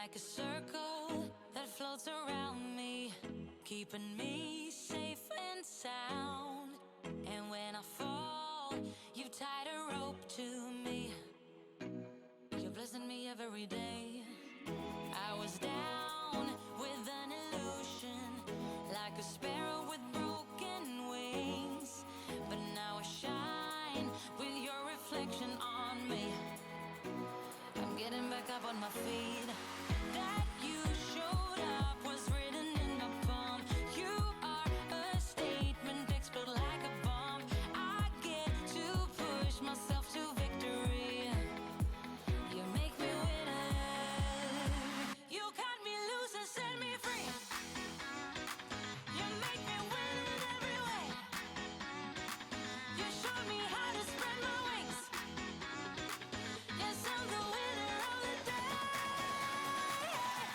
like a circle that floats around me, keeping me safe and sound. And when I fall, you tied a rope to me. You're blessing me every day. I was down with an illusion, like a sparrow with broken wings, but now I shine with your reflection on me. I'm getting back up on my feet. That you showed up was written in my palm. You are a statement, explode like a bomb. I get to push myself to victory. You make me winner. You cut me loose and set me free. You make me win in every way. You showed me how to spread my wings. Yes, I'm the winner of the day.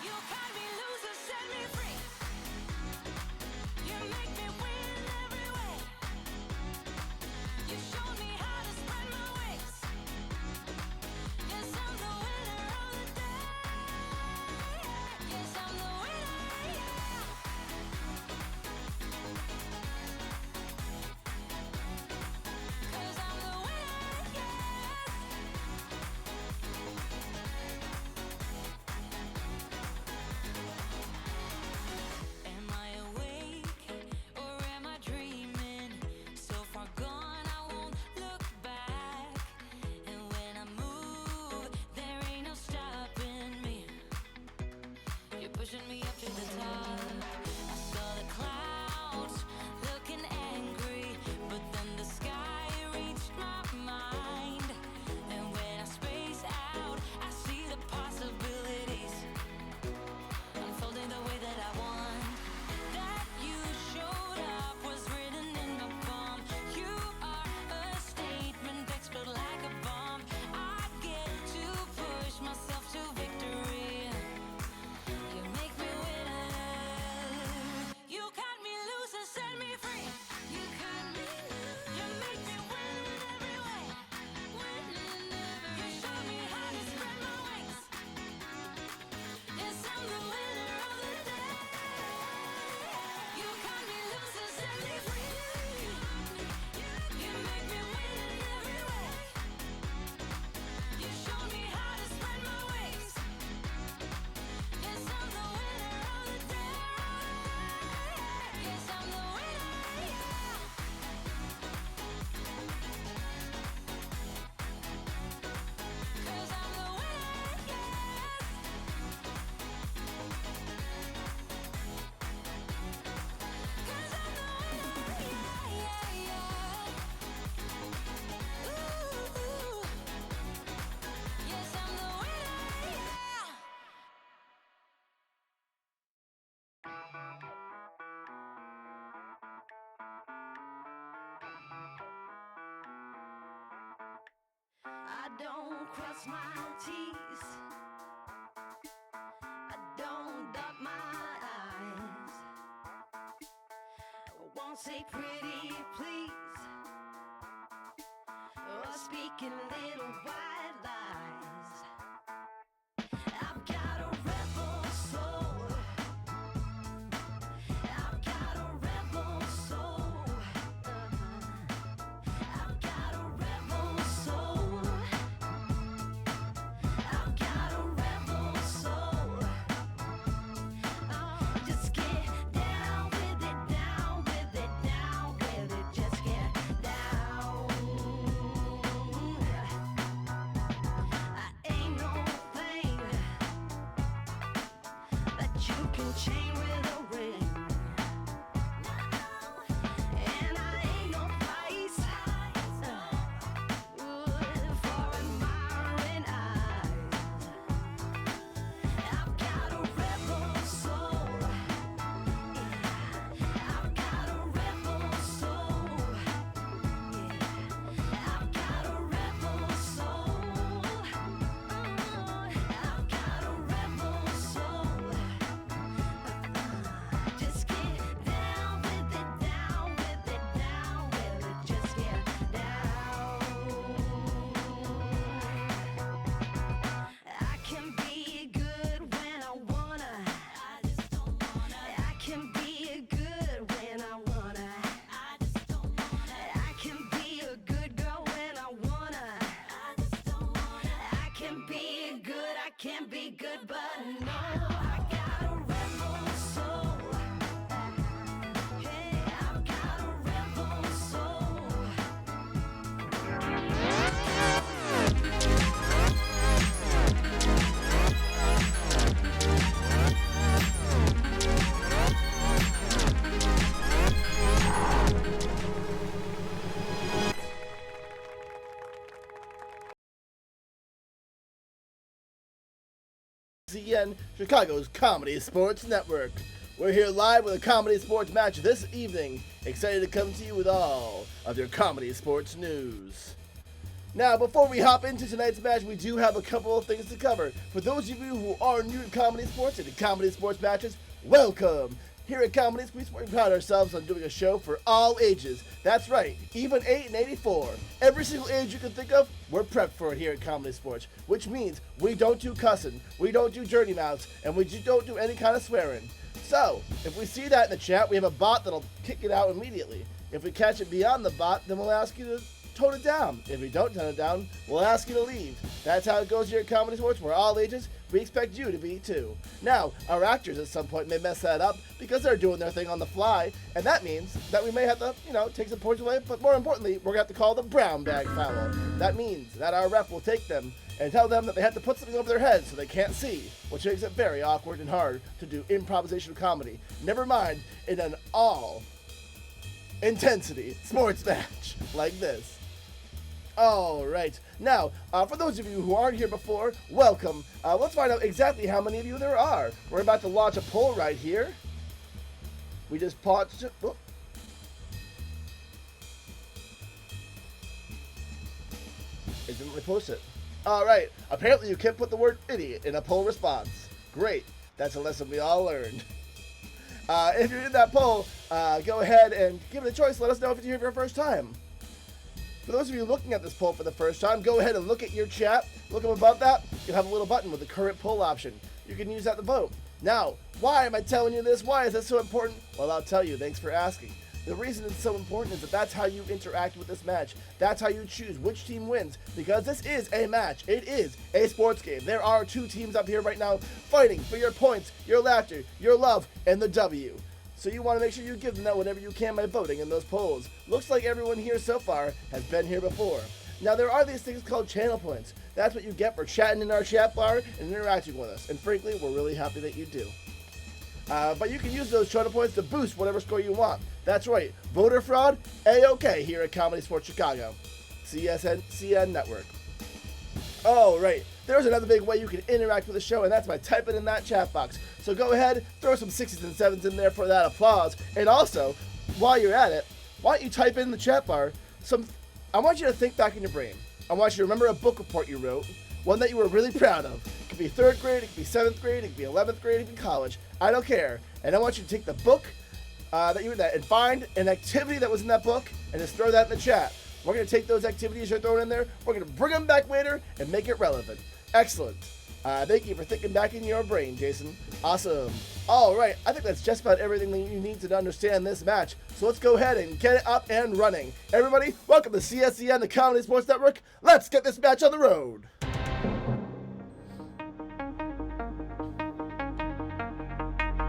You cut me loose and set me free. You make me win in every way. You showed me how to spread my wings. Yes, I'm the winner of the day. Yes, I'm the winner, yeah. 'Cause I'm the winner, yes. Am I awake or am I dreaming? So far gone, I won't look back. And when I move, there ain't no stopping me. You're pushing me up to the top. I saw the clouds looking angry, but then the sky reached my mind. And when I space out, I see the possibilities unfolding the way that I want. That you showed up was written in my palm. You are a statement, explode like a bomb. I get to push myself to victory. You make me winner. You cut me loose and set me free. You cut me loose. You make me win in every way. Win in every way. You show me how to spread my wings. Yes, I'm the winner of the day. You cut me loose and set me free. You make me win in every way. You show me how to spread my wings. Yes, I'm the winner of the day. Yes, I'm the winner, yeah. 'Cause I'm the winner, yes. 'Cause I'm the winner, yeah, yeah, yeah. Ooh, yes, I'm the winner, yeah. I don't cross my T's. I don't dot my I's. I won't say pretty please or speaking little white lies. I've got a rebel soul. I've got a rebel soul. I've got a rebel soul. I've got a rebel soul. Just get down with it, down with it, down with it. Just get down. I ain't no thing that you can chain with a ring. And I ain't no price for admiring eyes. I've got a rebel soul. I've got a rebel soul. I've got a rebel soul. I've got a rebel soul. can be good when I wanna. I just don't wanna. I can be a good girl when I wanna. I just don't wanna. I can be good, I can be good, but no. I got a rebel soul. Hey, I've got a rebel soul. CN, Chicago's Comedy Sports Network. We're here live with a comedy sports match this evening. Excited to come to you with all of your comedy sports news. Now, before we hop into tonight's match, we do have a couple of things to cover. For those of you who are new to comedy sports and to comedy sports matches, welcome! Here at Comedy Sports, we pride ourselves on doing a show for all ages. That's right, even 8 and 84. Every single age you can think of, we're prepped for it here at Comedy Sports, which means we don't do cussing, we don't do dirty mouths, and we don't do any kind of swearing. So, if we see that in the chat, we have a bot that'll kick it out immediately. If we catch it beyond the bot, then we'll ask you to tone it down. If we don't tone it down, we'll ask you to leave. That's how it goes here at Comedy Sports. We're all ages. We expect you to be too. Now, our actors at some point may mess that up because they're doing their thing on the fly, and that means that we may have to, take some points away, but more importantly, we're going to have to call the brown bag foul. That means that our ref will take them and tell them that they have to put something over their heads so they can't see, which makes it very awkward and hard to do improvisational comedy. Never mind in an all-intensity sports match like this. All right. Now, for those of you who aren't here before, welcome. Let's find out exactly how many of you there are. We're about to launch a poll right here. We just paused. Oh. It didn't repost it. All right. Apparently, you can't put the word idiot in a poll response. Great. That's a lesson we all learned. If you're in that poll, go ahead and give it a choice. Let us know if you're here for the first time. For those of you looking at this poll for the first time, go ahead and look at your chat. Look up above that. You'll have a little button with the current poll option. You can use that to vote. Now, why am I telling you this? Why is this so important? Well, I'll tell you. Thanks for asking. The reason it's so important is that that's how you interact with this match. That's how you choose which team wins. Because this is a match. It is a sports game. There are two teams up here right now fighting for your points, your laughter, your love, and the W. So you want to make sure you give them that whatever you can by voting in those polls. Looks like everyone here so far has been here before. Now there are these things called channel points. That's what you get for chatting in our chat bar and interacting with us. And frankly, we're really happy that you do. But you can use those channel points to boost whatever score you want. That's right, voter fraud, A-OK here at Comedysportz Chicago. CN Network. Oh, right. There's another big way you can interact with the show, and that's by typing in that chat box. So go ahead, throw some 6s and 7s in there for that applause. And also, while you're at it, why don't you type in the chat bar I want you to think back in your brain. I want you to remember a book report you wrote, one that you were really proud of. It could be 3rd grade, it could be 7th grade, it could be 11th grade, it could be college. I don't care. And I want you to take the book and find an activity that was in that book and just throw that in the chat. We're going to take those activities you're throwing in there, we're going to bring them back later and make it relevant. Excellent. Thank you for thinking back in your brain, Jason. Awesome. All right, I think that's just about everything that you need to understand this match. So let's go ahead and get it up and running. Everybody, welcome to CSCN, the Comedy Sports Network. Let's get this match on the road.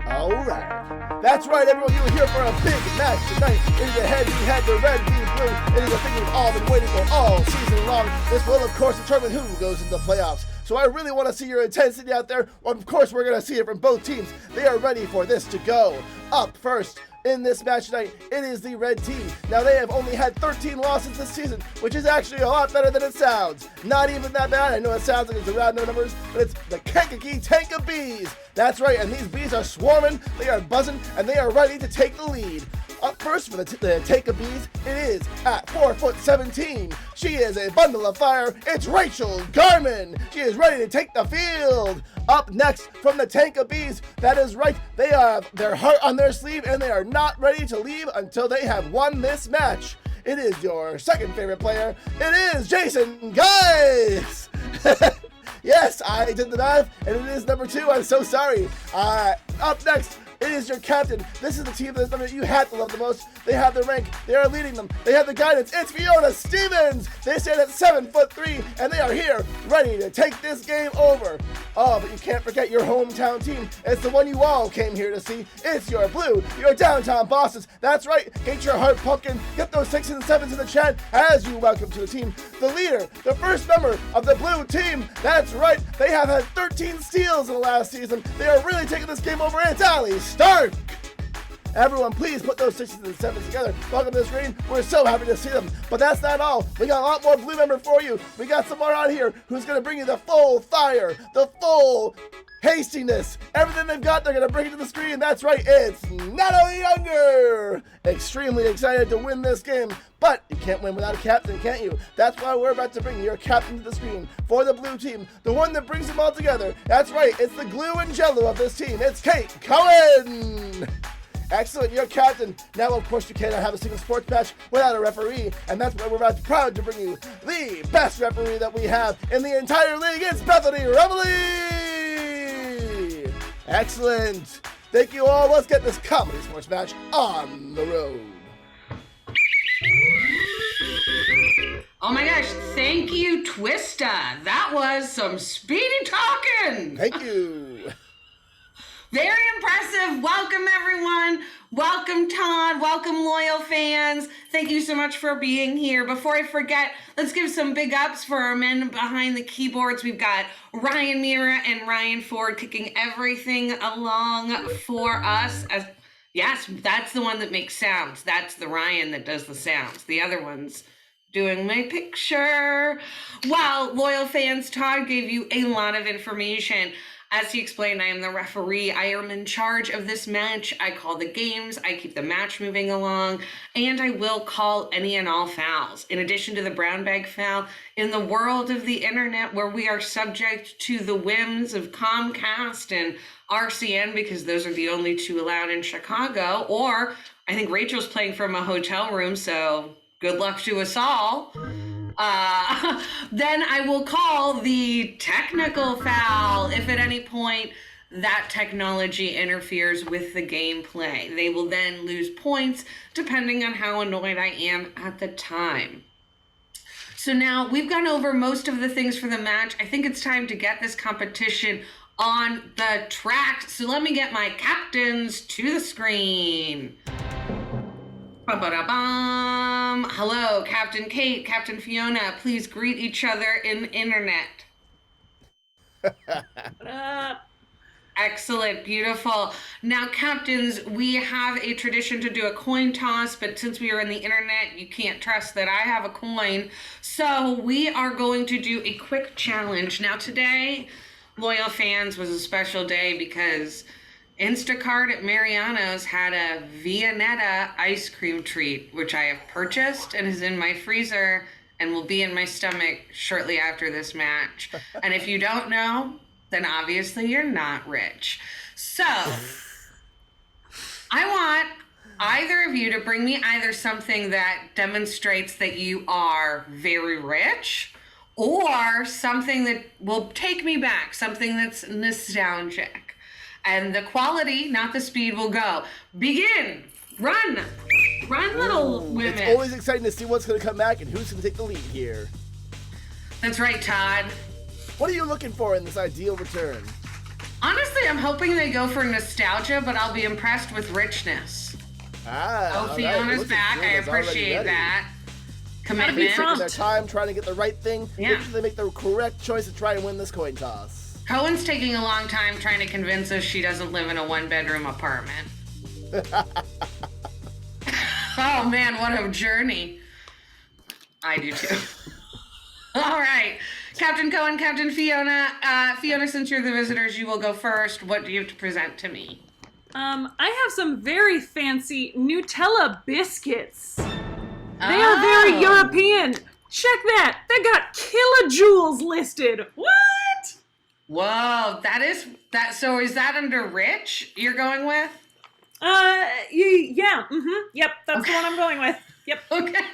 All right. That's right, everyone. You are here for a big match tonight. It is a head-to-head, the red v blue. It is a thing we've all been waiting for all season long. This will, of course, determine who goes into the playoffs. So I really want to see your intensity out there. Well, of course, we're going to see it from both teams. They are ready for this to go. Up first in this match tonight, it is the red team. Now, they have only had 13 losses this season, which is actually a lot better than it sounds. Not even that bad. I know it sounds like it's around no numbers, but it's the Kankakee Tank of Bees. That's right, and these bees are swarming, they are buzzing, and they are ready to take the lead. Up first for the Tank of Bees, it is at 4'17". She is a bundle of fire. It's Rachel Garman. She is ready to take the field. Up next from the Tank of Bees, that is right, they have their heart on their sleeve and they are not ready to leave until they have won this match. It is your second favorite player. It is Jason Guys. Yes, I did the math, and it is number 2. I'm so sorry. Up next It is your captain. This is the team that you have to love the most. They have the rank. They are leading them. They have the guidance. It's Fiona Stevens. They stand at 7'3", and they are here, ready to take this game over. Oh, but you can't forget your hometown team. It's the one you all came here to see. It's your blue, your downtown bosses. That's right. Get your heart pumpkin. Get those 6s and 7s in the chat as you welcome to the team the leader, the first member of the blue team. That's right. They have had 13 steals in the last season. They are really taking this game over. It's Ali Stark. Everyone, please put those 6s and 7s together. Welcome to the screen. We're so happy to see them. But that's not all. We got a lot more blue member for you. We got someone on here who's going to bring you the full fire, the full hastiness. Everything they've got, they're going to bring it to the screen. That's right. It's Natalie Younger. Extremely excited to win this game. But you can't win without a captain, can't you? That's why we're about to bring your captain to the screen for the blue team. The one that brings them all together. That's right. It's the glue and jello of this team. It's Kate Cohen. Excellent, you're captain. Now, of course, you cannot have a single sports match without a referee, and that's why we're proud to bring you the best referee that we have in the entire league. It's Bethany Reveley. Excellent. Thank you all. Let's get this comedy sports match on the road. Oh my gosh, thank you, Twista. That was some speedy talking. Thank you. Very impressive. Welcome, everyone. Welcome, Todd. Welcome, loyal fans. Thank you so much for being here. Before I forget, let's give some big ups for our men behind the keyboards. We've got Ryan Mira and Ryan Ford kicking everything along for us. Yes, that's the one that makes sounds. That's the Ryan that does the sounds. The other one's doing my picture. Well, loyal fans, Todd gave you a lot of information. As he explained, I am the referee. I am in charge of this match. I call the games. I keep the match moving along. And I will call any and all fouls. In addition to the brown bag foul, in the world of the internet where we are subject to the whims of Comcast and RCN, because those are the only two allowed in Chicago, or I think Rachel's playing from a hotel room, so good luck to us all. Then I will call the technical foul if at any point that technology interferes with the gameplay. They will then lose points depending on how annoyed I am at the time. So now we've gone over most of the things for the match. I think it's time to get this competition on the track. So let me get my captains to the screen. Ba-ba-da-bum. Hello, Captain Kate, Captain Fiona. Please greet each other in the internet. Excellent, beautiful. Now, captains, we have a tradition to do a coin toss, but since we are in the internet, you can't trust that I have a coin. So we are going to do a quick challenge. Now, today, loyal fans, was a special day because Instacart at Mariano's had a Viennetta ice cream treat, which I have purchased and is in my freezer and will be in my stomach shortly after this match. And if you don't know, then obviously you're not rich. So I want either of you to bring me either something that demonstrates that you are very rich or something that will take me back, something that's nostalgic. And the quality, not the speed, will go. Begin. Run. Run, little women. It's always exciting to see what's going to come back and who's going to take the lead here. That's right, Todd. What are you looking for in this ideal return? Honestly, I'm hoping they go for nostalgia, but I'll be impressed with richness. Oh, Fiona's right. back. I appreciate that. Commitment. Taking their time trying to get the right thing. Yeah. Make sure they make the correct choice to try and win this coin toss. Cohen's taking a long time trying to convince us she doesn't live in a one-bedroom apartment. Oh, man, what a journey. I do, too. All right. Captain Cohen, Captain Fiona. Fiona, since you're the visitors, you will go first. What do you have to present to me? I have some very fancy Nutella biscuits. They are very European. Check that. They got kilojoules listed. What? Whoa, so is that under rich you're going with? Yeah, yep, that's the one I'm going with. Yep. Okay,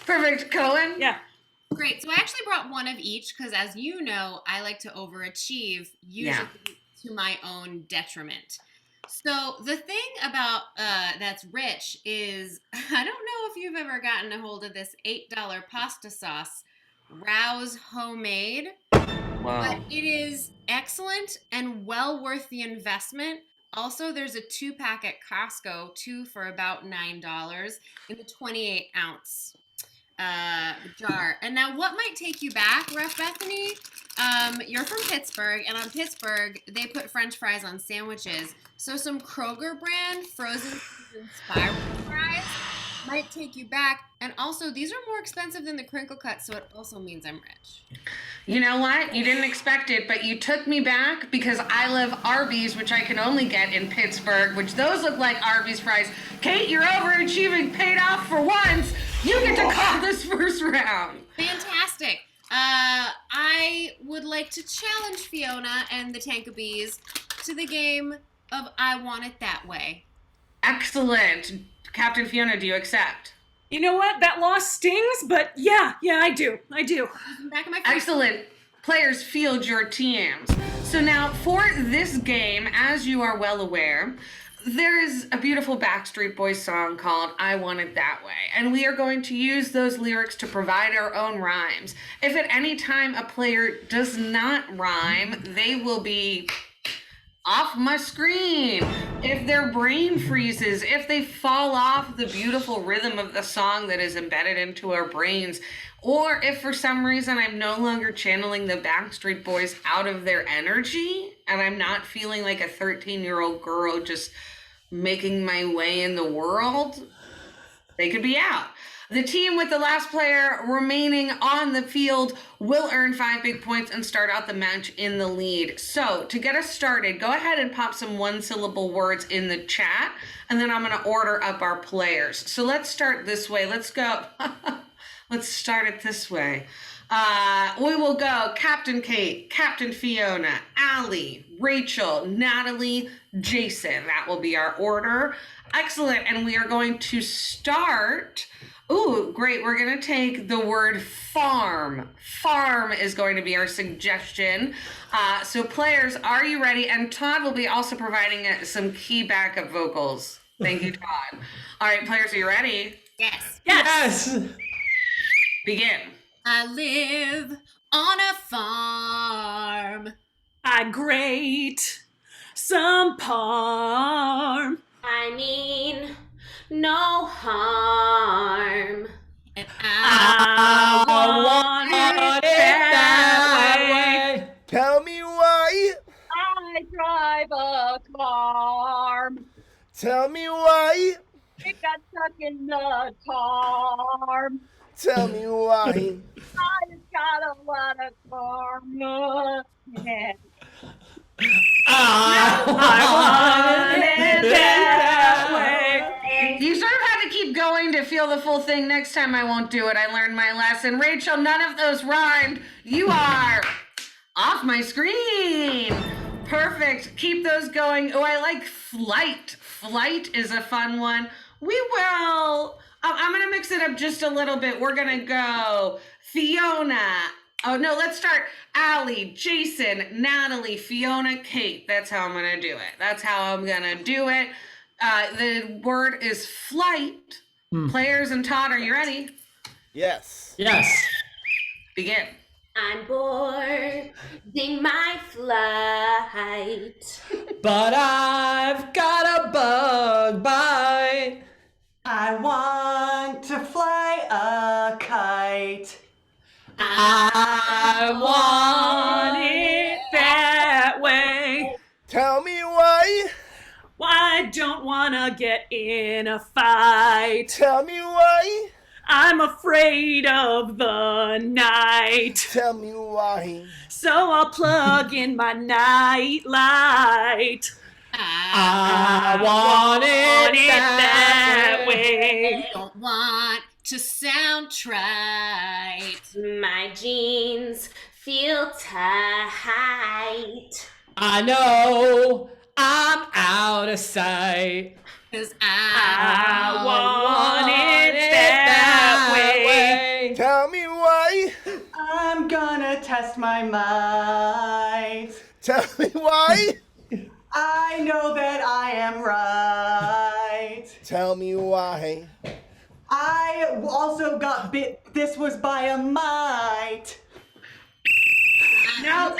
perfect. Cohen? Yeah. Great, so I actually brought one of each because as you know, I like to overachieve, usually to my own detriment. So the thing about that's rich is I don't know if you've ever gotten a hold of this $8 pasta sauce, Rouse Homemade, but it is excellent and well worth the investment. Also, there's a 2-pack at Costco, 2 for about $9 in the 28-ounce jar. And now, what might take you back, Ref Bethany? You're from Pittsburgh, and on Pittsburgh, they put French fries on sandwiches. So some Kroger brand frozen seasoned spiral fries might take you back. And also, these are more expensive than the crinkle cut, so it also means I'm rich. You know what? You didn't expect it, but you took me back because I love Arby's, which I can only get in Pittsburgh, which those look like Arby's fries. Kate, you're overachieving, paid off for once. You get to call this first round. Fantastic. I would like to challenge Fiona and the Tankabees to the game of I Want It That Way. Excellent. Captain Fiona, do you accept? You know what? That loss stings, but yeah, I do. Back in my Excellent. Players, field your teams. So now for this game, as you are well aware, there is a beautiful Backstreet Boys song called I Want It That Way, and we are going to use those lyrics to provide our own rhymes. If at any time a player does not rhyme, they will be off my screen. If their brain freezes, if they fall off the beautiful rhythm of the song that is embedded into our brains, or if for some reason I'm no longer channeling the Backstreet Boys out of their energy and I'm not feeling like a 13-year-old girl just making my way in the world, they could be out. The team with the last player remaining on the field will earn 5 big points and start out the match in the lead. So to get us started, go ahead and pop some 1-syllable words in the chat, and then I'm going to order up our players. So let's start this way. Let's go. Let's start it this way. We will go Captain Kate, Captain Fiona, Allie, Rachel, Natalie, Jason. That will be our order. Excellent. And we are going to start... Ooh, great. We're going to take the word farm. Farm is going to be our suggestion. So players, are you ready? And Todd will be also providing some key backup vocals. Thank you, Todd. All right, players, are you ready? Yes. Begin. I live on a farm. I grate some parm. I mean, no harm. And I want it that way. Tell me why. I drive a car. Tell me why. It got stuck in the car. Tell me why. I just got a lot of karma. Yeah. I want it that way. You sort of had to keep going to feel the full thing. Next time I won't do it. I learned my lesson. Rachel, none of those rhymed. You are off my screen. Perfect. Keep those going. Oh, I like flight. Flight is a fun one. We will... I'm going to mix it up just a little bit. We're going to go Fiona. Oh, no, let's start Allie, Jason, Natalie, Fiona, Kate. That's how I'm going to do it. That's how I'm going to do it. The word is flight. Players and Todd, are you ready? Yes. Begin. I'm boarding my flight. But I've got a bug bite. I want to fly a kite. I want it that way. Tell me why. I don't want to get in a fight. Tell me why. I'm afraid of the night. Tell me why. So I'll plug in my night light. I want it that way. Don't want to sound trite. My jeans feel tight. I know I'm out of sight. 'Cause I want it that way. Tell me why. I'm gonna test my might. Tell me why. I know that I am right. Tell me why. I also got bit. This was by a mite. No.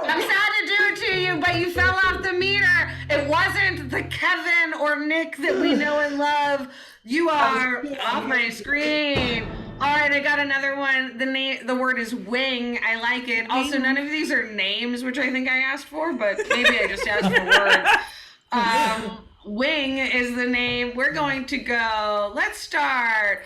I'm sad to do it to you, but you fell off the meter. It wasn't the Kevin or Nick that we know and love. You are off my screen. All right, I got another one. The word is wing. I like it. Also, none of these are names, which I think I asked for, but maybe I just asked for words. Wing is the name. We're going to go. Let's start.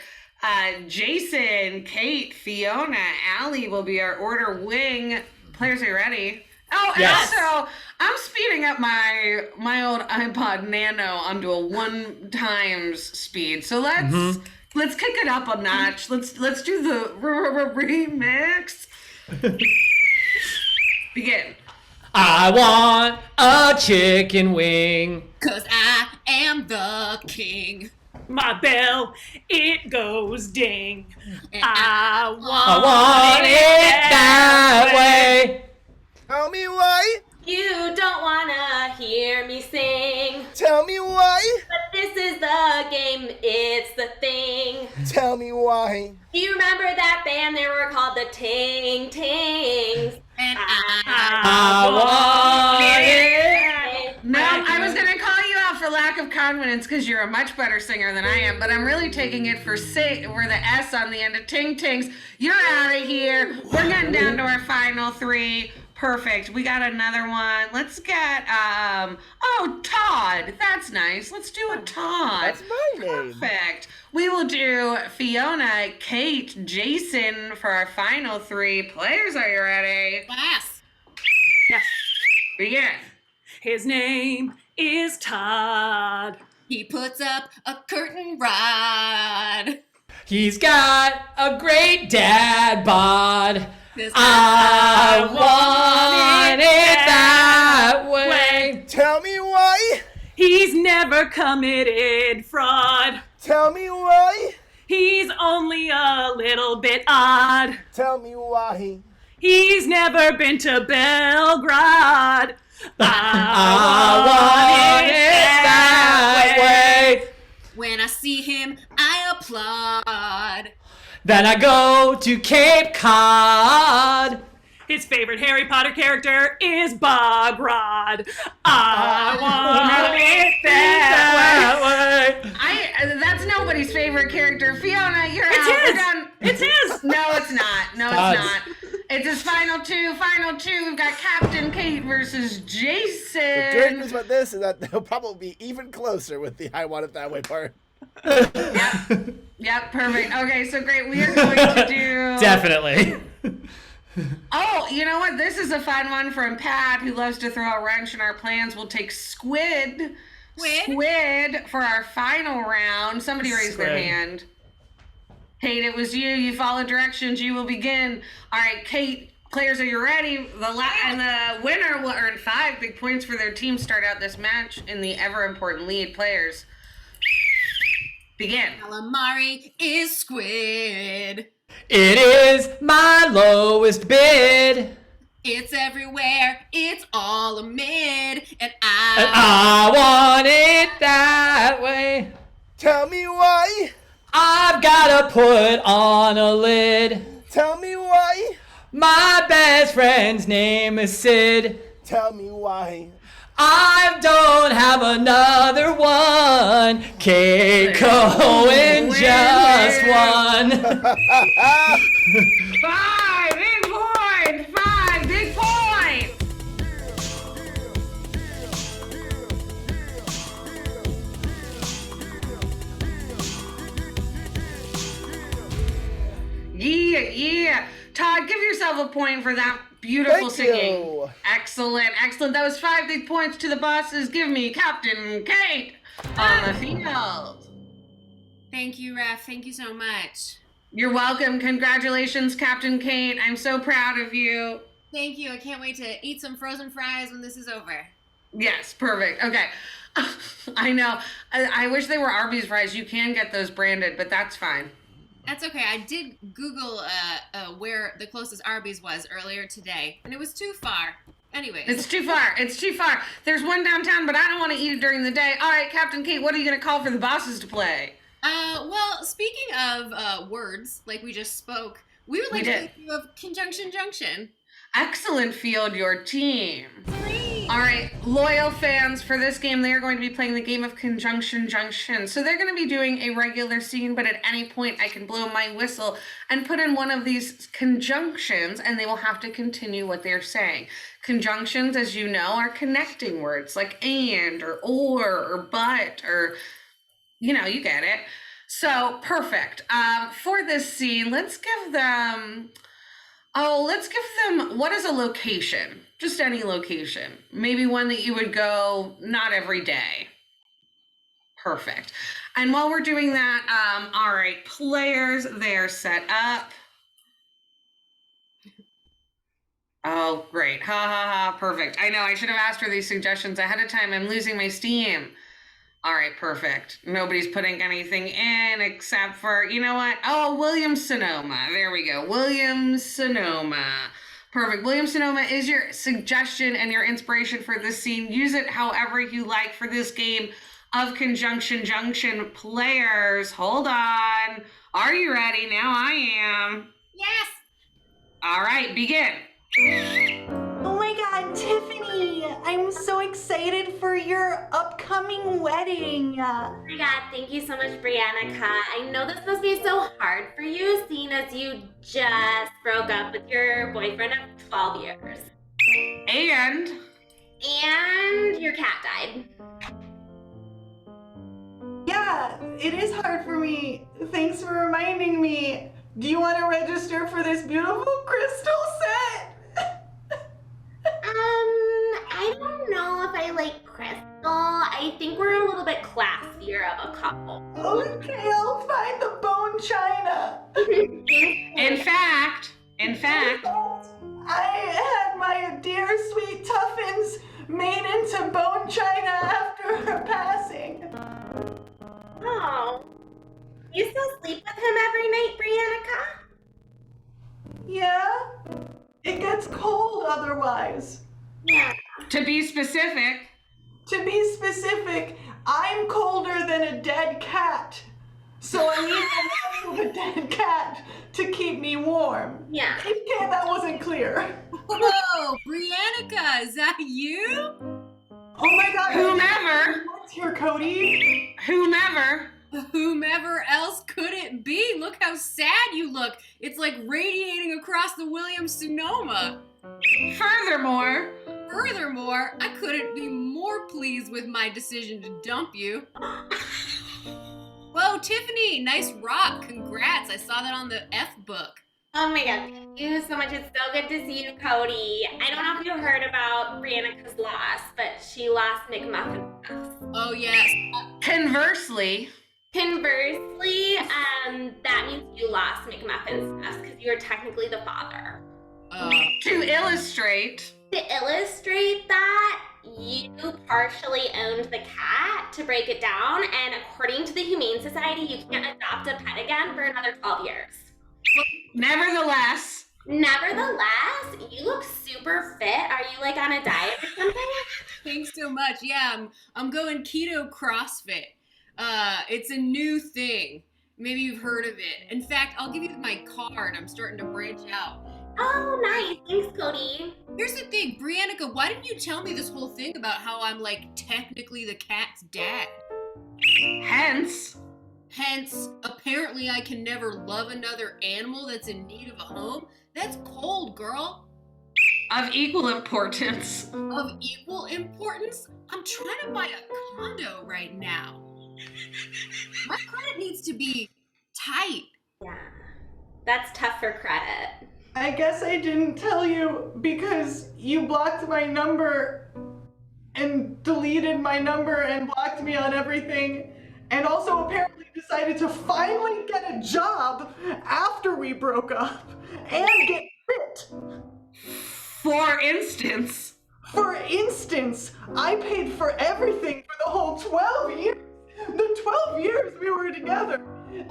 Jason, Kate, Fiona, Allie will be our order. Wing. Players, are you ready? Oh, and Yes. also, I'm speeding up my old iPod Nano onto a 1x speed. So let's kick it up a notch. Let's do the remix. Begin. I want a chicken wing. 'Cause I am the king. My bell, it goes ding. And I I want it that way. Tell me why. You don't wanna hear me sing, Tell me why. but this is the game, it's the thing. Tell me why. Do you remember that band? They were called the Ting Tings. And I want it. No, I was gonna call you out for lack of confidence because you're a much better singer than I am, but I'm really taking it for the S on the end of Ting Tings. You're out of here. We're getting down to our final three. Perfect. We got another one. Let's get Todd. That's nice. Let's do a Todd. That's my name. Perfect. We will do Fiona, Kate, Jason for our final three. Players, are you ready? Yes. Yes. Begin. His name is Todd. He puts up a curtain rod. He's got a great dad bod. 'Cause I want it that way. Tell me why. He's never committed fraud. Tell me why. He's only a little bit odd. Tell me why. He's never been to Belgrade. I want it that way. When I see him, I applaud. Then I go to Cape Cod. His favorite Harry Potter character is Bogrod. I want it that way. That's nobody's favorite character. Fiona, you're out. It's We're his. done. It's his. No, it's not. No, Todd's. it's not. It's his final two. Final two. We've got Captain Kate versus Jason. The good news about this is that they'll probably be even closer with the I want it that way part. Yep, perfect. Okay, so great. We are going to do... Definitely. Oh, you know what? This is a fun one from Pat, who loves to throw a wrench in our plans. We'll take Squid for our final round. Somebody raise their Squid. hand. Kate, it was you. You follow directions. You will begin. All right, Kate, players, are you ready? And the winner will earn 5 big points for their team. Start out this match in the ever-important lead. Players, begin. Calamari is squid. It is my lowest bid. It's everywhere. It's all amid. And And I want it that way. Tell me why. I've gotta put on a lid. Tell me why. My best friend's name is Sid. Tell me why. I don't have another one. Kate Cohen just won. 5 big points. 5 big points. Yeah. Todd, give yourself a point for that beautiful Thank singing. you. Excellent. That was 5 big points to the bosses. Give me Captain Kate on the field. thank you, Ref. Thank you so much. You're welcome. Congratulations, Captain Kate. I'm so proud of you. Thank you. I can't wait to eat some frozen fries when this is over. Yes, perfect. Okay. I know. I wish they were Arby's fries. You can get those branded, but that's fine. That's okay. I did Google where the closest Arby's was earlier today, and it was too far. Anyways. It's too far. It's too far. There's one downtown, but I don't want to eat it during the day. All right, Captain Kate, what are you going to call for the bosses to play? Well, speaking of words, like we just spoke, we would like to make you of Conjunction Junction. Excellent field, your team. Great. All right, loyal fans, for this game, they are going to be playing the game of Conjunction Junction. So they're going to be doing a regular scene, but at any point I can blow my whistle and put in one of these conjunctions, and they will have to continue what they're saying. Conjunctions, as you know, are connecting words like and or but or, you know, you get it. So, perfect. For this scene, let's give them, what is a location? Just any location. Maybe one that you would go not every day. Perfect. And while we're doing that, all right, players, they're set up. Oh, great. Ha ha ha, perfect. I know, I should have asked for these suggestions ahead of time. I'm losing my steam. All right, perfect. Nobody's putting anything in except for, you know what? Oh, Williams-Sonoma. There we go. Williams-Sonoma. Perfect. Williams-Sonoma is your suggestion and your inspiration for this scene. Use it however you like for this game of Conjunction Junction. Players, hold on. Are you ready? Now I am. Yes. All right, begin. Oh my God, Tiffany! I'm so excited for your upcoming wedding. Oh my God, thank you so much, Briannica. I know this must be so hard for you, seeing as you just broke up with your boyfriend of 12 years. And your cat died. Yeah, it is hard for me. Thanks for reminding me. Do you want to register for this beautiful crystal set? I don't know if I like crystal. I think we're a little bit classier of a couple. Okay, I'll find the bone china. in fact, I had my dear sweet Tuffins made into bone china after her passing. Oh. You still sleep with him every night, Briannica? Yeah, it gets cold otherwise. Yeah. to be specific, I'm colder than a dead cat. So I need the life of a dead cat to keep me warm. Yeah. Okay, that wasn't clear. Whoa, Briannica, is that you? Oh my God. Whomever. What's here, Cody? Whomever else could it be? Look how sad you look. It's like radiating across the Williams-Sonoma. Furthermore, I couldn't be more pleased with my decision to dump you. Whoa, Tiffany, nice rock. Congrats. I saw that on the F book. Oh my God, thank you so much. It's so good to see you, Cody. I don't know if you heard about Briannica's loss, but she lost McMuffin Puffs. Oh, yes. Conversely, that means you lost McMuffin's Puffs because you were technically the father. to illustrate, that, you partially owned the cat, to break it down, and according to the Humane Society, you can't adopt a pet again for another 12 years. nevertheless, You look super fit. Are you like on a diet or something? Thanks so much. Yeah, I'm going keto CrossFit. It's a new thing. Maybe you've heard of it. In fact, I'll give you my card. I'm starting to branch out. Oh, nice. Thanks, Cody. Here's the thing, Briannica, why didn't you tell me this whole thing about how I'm like technically the cat's dad? hence, apparently I can never love another animal that's in need of a home? That's cold, girl. of equal importance. Of equal importance? I'm trying to buy a condo right now. My credit needs to be tight. Yeah, that's tough for credit. I guess I didn't tell you because you blocked my number and deleted my number and blocked me on everything, and also apparently decided to finally get a job after we broke up and get fit. For instance, I paid for everything for the whole 12 years the 12 years we were together.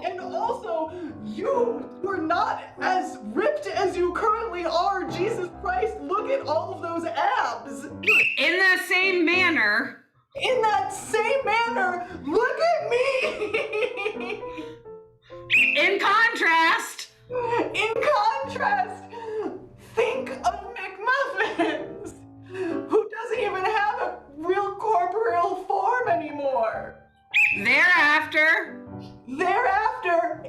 And also, you were not as ripped as you currently are. Jesus Christ, look at all of those abs. In that same manner. In that same manner, look at me. In contrast. In contrast, think of McMuffins, who doesn't even have a real corporeal form anymore. Thereafter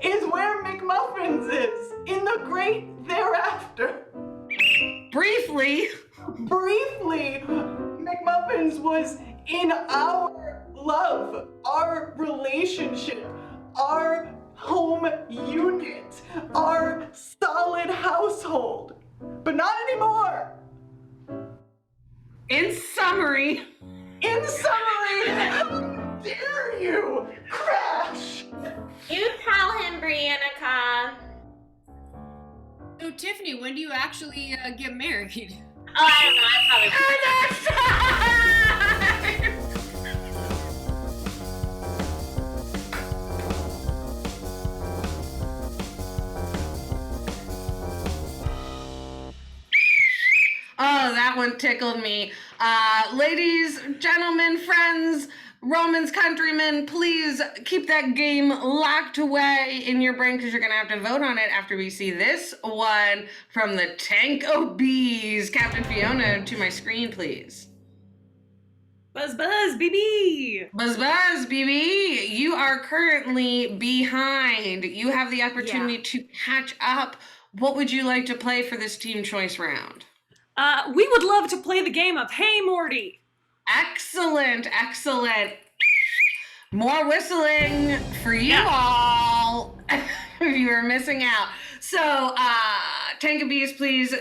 is where McMuffins is, in the great thereafter. Briefly, McMuffins was in our love, our relationship, our home unit, our solid household. But not anymore. in summary, How dare you, Crash? You tell him, Briannica. So, Tiffany, when do you actually get married? Oh, I don't know. I probably. Oh, that one tickled me. Ladies, gentlemen, friends, Romans countrymen, please keep that game locked away in your brain because you're going to have to vote on it after we see this one from the Tanko Bees. Captain Fiona, to my screen, please. Buzz, buzz, BB. Buzz, buzz, BB. You are currently behind. You have the opportunity to catch up. What would you like to play for this team choice round? We would love to play the game of Hey Morty. Excellent. More whistling for you all if you are missing out. So, Tanka Bees, please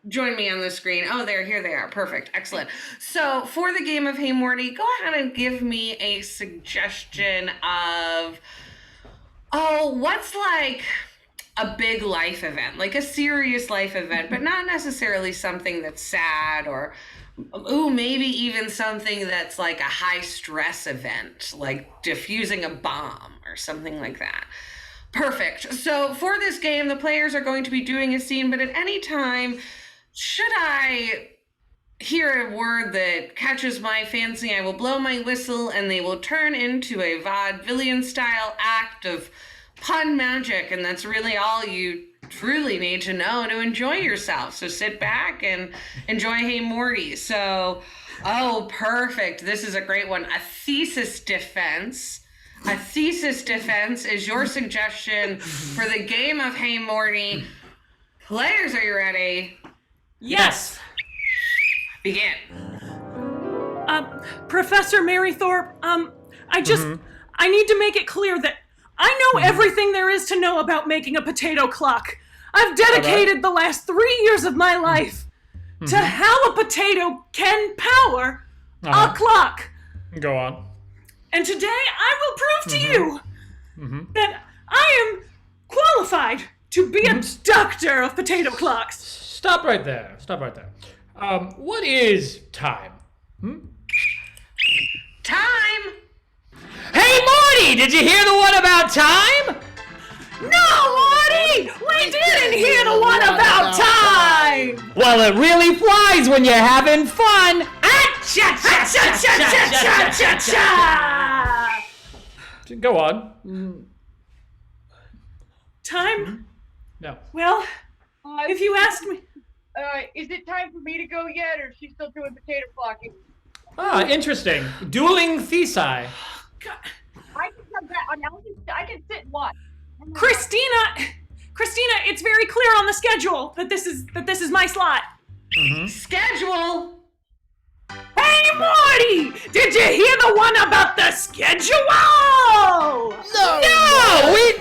join me on the screen. Oh, here they are. Perfect. Excellent. So, for the game of Hey Morty, go ahead and give me a suggestion of, what's like a big life event, like a serious life event, but not necessarily something that's sad or, maybe even something that's like a high stress event, like diffusing a bomb or something like that. Perfect. So for this game, the players are going to be doing a scene, but at any time, should I hear a word that catches my fancy, I will blow my whistle and they will turn into a vaudevillian style act of pun magic, and that's really all you truly need to know to enjoy yourself. So sit back and enjoy Hey Morty. So, perfect. This is a great one. A thesis defense. A thesis defense is your suggestion for the game of Hey Morty. Players, are you ready? Yes. Begin. Professor Marythorpe, I need to make it clear that I know everything there is to know about making a potato clock. I've dedicated the last 3 years of my life to how a potato can power a clock. Go on. And today I will prove to you that I am qualified to be a doctor of potato clocks. Stop right there. What is time? Time. Hey, Morty! Did you hear the one about time? No, Morty! We didn't hear the one about time! Well, it really flies when you're having fun. Go on. Time? No. Well, if you asked me... Is it time for me to go yet, or is she still doing potato clocking? Ah, interesting. Dueling thesi. I can come back. I can sit and watch. Christina, it's very clear on the schedule that this is my slot. Schedule. Hey, Morty! Did you hear the one about the schedule? No, we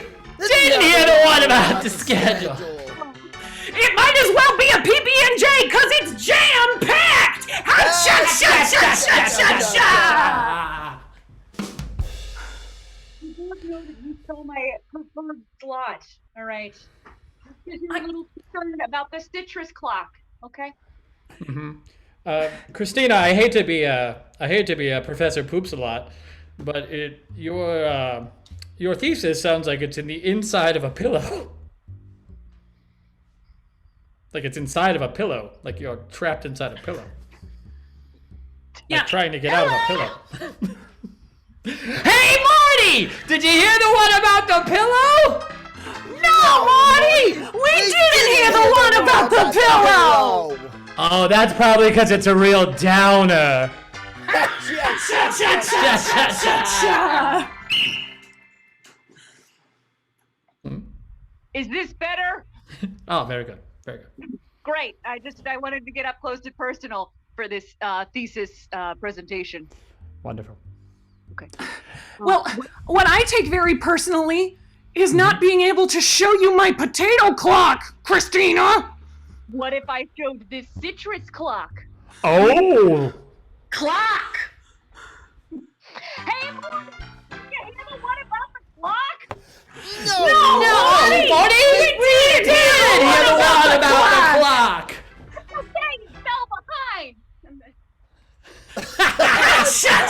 didn't hear the one about the schedule. It might as well be a PB&J because it's jam-packed! You stole my preferred slot. All right. I'm a little concerned about the citrus clock. Okay. Christina, I hate to be a Professor Poops a lot, but your thesis sounds like it's in the inside of a pillow. Like it's inside of a pillow. Like you're trapped inside a pillow. Yeah. Like trying to get out of a pillow. Hey, Marty! Did you hear the one about the pillow? No, Marty! We didn't hear the one about the pillow! Oh, that's probably because it's a real downer. Is this better? Oh, very good. Very good. Great. I wanted to get up close and personal for this thesis presentation. Wonderful. Okay. Well, what I take very personally is not being able to show you my potato clock, Christina. What if I showed this citrus clock? Oh! Clock! Hey, Marty! You hear the one about the clock? No, Marty! We did hear the one about the clock! Okay, you fell behind! Shut!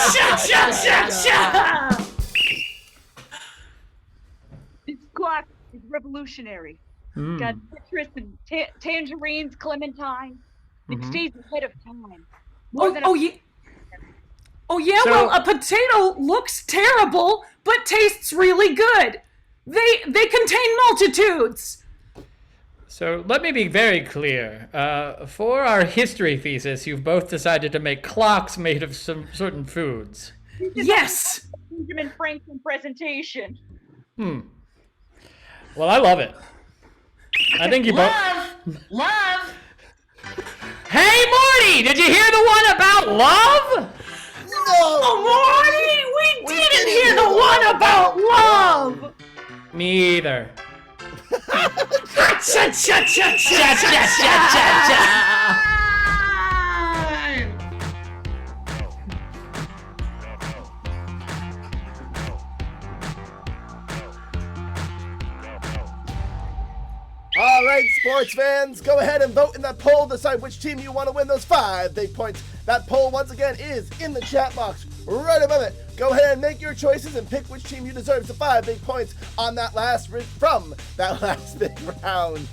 This clock is revolutionary. Got citrus and tangerines, clementine. It stays ahead of time. Yeah, So- well, a potato looks terrible, but tastes really good. They contain multitudes. So let me be very clear. For our history thesis, you've both decided to make clocks made of some certain foods. Yes. Benjamin Franklin presentation. Well, I love it. I think you both... Love! Hey, Marty! Did you hear the one about love? Oh, Marty, we didn't hear the one about love. Me either. Shut. All right, sports fans, go ahead and vote in that poll. Decide which team you want to win those 5 big points. That poll, once again, is in the chat box right above it. Go ahead and make your choices and pick which team you deserve the 5 big points on that from that last big round.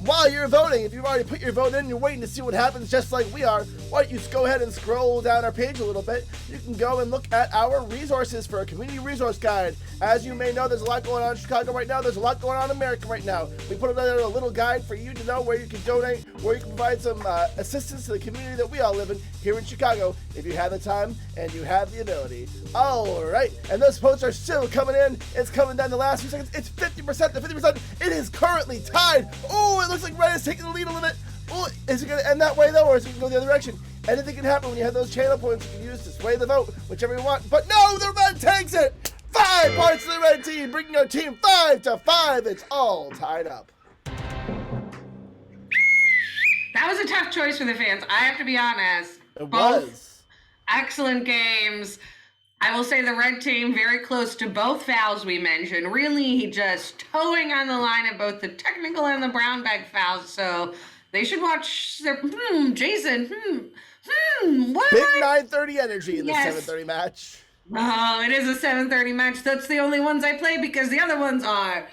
While you're voting, if you've already put your vote in and you're waiting to see what happens just like we are, why don't you go ahead and scroll down our page a little bit. You can go and look at our resources for a community resource guide. As you may know, there's a lot going on in Chicago right now. There's a lot going on in America right now. We put together a little guide for you to know where you can donate, where you can provide some assistance to the community that we all live in here in Chicago, if you have the time and you have the ability. All right, and those votes are still coming in. It's coming down the last few seconds. It's 50% to 50%. It is currently tied. Oh, it looks like Red is taking the lead a little bit. Oh, is it going to end that way, though, or is it going to go the other direction? Anything can happen when you have those channel points you can use to sway the vote, whichever you want. But no, the Red takes it! 5 points to the Red team, bringing our team 5-5. It's all tied up. That was a tough choice for the fans. I have to be honest. It Both was. excellent games. I will say the red team very close to both fouls we mentioned. Really just towing on the line of both the technical and the brown bag fouls. So they should watch their Jason. What? Big 9:30 energy in the Yes. 7:30 match. Oh, it is a 7:30 match. That's the only ones I play because the other ones are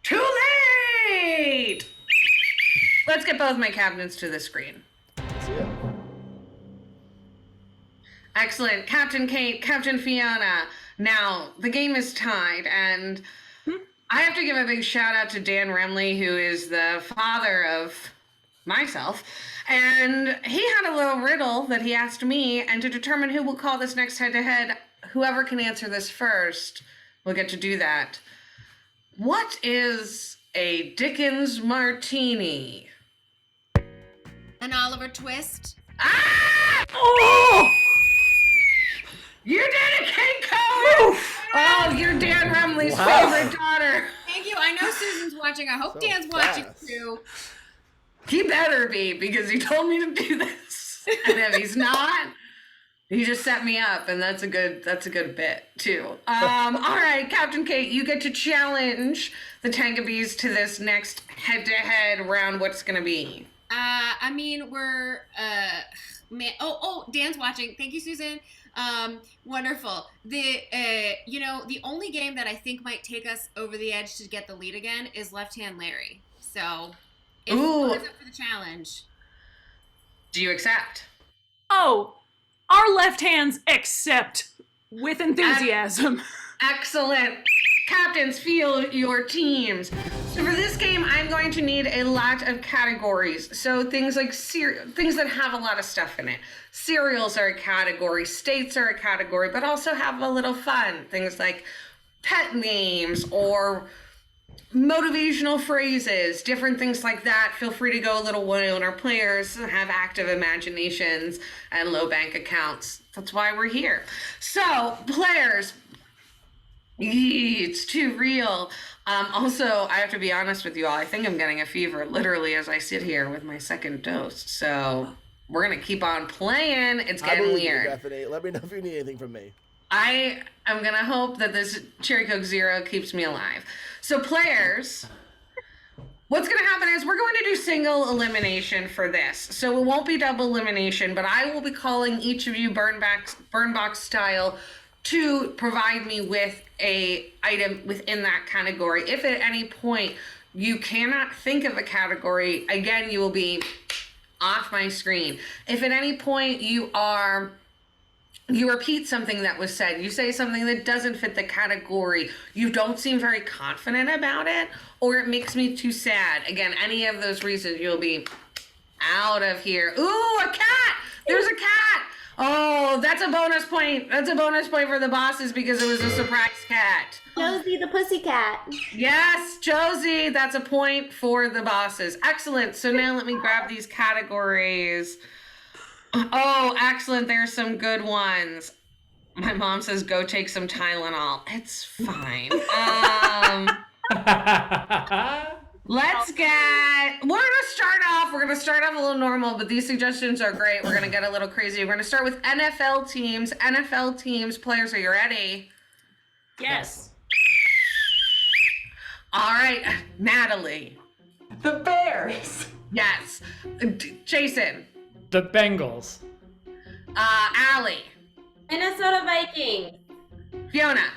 too late. Let's get both my cabinets to the screen. Yeah. Excellent. Captain Kate, Captain Fiona. Now, the game is tied, and I have to give a big shout out to Dan Remley, who is the father of myself. And he had a little riddle that he asked me, and to determine who will call this next head-to-head, whoever can answer this first will get to do that. What is a Dickens martini? An Oliver Twist. Ah! Oh! You did it, Keiko! Oh, you're Dan Remley's favorite daughter. Thank you. I know Susan's watching. I hope So Dan's watching fast. too. He better be, because he told me to do this. And if he's not, he just set me up, and that's a good bit too. All right, Captain Kate, you get to challenge the Tangabees to this next head-to-head round. What's gonna be? I mean, we're man. Oh, Dan's watching. Thank you, Susan. Wonderful. The the only game that I think might take us over the edge to get the lead again is Left Hand Larry. So, if Laura's up for the challenge, Do you accept? Oh, our left hands accept with enthusiasm. Excellent. Captains, field your teams. So for this game, I'm going to need a lot of categories. So things like things that have a lot of stuff in it. Cereals are a category, states are a category, but also have a little fun. Things like pet names or motivational phrases, different things like that. Feel free to go a little wild. Our players have active imaginations and low bank accounts. That's why we're here. So, players, it's too real. Also, I have to be honest with you all. I think I'm getting a fever literally as I sit here with my second dose. So, we're going to keep on playing. It's getting weird. Bethany. Let me know if you need anything from me. I am going to hope that this Cherry Coke Zero keeps me alive. So players, what's going to happen is we're going to do single elimination for this. So it won't be double elimination, but I will be calling each of you burn box style to provide me with a item within that category. If at any point you cannot think of a category, again, you will be off my screen. If at any point you repeat something that was said, you say something that doesn't fit the category, you don't seem very confident about it, or it makes me too sad. Again, any of those reasons, you'll be out of here. Ooh, a cat! There's a cat! Oh, that's a bonus point. That's a bonus point for the bosses because it was a surprise cat. Josie the pussycat. Yes, Josie, that's a point for the bosses. Excellent. So now let me grab these categories. Oh, excellent. There's some good ones. My mom says go take some Tylenol. It's fine. We're gonna start off a little normal, but these suggestions are great. We're gonna get a little crazy. We're gonna start with NFL teams. NFL teams, players, are you ready? Yes. All right, Natalie. The Bears. Yes. Jason. The Bengals. Allie. Minnesota Vikings. Fiona.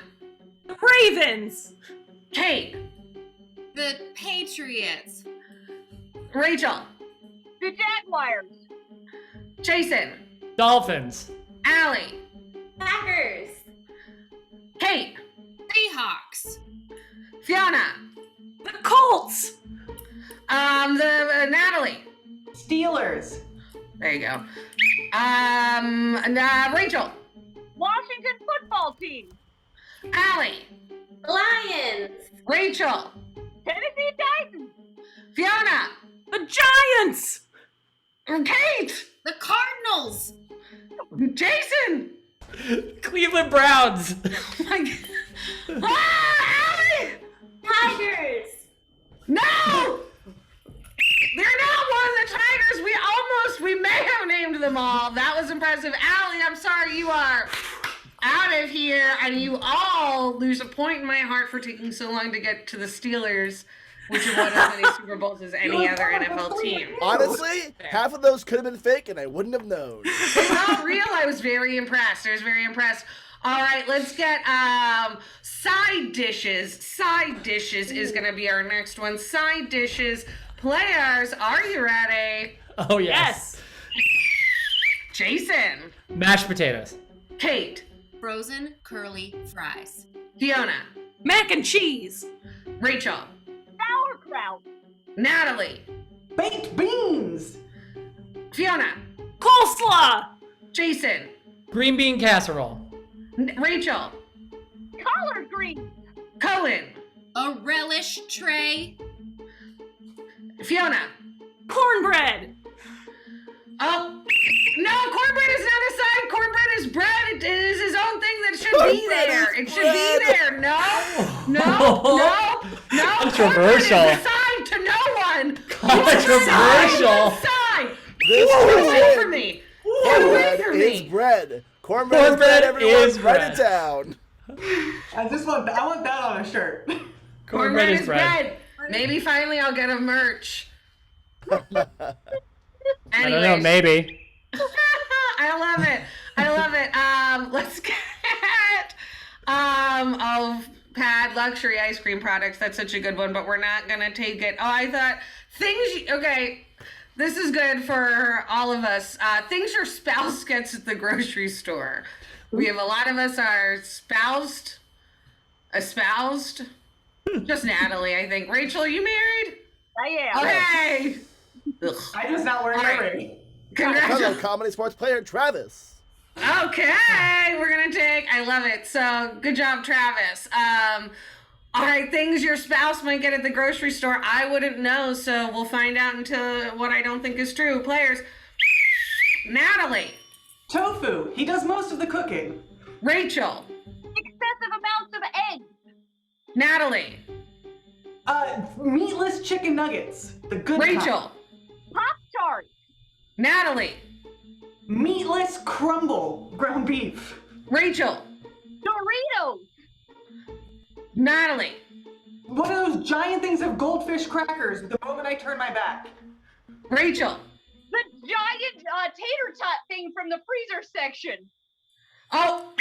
Ravens. Kate. the Patriots. Rachel. The Jaguars. Jason. Dolphins. Allie. Packers. Kate. Seahawks. Fiona. The Colts. Natalie. Steelers. There you go. Rachel. Washington football team. Allie. Lions. Rachel. Tennessee Titans. Fiona. The Giants. Kate. The Cardinals. Jason. Cleveland Browns. Oh my God. Allie. Tigers. No! They're not one of the Tigers. We may have named them all. That was impressive. Allie, I'm sorry, you are out of here, and you all lose a point in my heart for taking so long to get to the Steelers, which have won as many Super Bowls as any other NFL team. Honestly, half of those could have been fake, and I wouldn't have known. They're not real. I was very impressed. All right, let's get side dishes. Side dishes is going to be our next one. Side dishes. Players, are you ready? Oh, yes. Jason. Mashed potatoes. Kate. Frozen curly fries. Fiona. Mac and cheese. Rachel. Sauerkraut. Natalie. Baked beans. Fiona. Coleslaw. Jason. Green bean casserole. Rachel. Collard greens. Cohen. A relish tray. Fiona. Cornbread. Oh, no, cornbread is not a side. Cornbread is bread. It is his own thing that should be there. It should be there. No. Controversial. Cornbread is a side to no one. Controversial. Side. This Get away is from me. Get away Cornbread from is me. bread. Cornbread is bread, everyone. is Write bread. it down. I want that on a shirt. Cornbread is bread. Maybe finally I'll get a merch. I don't know, Anyways. maybe. I love it. Let's get Pad luxury ice cream products. That's such a good one, but we're not gonna take it. Oh, I thought okay. This is good for all of us. Things your spouse gets at the grocery store. We have a lot of us are espoused. Just Natalie, I think. Rachel, are you married? I am. Okay. I just not wearing a ring. Fellow comedy sports player Travis. Okay, we're gonna take. I love it. So good job, Travis. All right, things your spouse might get at the grocery store. I wouldn't know, so we'll find out until what I don't think is true. Players. Natalie. Tofu. He does most of the cooking. Rachel. Excessive amounts of eggs. Natalie. Meatless chicken nuggets. The good kind. Rachel. Pop-Tarts. Natalie. Meatless crumble ground beef. Rachel. Doritos. Natalie. One of those giant things of goldfish crackers the moment I turn my back. Rachel. The giant tater tot thing from the freezer section. Oh,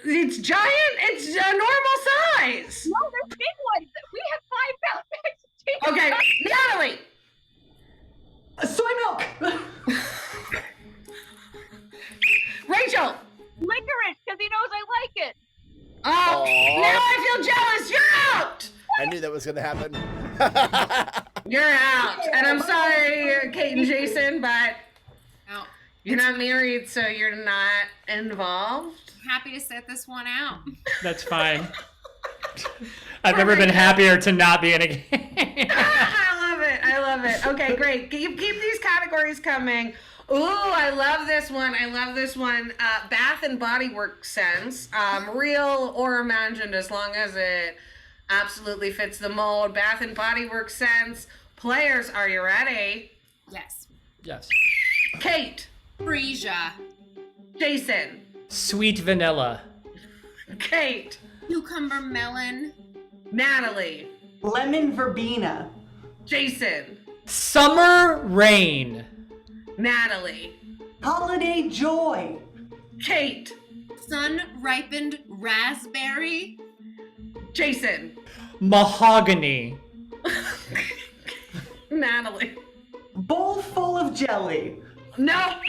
it's giant? It's a normal size. No, they're big ones. We have 5-pound bags of tater Okay, tots. Natalie. Soy milk. Rachel. Licorice, because he knows I like it. Oh, Aw. now I feel jealous. You're out. I knew that was going to happen. You're out. And I'm sorry, Kate and Jason, but Oh, you're not married, so you're not involved. happy to set this one out. That's fine. I've never been happier to not be in a game. I love it. Okay, great. Keep these categories coming. Ooh, I love this one. Bath and Body Works scents. Real or imagined, as long as it absolutely fits the mold. Bath and Body Works scents. Players, are you ready? Yes. Yes. Kate. Freesia. Jason. Sweet vanilla. Kate. Cucumber melon. Natalie. Lemon verbena. Jason. Summer rain. Natalie. Holiday joy. Kate. Sun ripened raspberry. Jason. Mahogany. Natalie. Bowl full of jelly. Nope,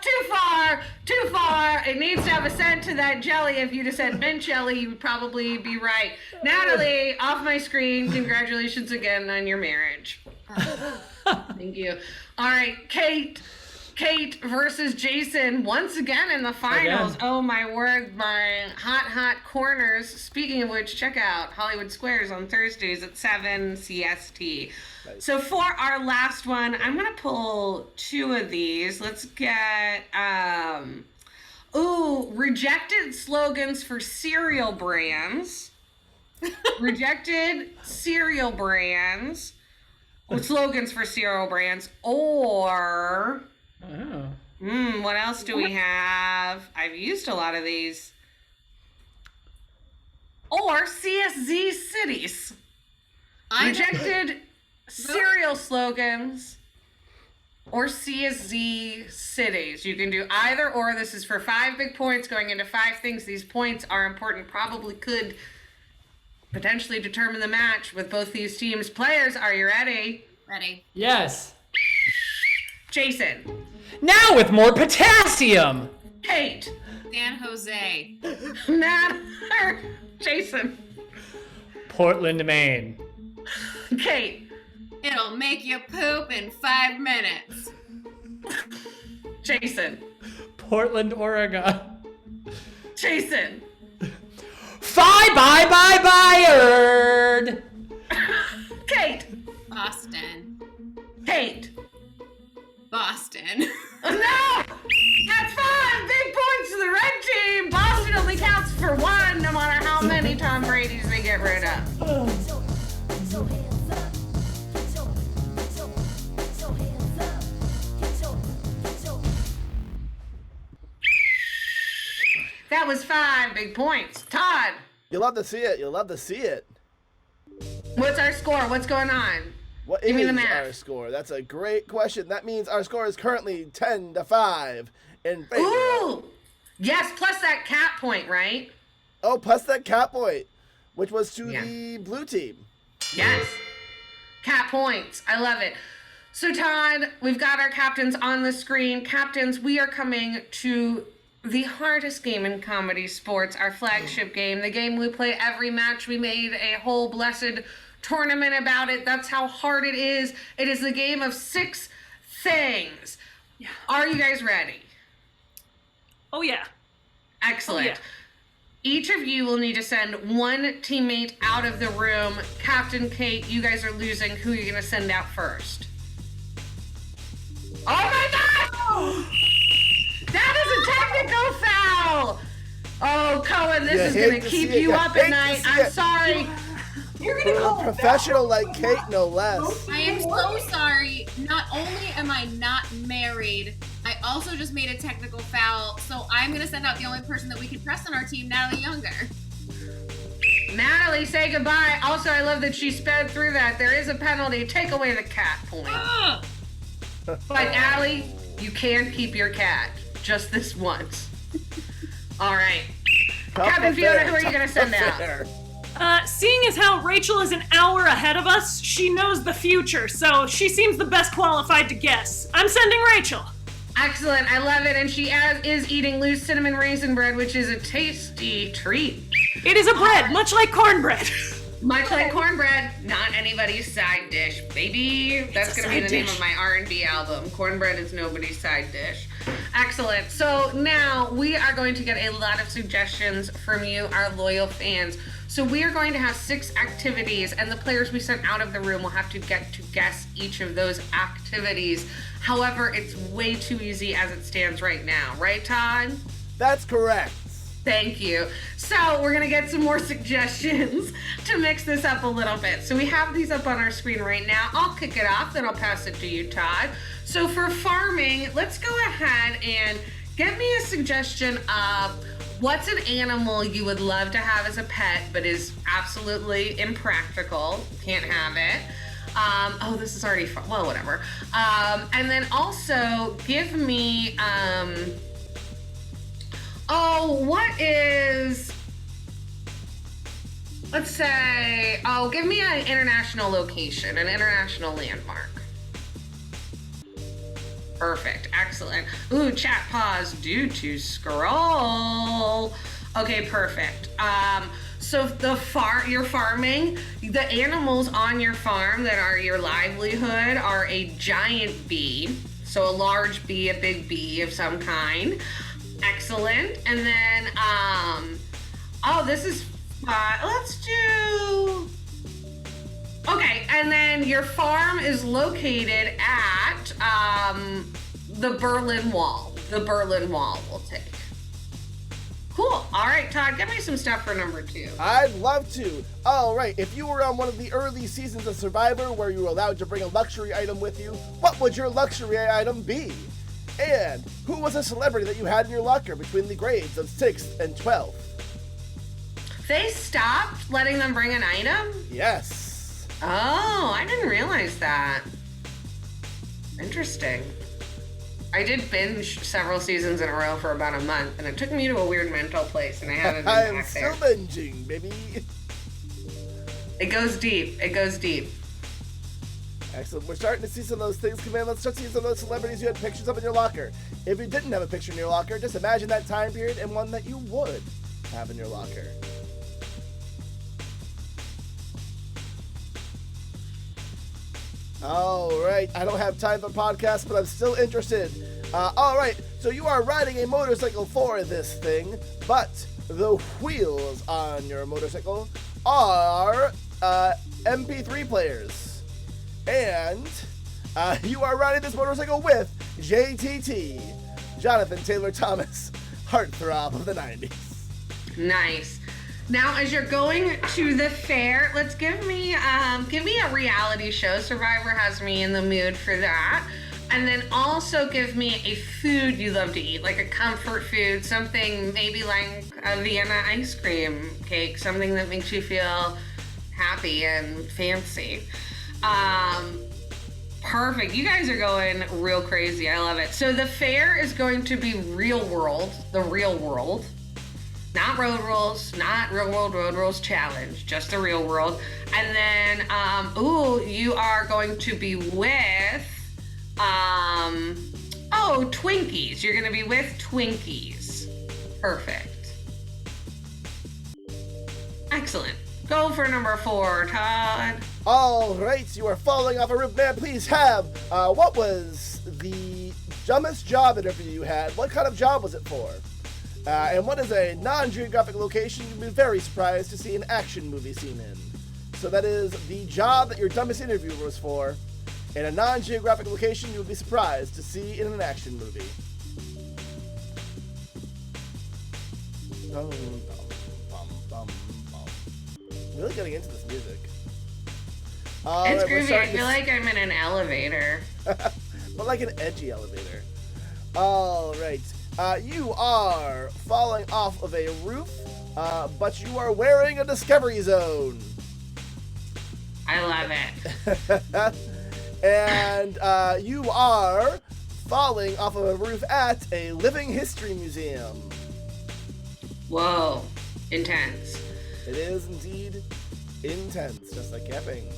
too far. It needs to have a scent to that jelly. If you'd have said mint jelly, you would probably be right. Natalie, off my screen. Congratulations again on your marriage. Thank you. All right, Kate versus Jason once again in the finals. Again. Oh my word, my hot corners. Speaking of which, check out Hollywood Squares on Thursdays at 7 CST. Nice. So for our last one, I'm gonna pull two of these. Let's get rejected slogans for cereal brands. Rejected cereal brands. Slogans for cereal brands, or what else do we have? I've used a lot of these. Or CSZ cities. Rejected cereal slogans or CSZ cities. You can do either or. This is for 5 big points going into 5 things. These points are important, probably could potentially determine the match with both these teams. Players, are you ready? Ready. Yes. Jason. Now with more potassium. Kate. San Jose. Nat. Jason. Portland, Maine. Kate. It'll make you poop in 5 minutes. Jason. Portland, Oregon. Jason. Bye, Kate. Boston. Kate. Boston. No! That's 5 big points to the red team. Boston only counts for 1, no matter how many Tom Brady's they get rid of. That was 5 big points. Todd, You'll love to see it. what's our score? What's going on? What Give me is the math. our score? That's a great question. That means our score is currently 10-5 in favor. Ooh! Yes, plus that cat point, right? Oh, plus that cat point, which was to the blue team. Yes. Cat points. I love it. So, Todd, we've got our captains on the screen. Captains, we are coming to the hardest game in comedy sports, our flagship game, the game we play every match. We made a whole blessed tournament about it. That's how hard it is. It is the game of 6 things. Yeah. Are you guys ready? Oh, yeah. Excellent. Oh, yeah. Each of you will need to send one teammate out of the room. Captain Kate, you guys are losing. Who are you going to send out first? Oh my God! That is a technical foul! Oh, Cohen, this is going to keep you up at night. I'm sorry. You're going to call a professional like Kate, no less. I am so sorry. Not only am I not married, I also just made a technical foul, so I'm going to send out the only person that we can trust on our team, Natalie Younger. Natalie, say goodbye. Also, I love that she sped through that. There is a penalty. Take away the cat point. But Natalie, you can keep your cat. Just this once. All right. Captain Fiona, who are you going to send out? Seeing as how Rachel is an hour ahead of us, she knows the future, so she seems the best qualified to guess. I'm sending Rachel. Excellent. I love it. And she is eating loose cinnamon raisin bread, which is a tasty treat. It is a bread, much like cornbread. Much like cornbread, not anybody's side dish, baby. That's going to be the name of my R&B album. Cornbread is nobody's side dish. Excellent. So now we are going to get a lot of suggestions from you, our loyal fans. So we are going to have 6 activities, and the players we sent out of the room will have to get to guess each of those activities. However, it's way too easy as it stands right now. Right, Todd? That's correct. Thank you. So we're going to get some more suggestions to mix this up a little bit. So we have these up on our screen right now. I'll kick it off, then I'll pass it to you, Todd. So for farming, let's go ahead and get me a suggestion of what's an animal you would love to have as a pet, but is absolutely impractical. Can't have it. Oh, this is already fun. Well, whatever. And then also give me, what is, let's say, give me an international location, an international landmark. Perfect. Excellent. Ooh, chat pause due to scroll. Okay, perfect. So you're farming, the animals on your farm that are your livelihood are a giant bee. So a large bee, a big bee of some kind. Excellent. And then, this is fun. Let's do, okay, and then your farm is located at the Berlin Wall. The Berlin Wall we'll take. Cool. All right, Todd, give me some stuff for number 2. I'd love to. All right, if you were on one of the early seasons of Survivor where you were allowed to bring a luxury item with you, what would your luxury item be? And who was a celebrity that you had in your locker between the grades of 6th and 12th? They stopped letting them bring an item? Yes. Oh, I didn't realize that. Interesting. I did binge several seasons in a row for about a month, and it took me to a weird mental place, and I haven't been I'm back still there. binging, baby. It goes deep. It goes deep. Excellent. We're starting to see some of those things come in. Let's start seeing some of those celebrities you had pictures of in your locker. If you didn't have a picture in your locker, just imagine that time period and one that you would have in your locker. All right. I don't have time for podcasts, but I'm still interested. All right. So you are riding a motorcycle for this thing, but the wheels on your motorcycle are MP3 players. And you are riding this motorcycle with JTT, Jonathan Taylor Thomas, heartthrob of the 90s. Nice. Now, as you're going to the fair, let's give me a reality show. Survivor has me in the mood for that. And then also give me a food you love to eat, like a comfort food, something maybe like a Vienna ice cream cake, something that makes you feel happy and fancy. Perfect. You guys are going real crazy. I love it. So the fair is going to be real world, the real world. Not road rules, not real world road rules challenge, just the real world. And then, you are going to be with, Twinkies. You're going to be with Twinkies. Perfect. Excellent. Go for number 4, Todd. All right, you are falling off a roof. May I please have, what was the dumbest job interview you had? What kind of job was it for? And what is a non-geographic location you'd be very surprised to see an action movie scene in? So that is the job that your dumbest interview was for, in a non-geographic location you would be surprised to see in an action movie. Really getting into this music. It's groovy. I feel like I'm in an elevator. But like an edgy elevator. All right. You are falling off of a roof, but you are wearing a Discovery Zone. I love it. And you are falling off of a roof at a living history museum. Whoa. Intense. It is indeed intense, just like camping.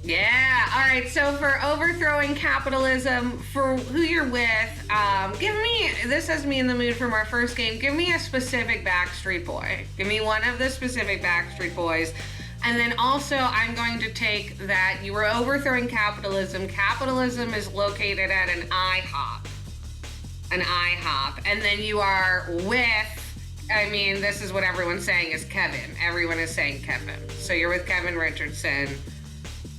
Yeah. All right. So for overthrowing capitalism, for who you're with, this has me in the mood from our first game. Give me a specific Backstreet Boy. Give me one of the specific Backstreet Boys. And then also I'm going to take that you were overthrowing capitalism. Capitalism is located at an IHOP. An IHOP. And then you are with, this is what everyone's saying is Kevin. Everyone is saying Kevin. So you're with Kevin Richardson.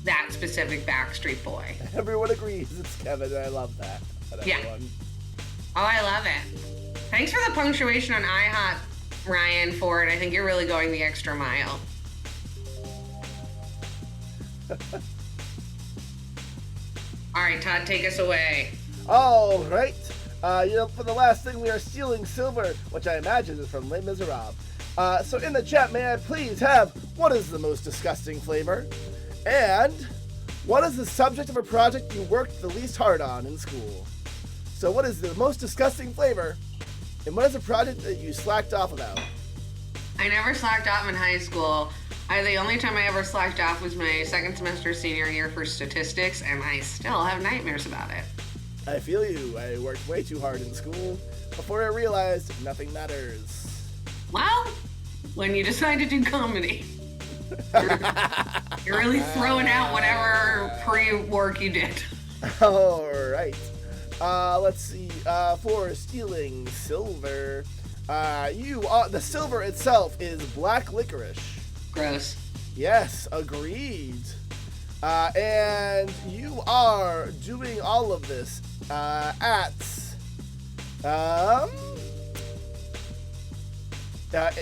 That specific Backstreet Boy. Everyone agrees it's Kevin, and I love that. Yeah. Oh, I love it. Thanks for the punctuation on IHOP, Ryan Ford. I think you're really going the extra mile. All right, Todd, take us away. All right. For the last thing, we are stealing silver, which I imagine is from Les Miserables. So in the chat, may I please have, what is the most disgusting flavor? And what is the subject of a project you worked the least hard on in school? So what is the most disgusting flavor? And what is a project that you slacked off about? I never slacked off in high school. The only time I ever slacked off was my second semester senior year for statistics, and I still have nightmares about it. I feel you. I worked way too hard in school before I realized nothing matters. Well, when you decide to do comedy, you're really throwing out whatever pre-work you did. All right. Let's see. For stealing silver, the silver itself is black licorice. Gross. Yes, agreed. And you are doing all of this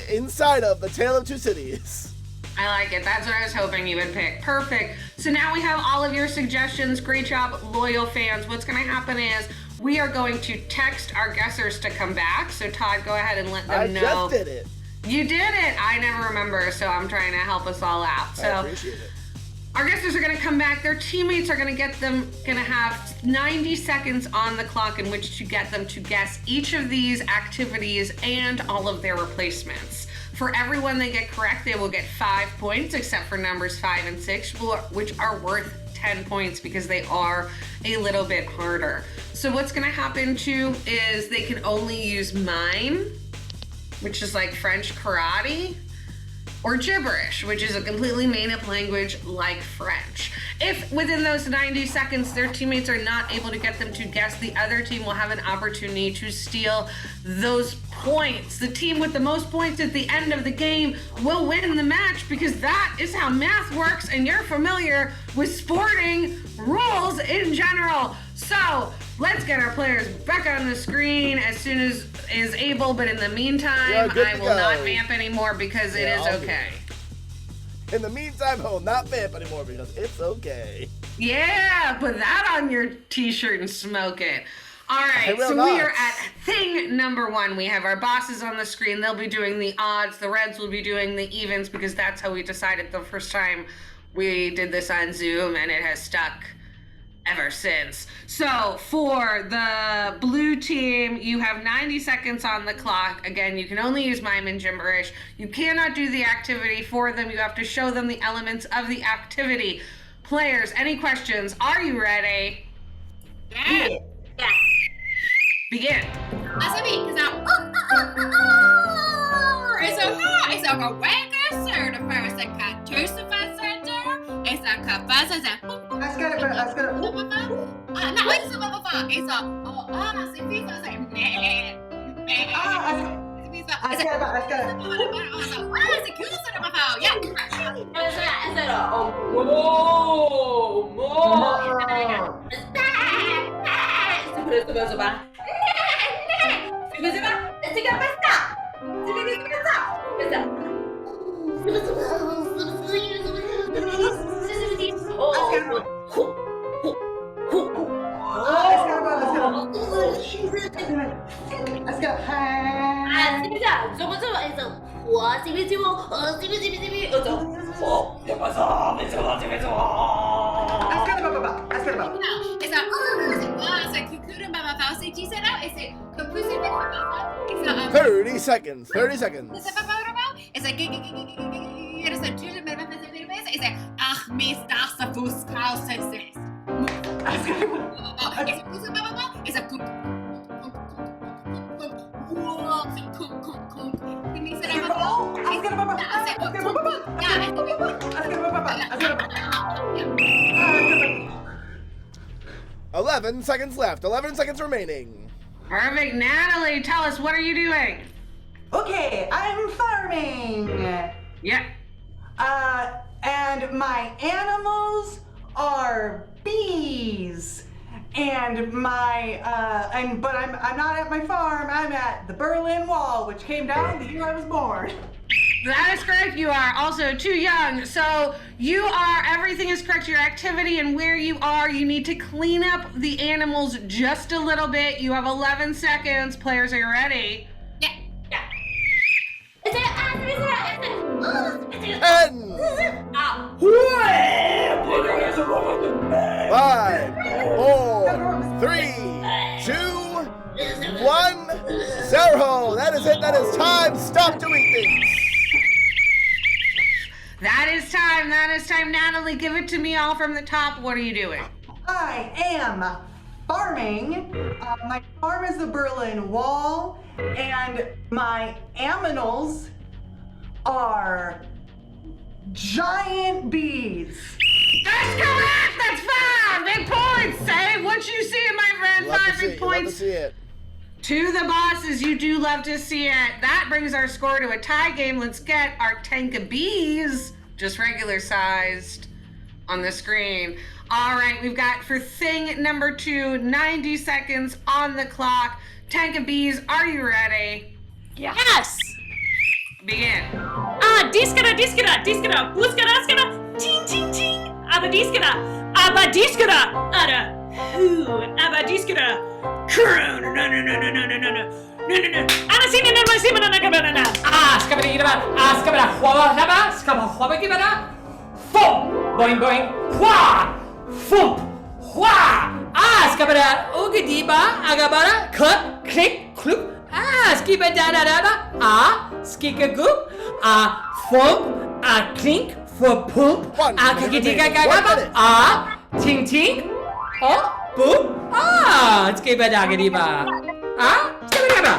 inside of the Tale of Two Cities. I like it. That's what I was hoping you would pick. Perfect. So now we have all of your suggestions. Great job, loyal fans. What's going to happen is we are going to text our guessers to come back. So Todd, go ahead and let them know. I just did it. You did it. I never remember, so I'm trying to help us all out. So I appreciate it. Our guessers are going to come back. Their teammates are going to have 90 seconds on the clock in which to get them to guess each of these activities and all of their replacements. For everyone they get correct, they will get 5 points, except for numbers 5 and 6, which are worth 10 points because they are a little bit harder. So what's going to happen too is they can only use mime, which is like French karate, or gibberish, which is a completely made-up language like French. If within those 90 seconds their teammates are not able to get them to guess, the other team will have an opportunity to steal those points. The team with the most points at the end of the game will win the match because that is how math works and you're familiar with sporting rules in general. So let's get our players back on the screen as soon as is able, but in the meantime, I will not vamp anymore because it is okay. In the meantime, I will not vamp anymore because it's okay. Yeah, put that on your t-shirt and smoke it. All right, so we are at thing number 1. We have our bosses on the screen. They'll be doing the odds. The Reds will be doing the evens because that's how we decided the first time we did this on Zoom, and it has stuck ever since. So for the blue team, you have 90 seconds on the clock. Again, you can only use mime and gibberish. You cannot do the activity for them. You have to show them the elements of the activity. Players, any questions? Are you ready? Yeah. Yeah. Begin. Alltså vi kan säga It's a wager certified. It's a cartusified center. It's a kafasa. It's a no, it's a motherfucker. It's a si pisa say It's 30 seconds. 30 seconds. It's a ach mis das a fuskal senses. It's a cook. Yeah. 11 seconds left. 11 seconds remaining. Perfect. Natalie, tell us, what are you doing? Okay, I'm farming. Yeah. And my animals are bees. And but I'm not at my farm. I'm at the Berlin Wall, which came down the year I was born. That is correct. You are also too young. So everything is correct. Your activity and where you are, you need to clean up the animals just a little bit. You have 11 seconds. Players, are you ready? Yeah. 10, 5, 4, 3, 2, 1, 0. That is it. That is time. Stop doing things. That is time. That is time. Natalie, give it to me all from the top. What are you doing? I am farming. My farm is the Berlin Wall, and my aminals are giant bees. That's correct. That's 5 big points. Say what you see it, my friend. Love 5 to see big it. Love to points. see it. To the bosses, you do love to see it. That brings our score to a tie game. Let's get our tank of bees, just regular sized, on the screen. All right, we've got for thing number 2, 90 seconds on the clock. Tank of bees, are you ready? Yes! Begin. Diskada, buskada, ting, ting, ting. Abadiskada, ada, who, abadiskada, croon, no. Boing boing, hua, fump, hua, skabada, ugadiba, agabada, cut, click, cloop, skibada, skikagoop, fump, clink, for poop, kikitiga gagaba, ting ting, boop, skibadagadiba, skibadagaba.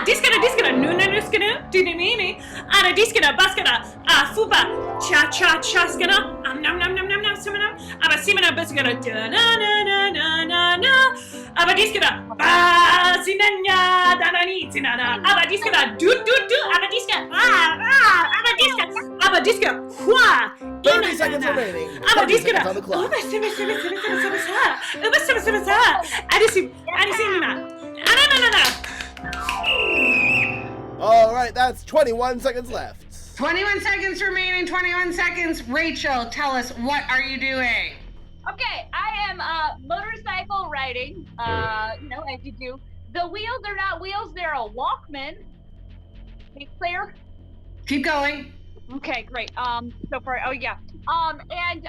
Diskada, nuskada, dinini, ana diskada, baskada, fupa, cha, chaskada, nam, simana, abasimana, baskada, na, abadiskada, basinanya, dananitinana, abadiskada, do, abadiska, hua, 30 seconds remaining. 30 seconds on the clock. All right, that's 21 seconds left. 21 seconds remaining, 21 seconds. Rachel, tell us, what are you doing? Okay, I am motorcycle riding, as you do. The wheels are not wheels, they're a Walkman. Be clear? Keep going. Okay, great. So far, oh yeah. And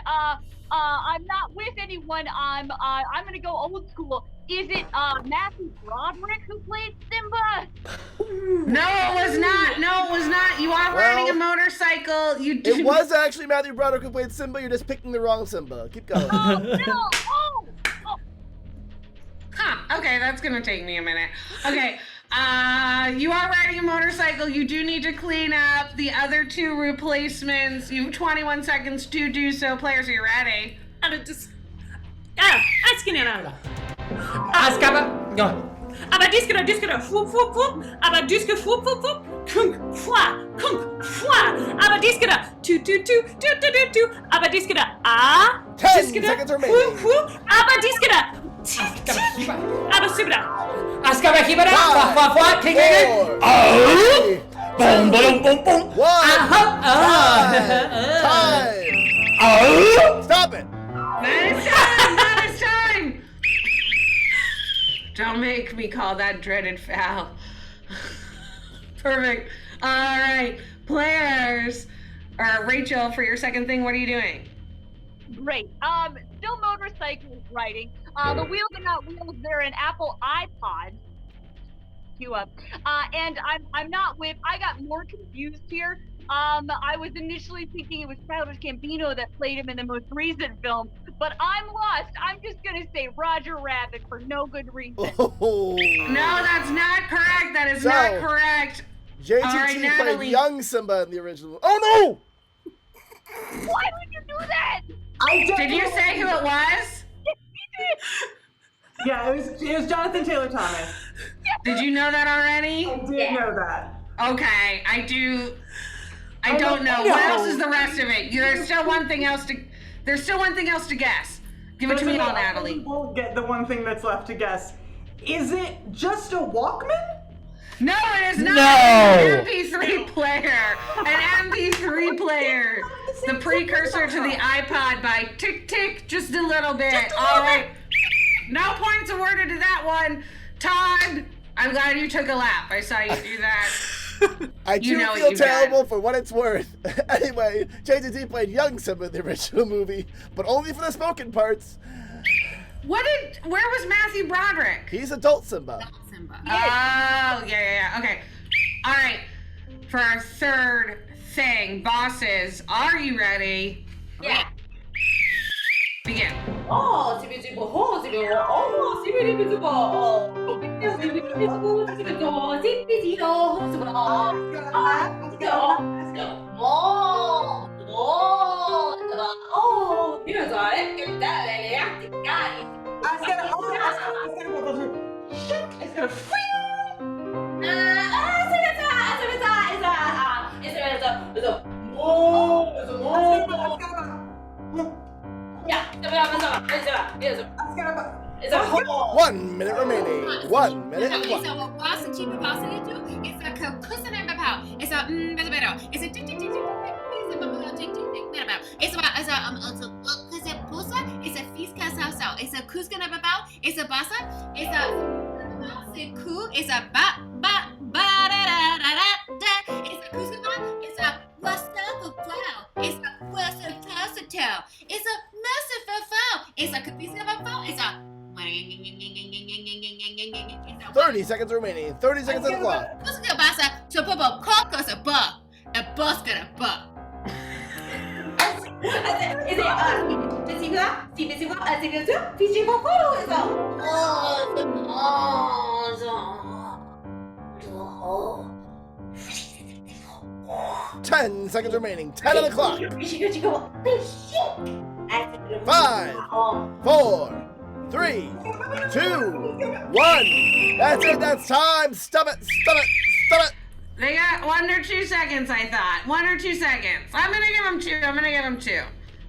I'm not with anyone. I'm gonna go old school. Is it Matthew Broderick who played Simba? No, it was not. No, it was not. You are riding a motorcycle. It was actually Matthew Broderick who played Simba. You're just picking the wrong Simba. Keep going. Oh no! Oh! Huh. Okay, that's gonna take me a minute. Okay. You are riding a motorcycle. You do need to clean up the other 2 replacements. You have 21 seconds to do so. Players, are you ready? Abadiskada, whoop, whoop, whoop. Abadiska, whoop, whoop, whoop. Kunk, fwa, Abadiskada, two. Abadiskada, 10 seconds remaining. Whoop, whoop. Abadiskada, Abasibada. Askabahibada, king. 4, 3, Boom, boom, boom, boom. 1. Time. Stop it. That is time. Don't make me call that dreaded foul. Perfect. All right, players. Rachel, for your second thing, what are you doing? Great. Still motorcycle riding. The wheels are not wheels; they're an Apple iPod. Cue up. And I'm not with. I got more confused here. I was initially thinking it was Childish Gambino that played him in the most recent film, but I'm lost. I'm just gonna say Roger Rabbit for no good reason. Oh. No, that's not correct. That is not correct. JTT All right, played Natalie. young Simba in the original. Oh no! Why would you do that? Did you say who it was? Yeah, it was Jonathan Taylor Thomas. Did you know that already? I did know that. Okay, I don't know. What else is the rest of it? There's still one thing else to guess. Give it to me all, Natalie. We'll get the one thing that's left to guess. Is it just a Walkman? No, it is not. No. An MP3 player. An MP3 player. The precursor to the iPod by tick tick, just a little bit. All right. No points awarded to that one. Todd, I'm glad you took a lap. I saw you do that. I do feel terrible for what it's worth. Anyway, JTT played young Simba in the original movie, but only for the spoken parts. Where was Matthew Broderick? He's adult Simba. Simba. Oh, yeah. Okay. All right. For our third thing, bosses, are you ready? Yeah. Begin. Oh, 지비지보 호지로 어머 지비리비지보 지비지보 지비지보 지비지로 호지로 It's a 1 minute remaining. 1 minute. It's a boss and cheap boss and you do. It's a cushion and about. It's a it's a tick tick tick tick. It's a it's a feast casal. It's a cuscan about. It's a bassa. It's a coup. It's a ba da da da da. It's a cuscan. It's a what's up cloud. It's a what's a tassel. It's a massive foul. It's a capiz of a foul. It's a 30 seconds remaining. 30 seconds on the clock. What's the bassa? So Bobo Coco's a buck. A bus got a buck. Is it physical photo is all. 10 seconds remaining. 10 on the clock. 5, 4, 3, 2, 1. That's it. That's time. Stop it. They got 1 or 2 seconds, I thought. 1 or 2 seconds. I'm going to give them 2.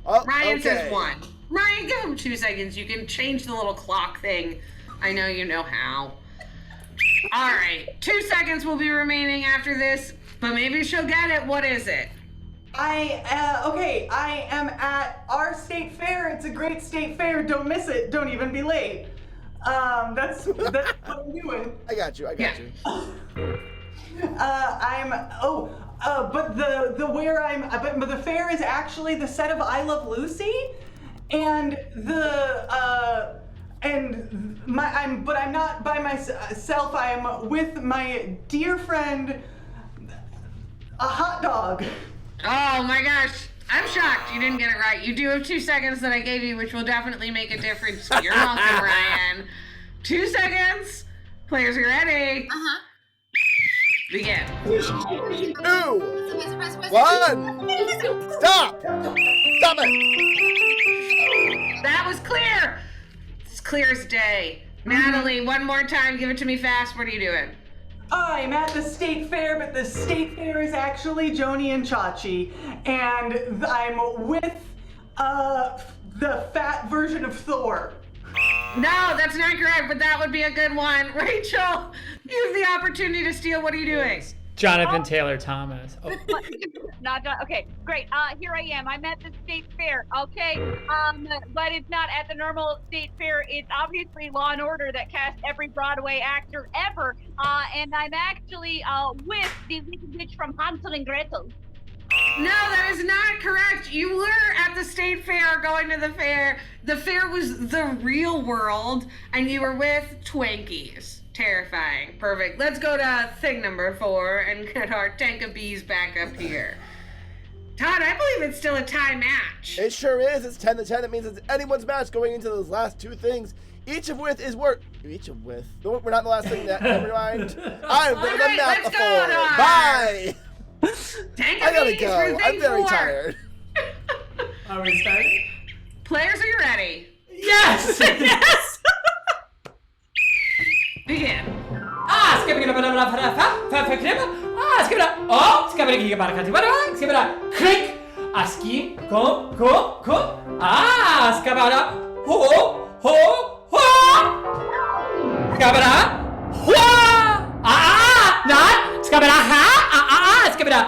Oh, Ryan okay. says 1. Ryan, give him 2 seconds. You can change the little clock thing. I know you know how. All right. 2 seconds will be remaining after this, but maybe she'll get it. What is it? I am at our state fair. It's a great state fair. Don't miss it. Don't even be late. That's what I'm doing. I got you. but the fair is actually the set of I Love Lucy, and I'm not by myself. I am with my dear friend, a hot dog. Oh my gosh. I'm shocked you didn't get it right. You do have 2 seconds that I gave you, which will definitely make a difference. You're welcome, Ryan. 2 seconds. Players, are ready? Uh-huh.2, Begin. 1, stop! Stop it! That was clear. It's clear as day. Natalie, one more time. Give it to me fast. What are you doing? I'm at the state fair, but the state fair is actually Joni and Chachi, and I'm with the fat version of Thor. No, that's not correct, but that would be a good one. Rachel, you have the opportunity to steal. What are you doing? Jonathan Taylor Thomas. Oh. Not done. Okay, great. Here I am. I'm at the state fair. Okay, but it's not at the normal state fair. It's obviously Law and Order that cast every Broadway actor ever. And I'm actually with the Wicked Witch from Hansel and Gretel. No, that is not correct. You were at the state fair going to the fair. The fair was the real world, and you were with Twinkies. Terrifying. Perfect. Let's go to thing number 4 and get our tank of bees back up here. Todd, I believe it's still a tie match. It sure is. It's 10 to 10. That means it's anyone's match going into those last 2 things. Each of with is work. Each of with. No, we're not in the last thing. Never mind. I'm the right, map let's of go, 4. Todd. Bye. Tank I of gotta bees go. for thing I'm very 4. tired. Are we starting? Players, are you ready? Yes! Yes! Begin. Skip it up, oh, skip it click, ski, go, skabada, ho, skabada, not, skabada, skabada,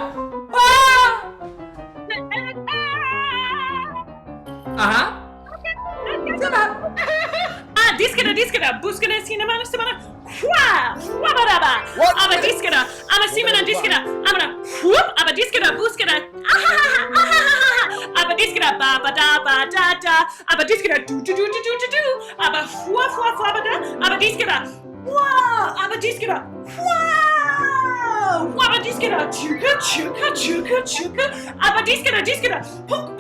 Diskada, buskada, cinnamon, semana, wabadaba, abadiskada, amasimana diskada, amana, whoop, abadiskada, buskada, abadiskada, babada, abadiskada, do, abafwabada, abadiskada, wow, abadiskada, wow, abadiskada, chuka, abadiskada, punk,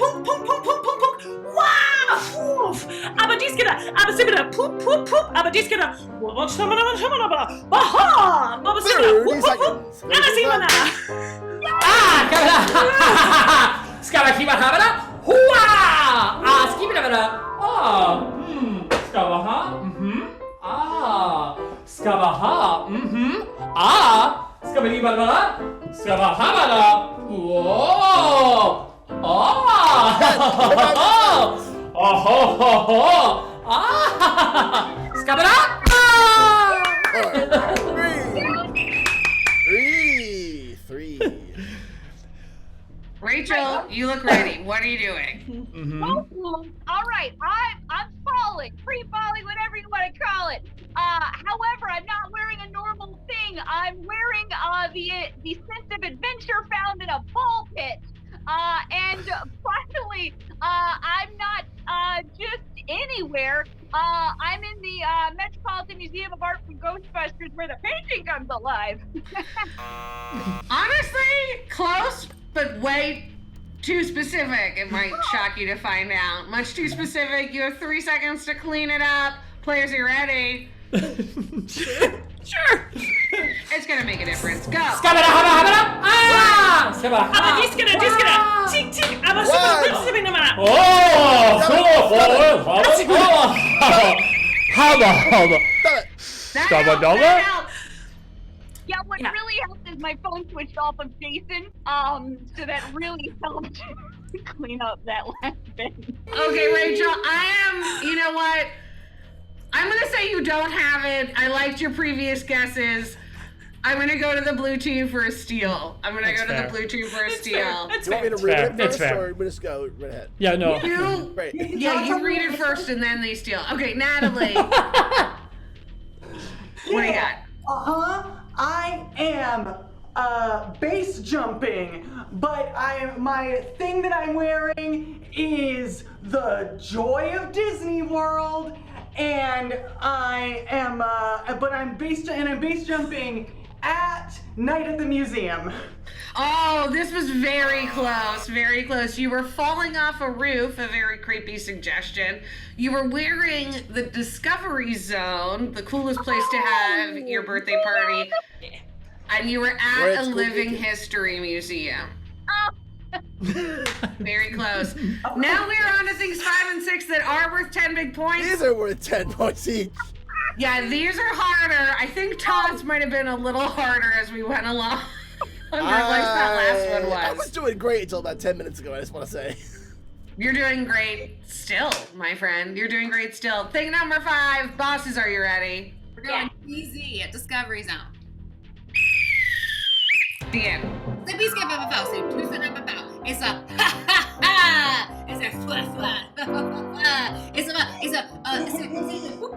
wow, woof, abadiskada, abasibada, poop, abadiskada, baha, babasibada, 30 seconds. amasimana. Skabakiba habada, hua, skibida, skabaha, skabaha, skabadiba, skabahabada, whoa. Skabada! 3. Rachel, you look ready. What are you doing? All right, I'm falling, free-falling, whatever you want to call it. However, I'm not wearing a normal thing. I'm wearing the sense of adventure found in a ball pit. And finally, I'm not just anywhere. I'm in the Metropolitan Museum of Art from Ghostbusters, where the painting comes alive. Honestly, close, but way too specific. It might shock you to find out. Much too specific. You have 3 seconds to clean it up. Players, are you ready? Sure. It's gonna make a difference. Go. Skabada, Diskada, tick, Yeah, what really helped is my phone switched off of Jason, so that really helped clean up that last bit. Okay, Rachel, you know what? I'm gonna say you don't have it. I liked your previous guesses. I'm gonna go to the blue team for a steal. Do you want me to read it first, or we just go right ahead? Yeah, no. You read it first and then they steal. Okay, Natalie. What do you got? I am base jumping, but my thing that I'm wearing is the Joy of Disney World, and I'm base jumping at Night at the Museum. Oh, this was very close, very close. You were falling off a roof, a very creepy suggestion. You were wearing the Discovery Zone, the coolest place to have your birthday party, and you were at a living history museum. Very close. Now we're on to things 5 and 6 that are worth 10 big points. These are worth 10 points each. Yeah, these are harder. I think Todd's might have been a little harder as we went along. That last one was. I was doing great until about 10 minutes ago, I just want to say. You're doing great still, my friend. You're doing great still. Thing number 5. Bosses, are you ready? We're going easy at Discovery Zone. Begin. C'est biscuit papa pao, c'est tout ça papa pao. Et ça, ha ha ha. Et ça, fwa fwa. Et ça va, et ça, c'est boum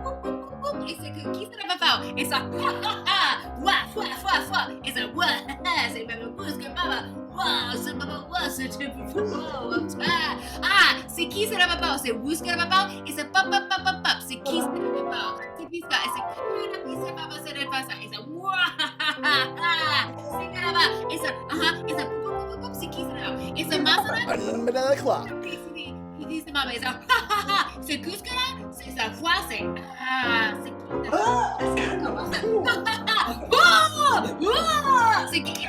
boum boum boum boum. Et c'est qui ça papa pao. Et ça, ha ha ha. Wa fwa fwa fwa. Et ça, wa ha ha. C'est papa biscuit papa. Wa, c'est papa wa, c'est tout fwa. Ah, c'est qui ça papa pao. C'est biscuit papa pao. Et c'est pop pop pop pop pop. C'est qui ça papa pao. C'est biscuit. Et c'est qui ça papa c'est de pasa. Et ça, wa ha ha ha. It's a c'est qui ça? It's a masala. Another clock. It's a mama. It's a ha ha ha. C'est Cuscara. C'est ça quoi? C'est c'est qui?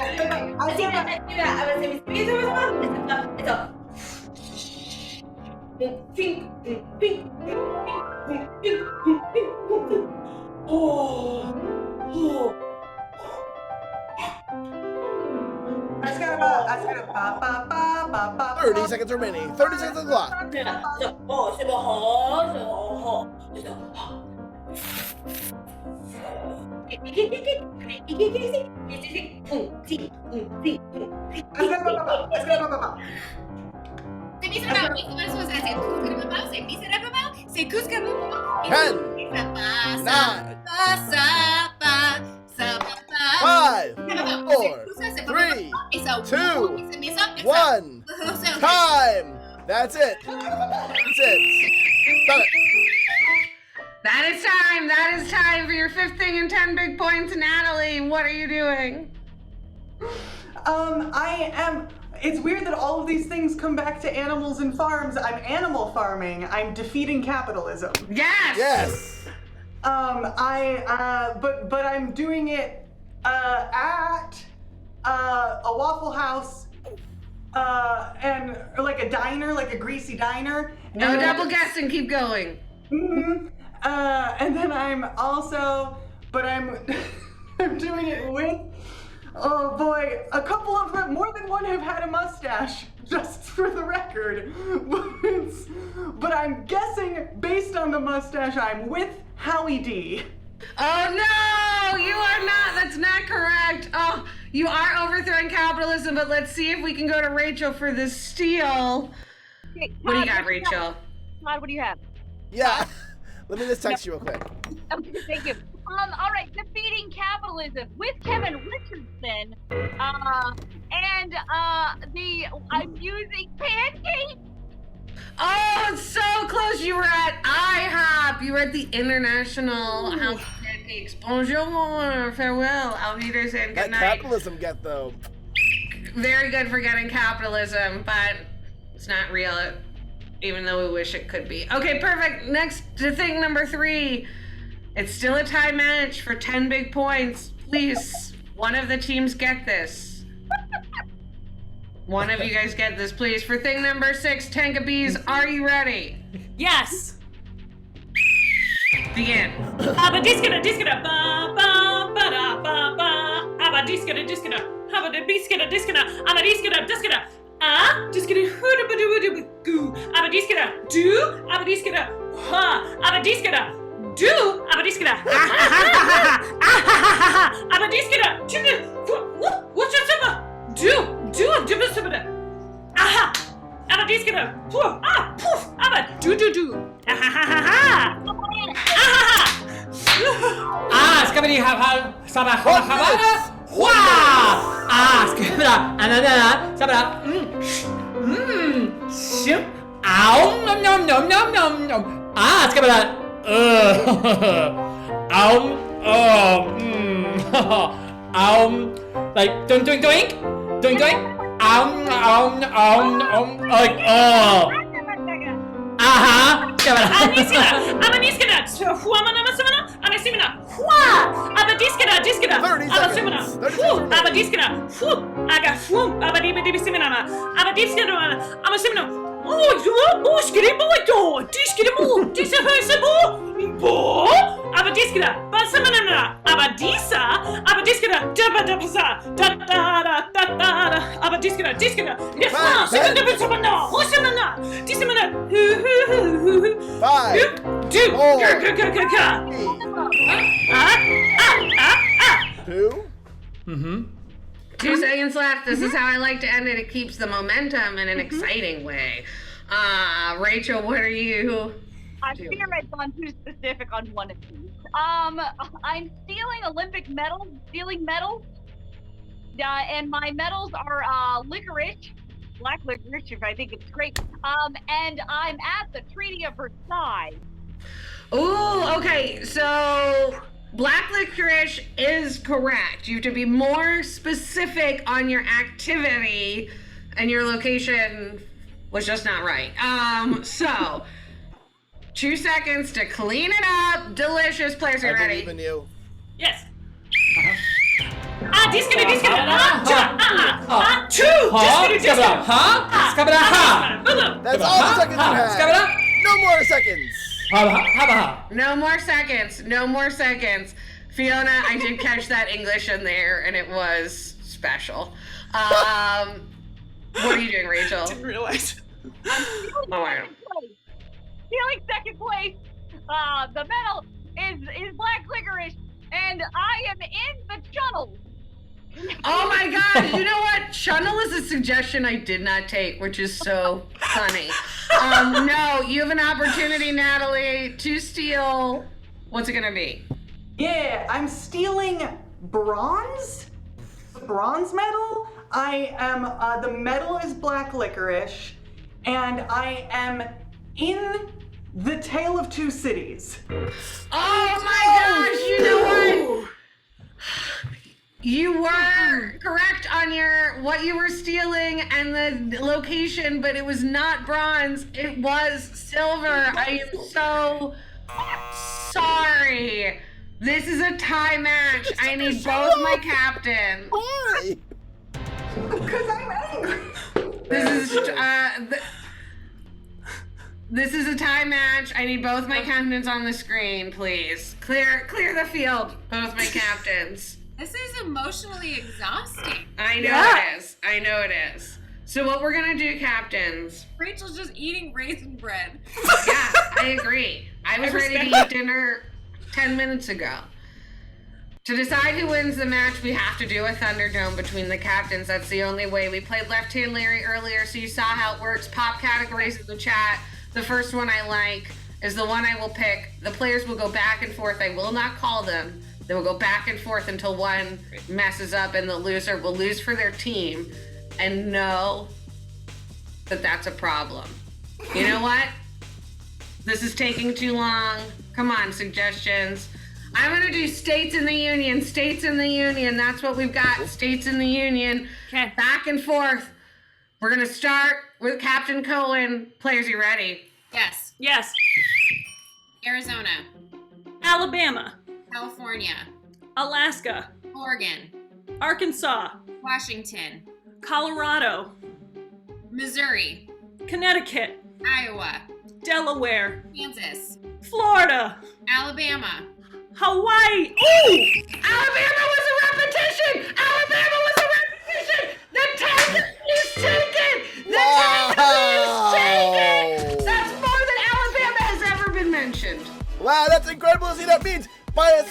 I just got ba ba ba ba ba. 30 seconds remaining. 30 seconds on the clock. C'est Cuscara. 10, 9, 5, 4, 3, 2, 1. Time. That's it. That's it. Done it. That is time. That is time for your 5th thing and 10 big points. Natalie, what are you doing? It's weird that all of these things come back to animals and farms. I'm animal farming. I'm defeating capitalism. Yes. Yes. But I'm doing it at a Waffle House and like a diner, like a greasy diner. No double guessing. Keep going. Mm-hmm. And then I'm also, but I'm doing it with, oh boy, a couple of them, more than one have had a mustache, just for the record. But I'm guessing, based on the mustache, I'm with Howie D. Oh no, you are not. That's not correct. Oh, you are overthrowing capitalism, but let's see if we can go to Rachel for this steal. Okay, Todd, What do you got, Rachel? Todd, what do you have? Yeah. Let me just text you real quick. Okay, thank you. All right, defeating capitalism with Kevin Richardson, and I'm using pancakes. Oh, it's so close. You were at IHOP. You were at the International House of Pancakes. Bonjour, farewell, auf Wiedersehen, That good night. capitalism get though. Very good for getting capitalism, but it's not real, even though we wish it could be. Okay, perfect. Next to thing number 3. It's still a tie match for 10 big points. Please, one of the teams get this. One of you guys get this, please. For thing number 6, Tanka Bees, are you ready? Yes. Begin. Abba diskada diskada ba ba ba da ba ba. Abba diskada diskada. Abba diskada diskada. Abba diskada diskada. Ah, diskada huda ba do do goo. Abba diskada do. Abba diskada ha. Abba diskada do. Abba diskada ha ha ha ha ha. Abba diskada do. What's your summer? Do a aha. Abba diskada poof ah poof. Abba do ha ha ha ha. Ah, Scabidi have sabah. Wow! skabada, anana, skabada, shoot, ow, nom nom nom nom nom nom, skabada, like doink doink doink, doink doink, like Abadiskada, Huamana, Anasimina, Hua, Abadiskada, Diskada, Abasimina, Abadiskada, I got Fum, Abadibisimina, Abadiskada, Amasimina. Oh, skiddy, Diskidamo, Disahasabo, Bo, Abadiskada, Basamana, Abadisa, Abadiskada, Dabadabasa, Dada, Abadiskada, Diskada, Nifla, Simana, Hosamana, Disamana, 5, 2, 2. 2 seconds left. This is how I like to end it. It keeps the momentum in an exciting way. Rachel, what are you? I fear I've gone too specific on one of these. I'm stealing Olympic medals, and my medals are licorice, black licorice, if I think it's great. And I'm at the Treaty of Versailles. Ooh, okay, so black licorice is correct. You have to be more specific on your activity, and your location was just not right. So 2 seconds to clean it up. Delicious. Players, are you I ready? believe in you. Yes. Diskada, That's all the seconds you have. No more seconds. No more seconds. Fiona, I did catch that English in there, and it was special. What are you doing, Rachel? Didn't realize. Stealing second place. The medal is black licorice, and I am in the tunnel. Oh my god, you know what? Chunnel is a suggestion I did not take, which is so funny. No, you have an opportunity, Natalie, to steal. What's it gonna be? Yeah, I'm stealing bronze? Bronze medal? I am, the medal is black licorice, and I am in the Tale of Two Cities. Oh my gosh, you know what? You were correct on what you were stealing and the location, but it was not bronze. It was silver. I am so sorry. This is a tie match. I need both my captains. Why? Because I'm angry. This is a tie match. I need both my captains on the screen, please. Clear the field, both my captains. This is emotionally exhausting. I know it is. So what we're gonna do, captains? Rachel's just eating raisin bread. Yeah, I agree. I was ready to eat dinner 10 minutes ago. To decide who wins the match, we have to do a Thunderdome between the captains. That's the only way. We played Left Hand Larry earlier, so you saw how it works. Pop categories in the chat. The first one I like is the one I will pick. The players will go back and forth. I will not call them. They will go back and forth until one messes up, and the loser will lose for their team and know that that's a problem. You know what? This is taking too long. Come on, suggestions. I'm gonna do States in the Union. States in the Union. That's what we've got. States in the Union. Okay. Back and forth. We're gonna start with Captain Cohen. Players, you ready? Yes. Yes. Arizona. Alabama. California. Alaska. Oregon. Arkansas. Washington. Colorado. Missouri. Connecticut. Iowa. Delaware. Kansas. Florida. Alabama. Hawaii. Ooh! Alabama was a repetition! Alabama was a repetition! The title is taken! The title is taken! That's more than Alabama has ever been mentioned. Wow, that's incredible to see. That means by a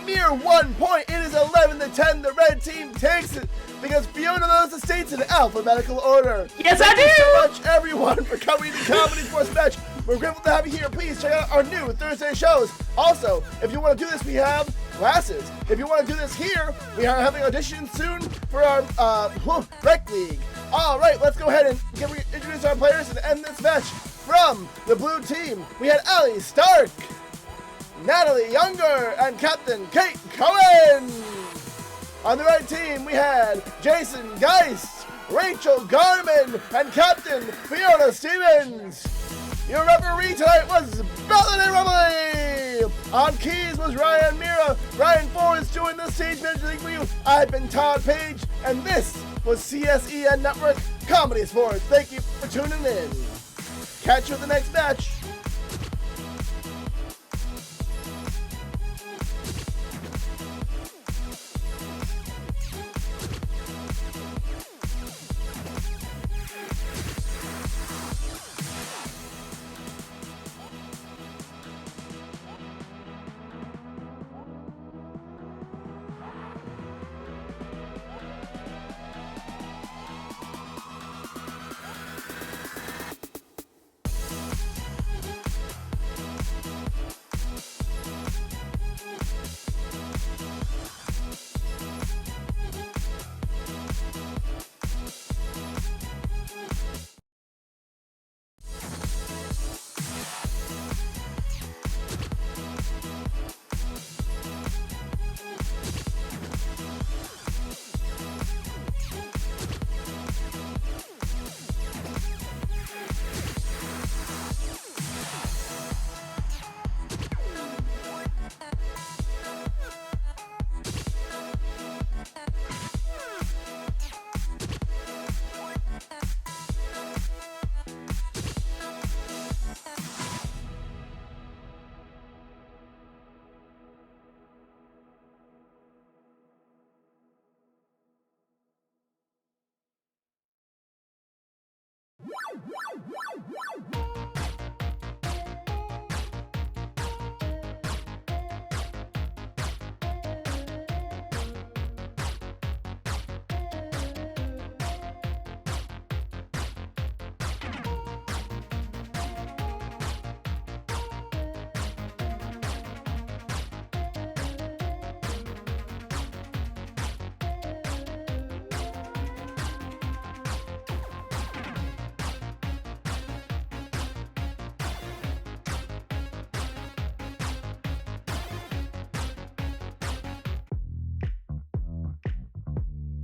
mere 1 point, it is 11-10. The red team takes it because Fiona knows the states in alphabetical order. Yes, Thank I do! you so much, everyone, for coming to Comedysportz Match. We're grateful to have you here. Please check out our new Thursday shows. Also, if you want to do this, we have glasses. If you want to do this here, we are having auditions soon for our rec league. All right, let's go ahead and introduce our players and end this match. From the blue team, we had Allie Stark, Natalie Younger, and Captain Kate Cohen. On the right team, we had Jason Geist, Rachel Garman, and Captain Fiona Stevens. Your referee tonight was Melanie Rumley. On keys was Ryan Mira. Ryan Forrest doing the stage managing for you. I've been Todd Page, and this was CSEN Network Comedy Sports. Thank you for tuning in. Catch you at the next match.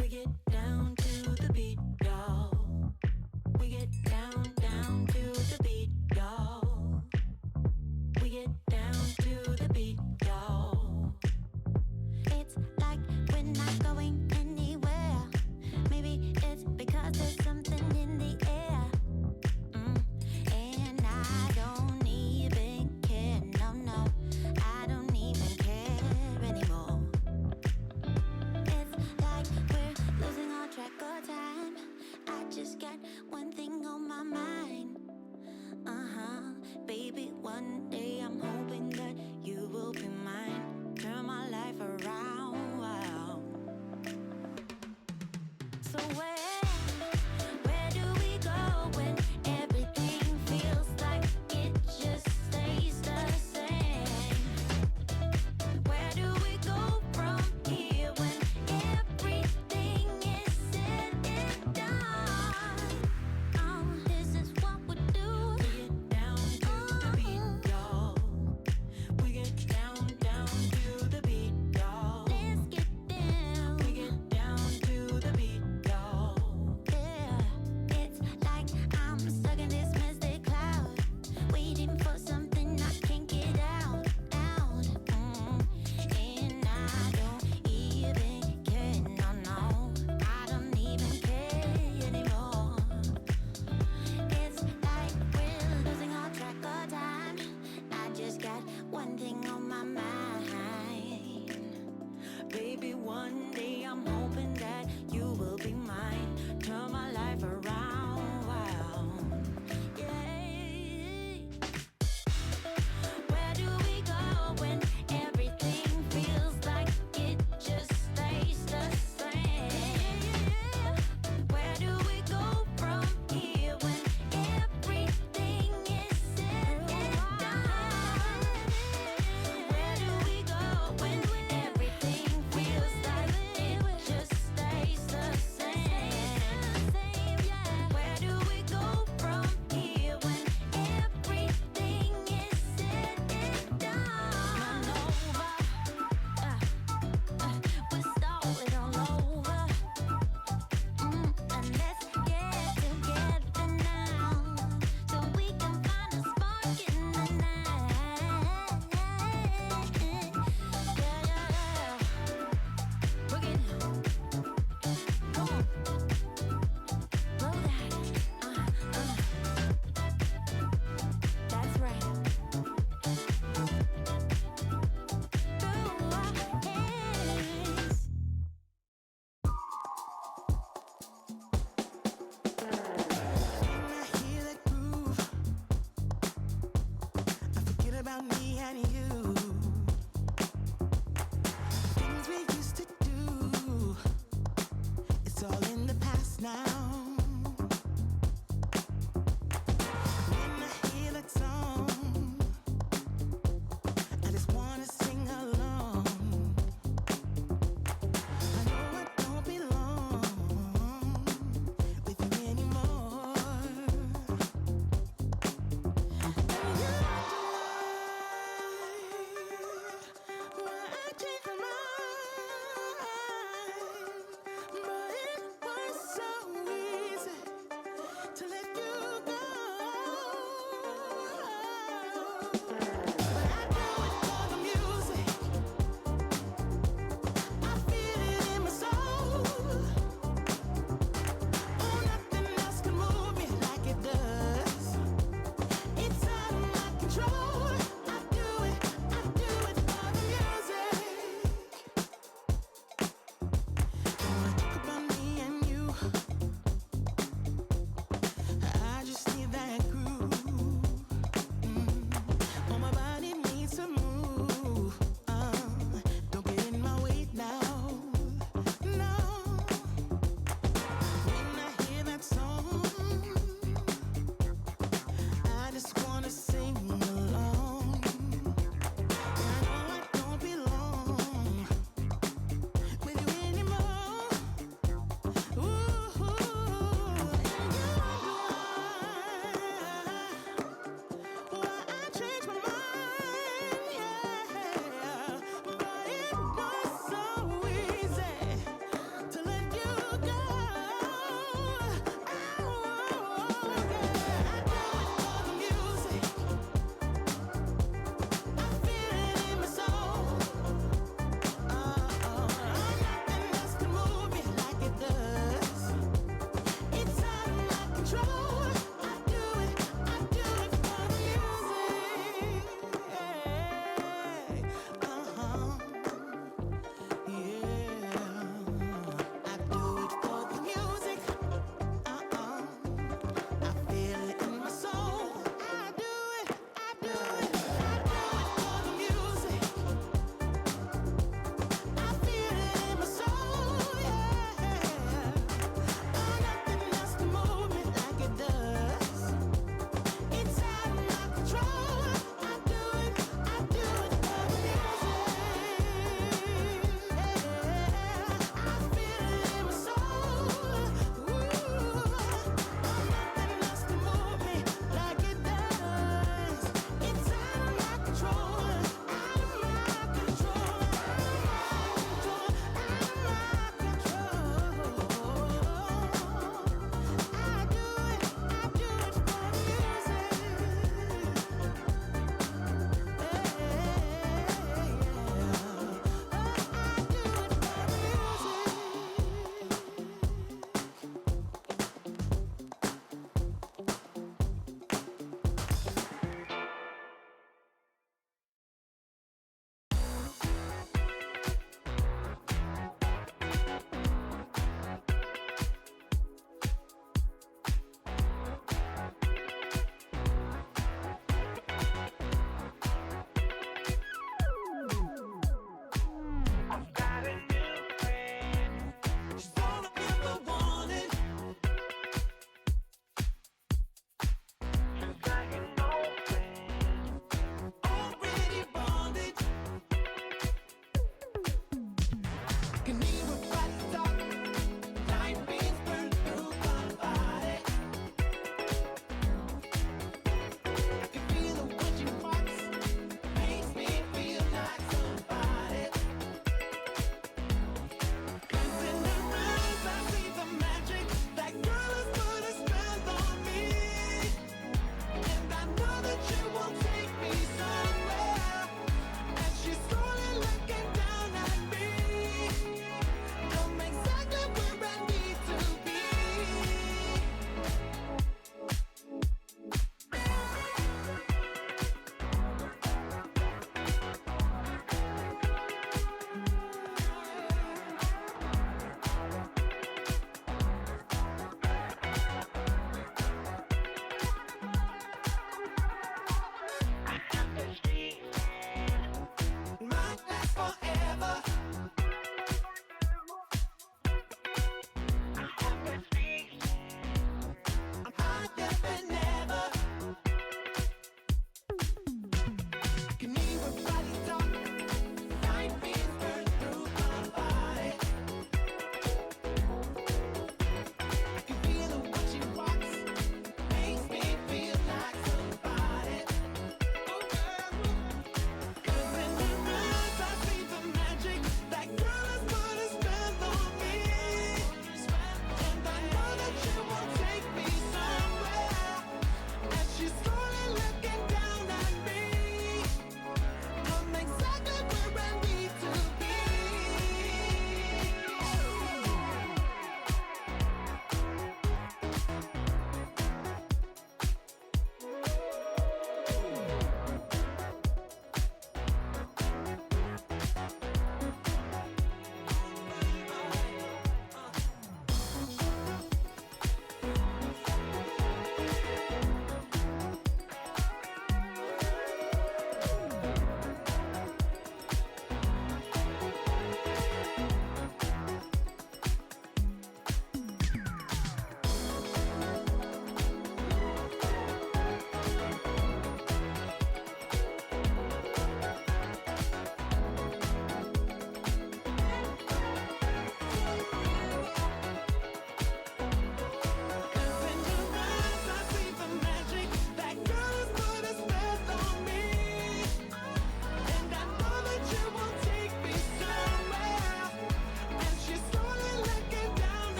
We get down to the beat, y'all. We get down, down to the beat, y'all. We get down to the beat, y'all. It's like we're not going anywhere. Maybe it's because there's something in the air. And I don't even care, no, no. I don't even care anymore. It's like we're losing all track of time. I just got one thing on my mind. Baby, one day I'm hoping that you will be mine. Turn my life around, wow. So where do we go when everything feels like it just stays the same? Where do we go from here when everything is said and done? This is what we do. We get down to the beat, y'all. We get down, down to the beat, y'all. Let's get down. We get down to the beat, y'all. Yeah, it's like I'm stuck in this misty cloud, waiting for something I can't get out. And I don't even care, no, no. I don't even care anymore. It's like we're losing all track of time. I just got one thing on my mind. Baby, one day I'm hoping that you will be mine. Turn my life around, wow. Yeah. Where do we go when everything feels like it just stays the same? Where do we go from here when everything is said and done?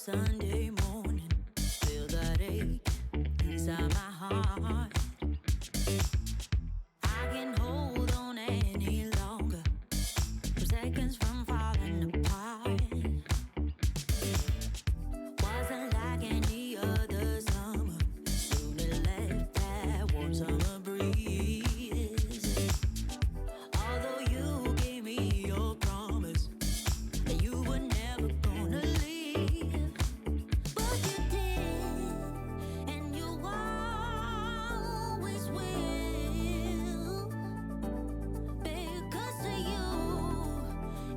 Sunday morning. Feel that ache inside my heart. I can't hold on any longer. I'm seconds from falling apart. Wasn't like any other summer. Soon it left that warm summer breeze. Although you gave me your promise that you were never gonna leave, but you did, and you always will. Because to you,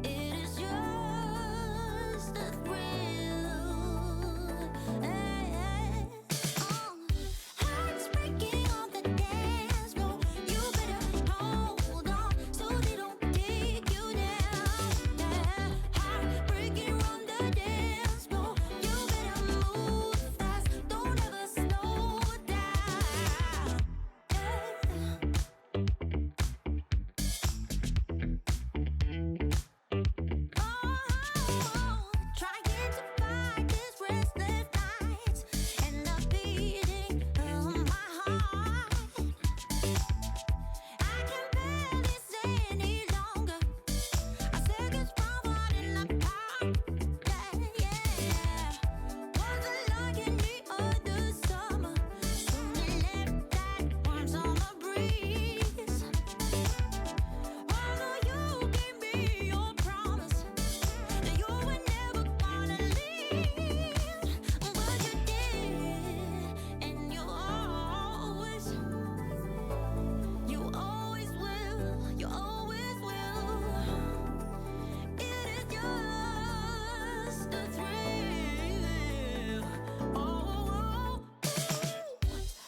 it is just a thrill. Hearts breaking on the dance floor. You better hold on so they don't take you down. Heart breaking on the dance floor. You better move fast. Don't ever slow down. Trying to fight these restless nights and the beating of my heart. I can barely stay any longer. Our seconds from falling apart. Wasn't like any other summer. Soon it left that warm summer breeze. Although you gave me your promise that you were never gonna leave, but you did, and you always will, you always will. It is just a thrill.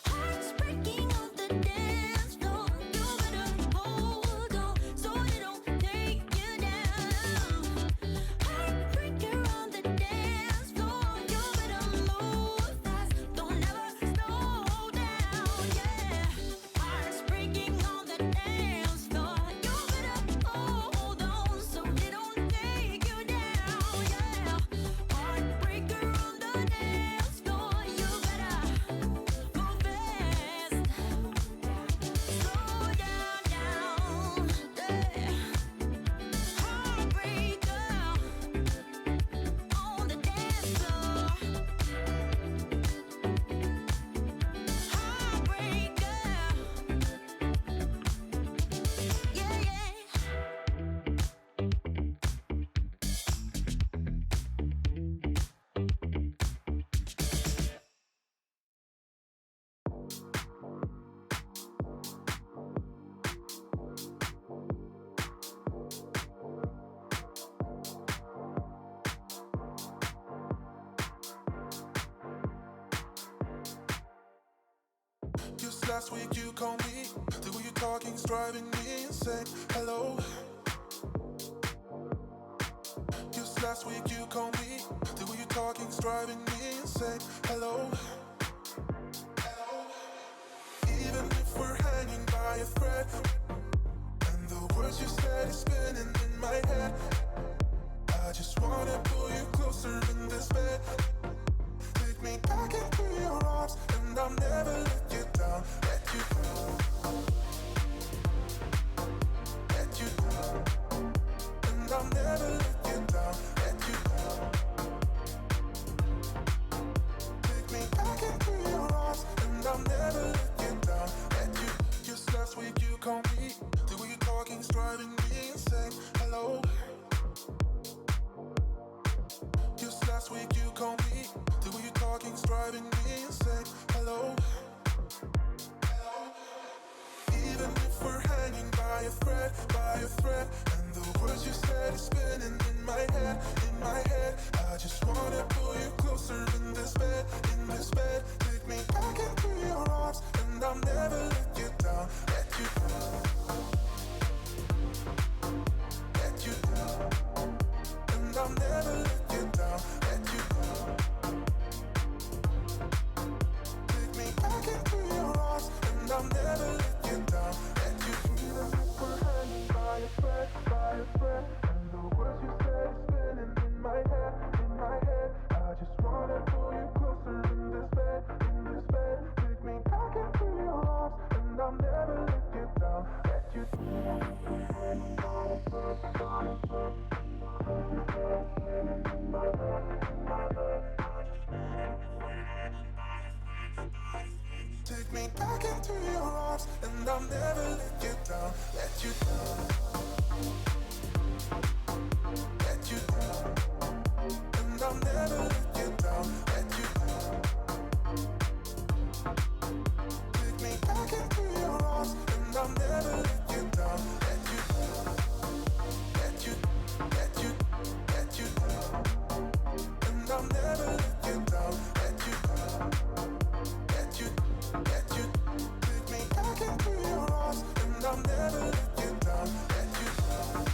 Hearts breaking on the dance floor. You better hold on so they don't take you down. Heartbreaker on the dance floor. You better move fast. Don't ever slow down. Hearts breaking on the dance floor. You better hold on so they don't take you down. Heartbreaker on the dance floor. You better move fast. Slow down, Heartbreaker on the dance floor. Just last week you called me. The way you're talking's driving me insane. Hello. Just last week you called me. The way you're talking's driving me insane. Hello. Even if we're hanging by a thread, and the words you said is spinning in my head, I just wanna pull you closer in this bed. Take me back into your arms, and I'll never let you down. Let you down. Let you down. And I'll never let you down. Let you down. Take me back into your arms, and I'll never let you down. Let you. Just last week you called me. The way you're talking's driving me insane. Hello. Just last week you called me. The way you're talking's driving me insane. Hello. Even if we're hanging by a thread, and the words you said is spinning in my head, I just wanna pull you closer in this bed, Take me back into your arms, and I'll never let you down, let you down. Let you down. And I'll never let you down, let you down. Take me back into your arms, and I'll never let you down, let you down. Even if we're hanging by a thread, and the words you said is spinning in my head, I just want Take me back into your arms, and I'll never let you down. Let you down. Let you down. And I'll never let you down. Let you down. Take me back into your arms, and I'll never let you down. Let you down. Let you, let you, let you down. And I'll never let you down. Let you down. Let you, let you. Take me back into your arms, and I'll never let you down. Let you down.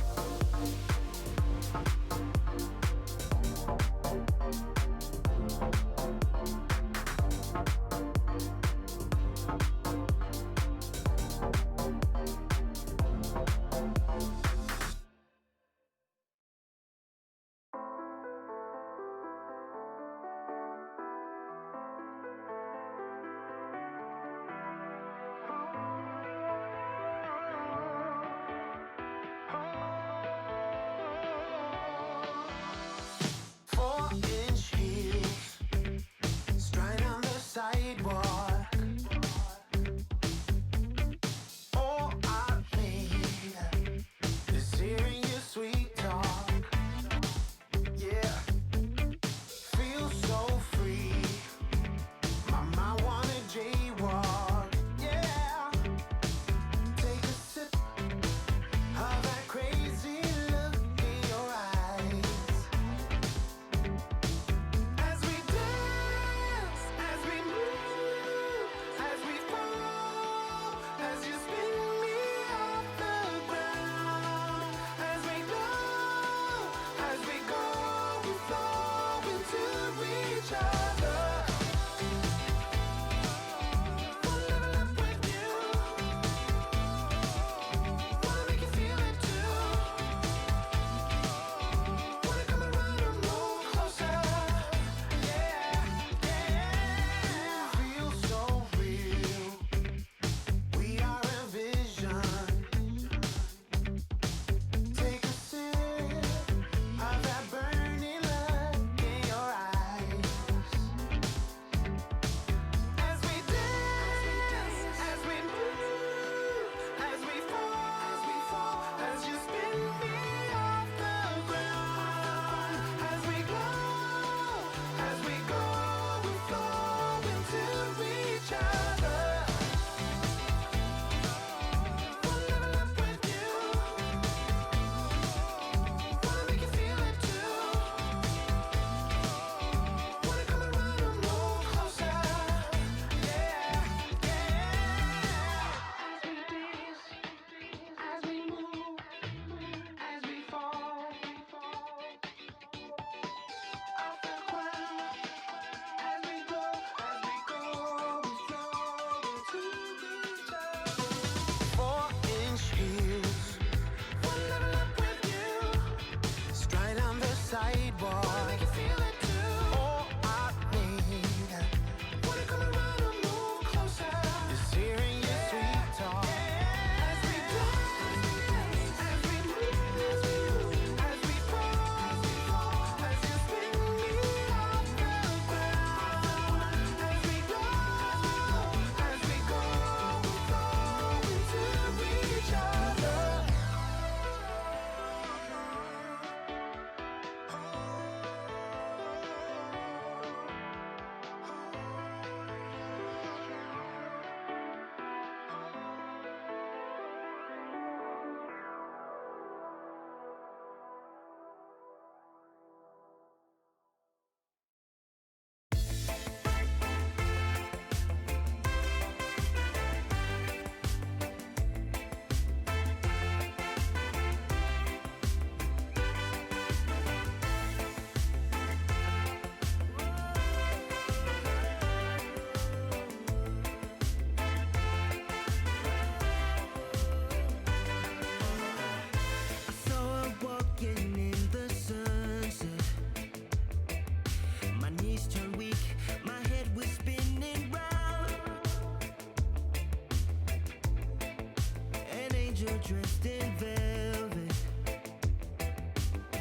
dressed in velvet.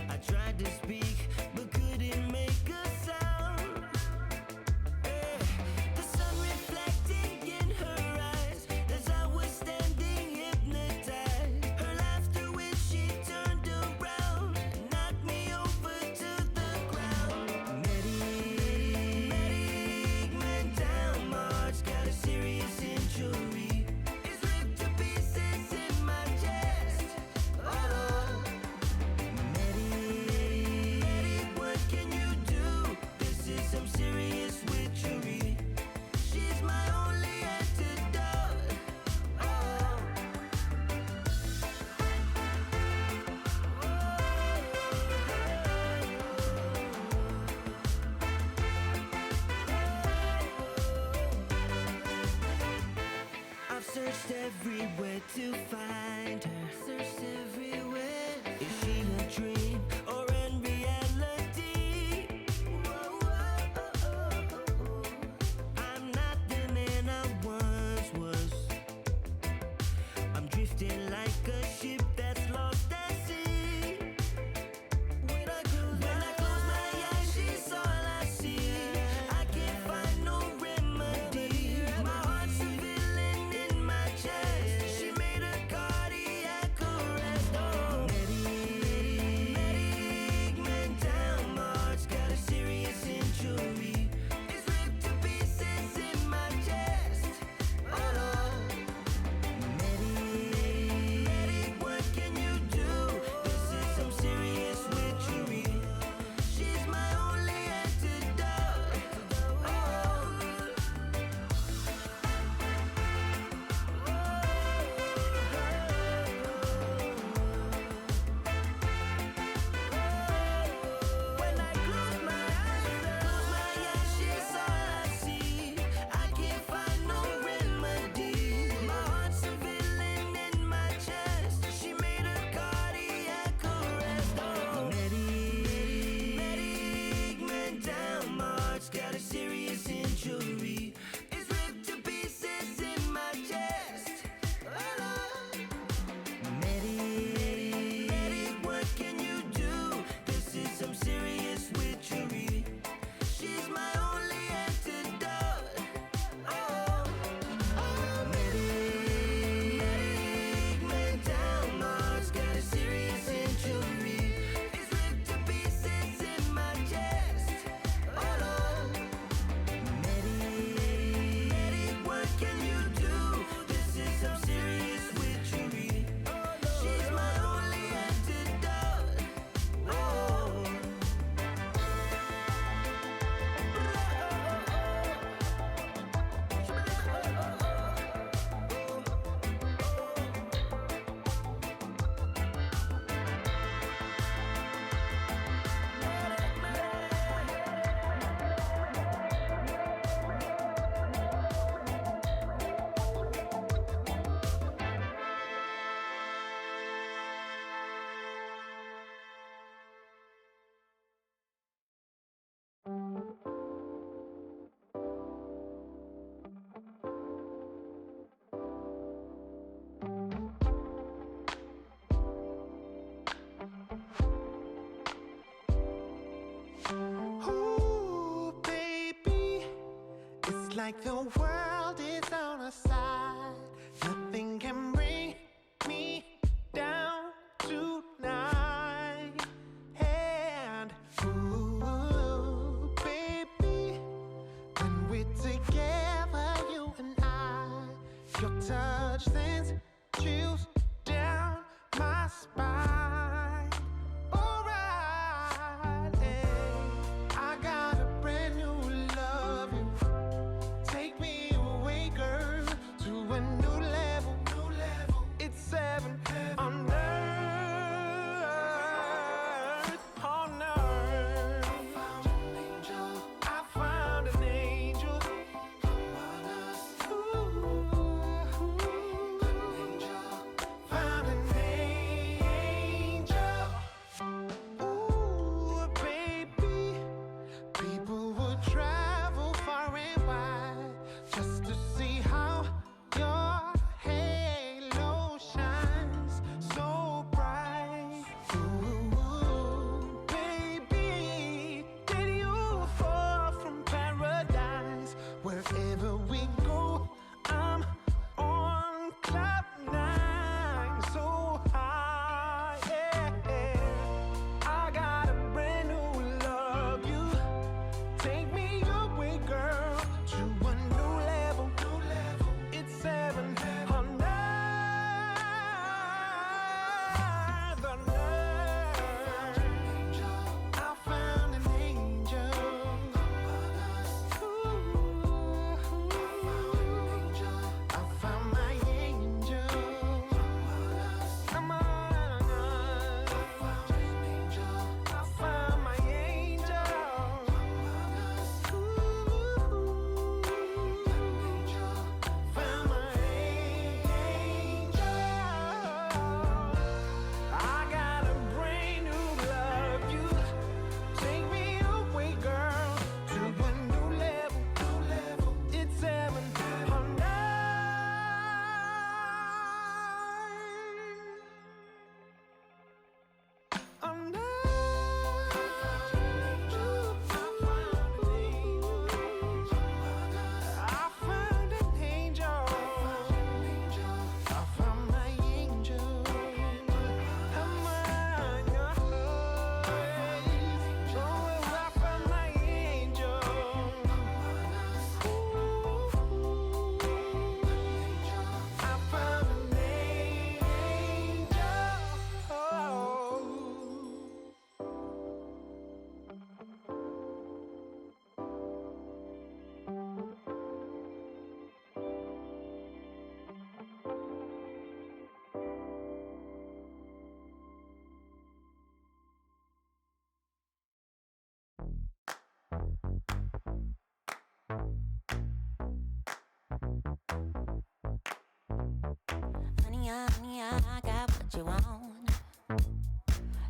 I tried to find her. Searched everywhere. Is she a dream or in reality? Whoa, whoa, oh, oh, oh. I'm not the man I once was. I'm drifting like a ship that's lost at sea. When I close my eyes, she's all I see. I can't find no remedy. My heart's a villain in my chest. She made a cardiac arrest. Oh, medic, man down. My heart's got a serious injury. It's ripped to pieces in my chest. Oh, Lord. Medic, what can you do? This is some serious witchery. She's my only antidote. When I close my eyes, she's all I see. I can't find no remedy. My heart's a villain in my chest. She made a cardiac arrest. Oh, medic, man down. My heart's got a serious injury. It's ripped to pieces in my chest. Oh, Lord. Medic, what can you do? This is some serious witchery. She's my only antidote. Oh, medic, man down. My heart's got a serious injury. It's ripped to pieces in my chest. Oh, Lord. Medic, what can you do? This is some serious witchery. She's my only antidote. Oh. Ooh, baby, it's like the world is on our side. Nothing can bring me down tonight. And ooh, baby, when we're together, you and I, your touch sends chills down my spine. Alright, I got a brand new love you. Take me away, girl, to a new level. It's 7 on earth, on earth. I found an angel. Found an angel. Ooh, baby, people would travel far and wide just to see how your halo shines so bright. Ooh, baby, did you fall from paradise? Wherever we go, I'm on cloud 9, so high. Yeah. I got a brand new love you. Take me away, girl, to a new level. honey, I got what you want.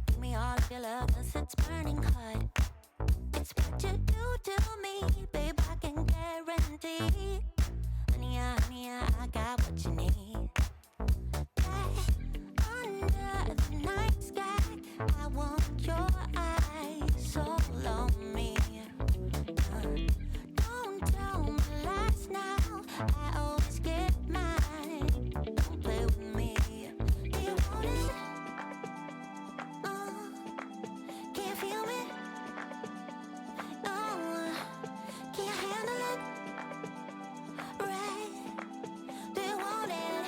Give me all of your love, 'cause it's burning hot. It's what you do to me, babe, I can guarantee. Honey, I got what you need. Under the night sky, I want your eyes all on me. Don't tell me lies now, I always get mine. Don't play with me. Do you want it? Can you feel me? Can you handle it? Right? Do you want it?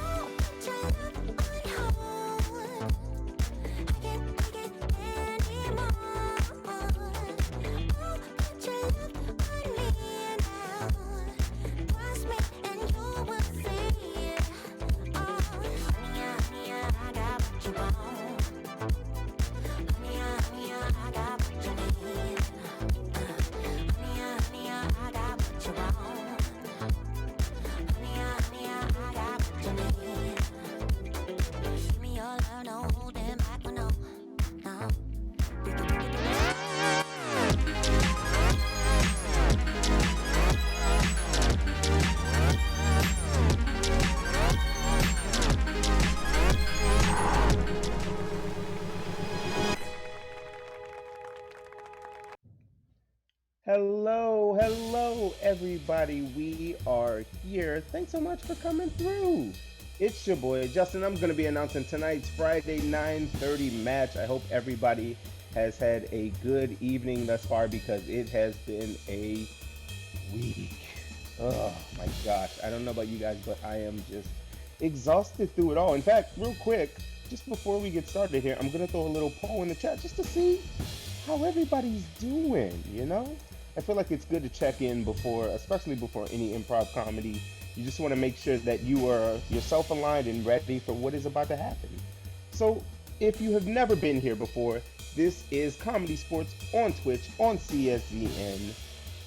Don't put your love on hold. I can't take it anymore. Oh, put your love on me now. Trust me and you will see. Oh, honey, I got what you want. Honey, I got what you need. Honey, I got what you want. Honey, I got what you need. Give me your love, no holding back, no. Hello, everybody. We are here. Thanks so much for coming through. It's your boy, Justin. I'm going to be announcing tonight's Friday 9:30 match. I hope everybody has had a good evening thus far because it has been a week. Oh, my gosh. I don't know about you guys, but I am just exhausted through it all. In fact, real quick, just before we get started here, I'm going to throw a little poll in the chat just to see how everybody's doing, you know? I feel like it's good to check in before, especially before any improv comedy. You just want to make sure that you are yourself aligned and ready for what is about to happen. So if you have never been here before, this is Comedy Sports on Twitch, on CSZN.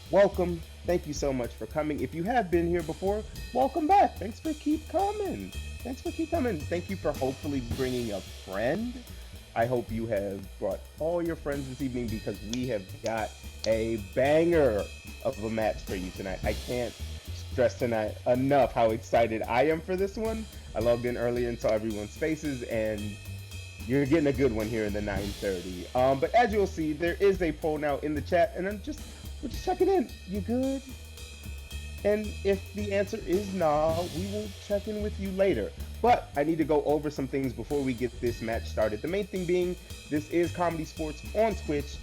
Welcome. Thank you so much for coming. If you have been here before, welcome back. Thanks for keep coming. Thank you for hopefully bringing a friend. I hope you have brought all your friends this evening because we have got a banger of a match for you tonight. I can't stress tonight enough how excited I am for this one. I logged in earlier and saw everyone's faces, and you're getting a good one here in the 9:30. But as you'll see, there is a poll now in the chat, and we're just checking in. You good? And if the answer is nah, we will check in with you later. But I need to go over some things before we get this match started. The main thing being, this is Comedy Sports on Twitch.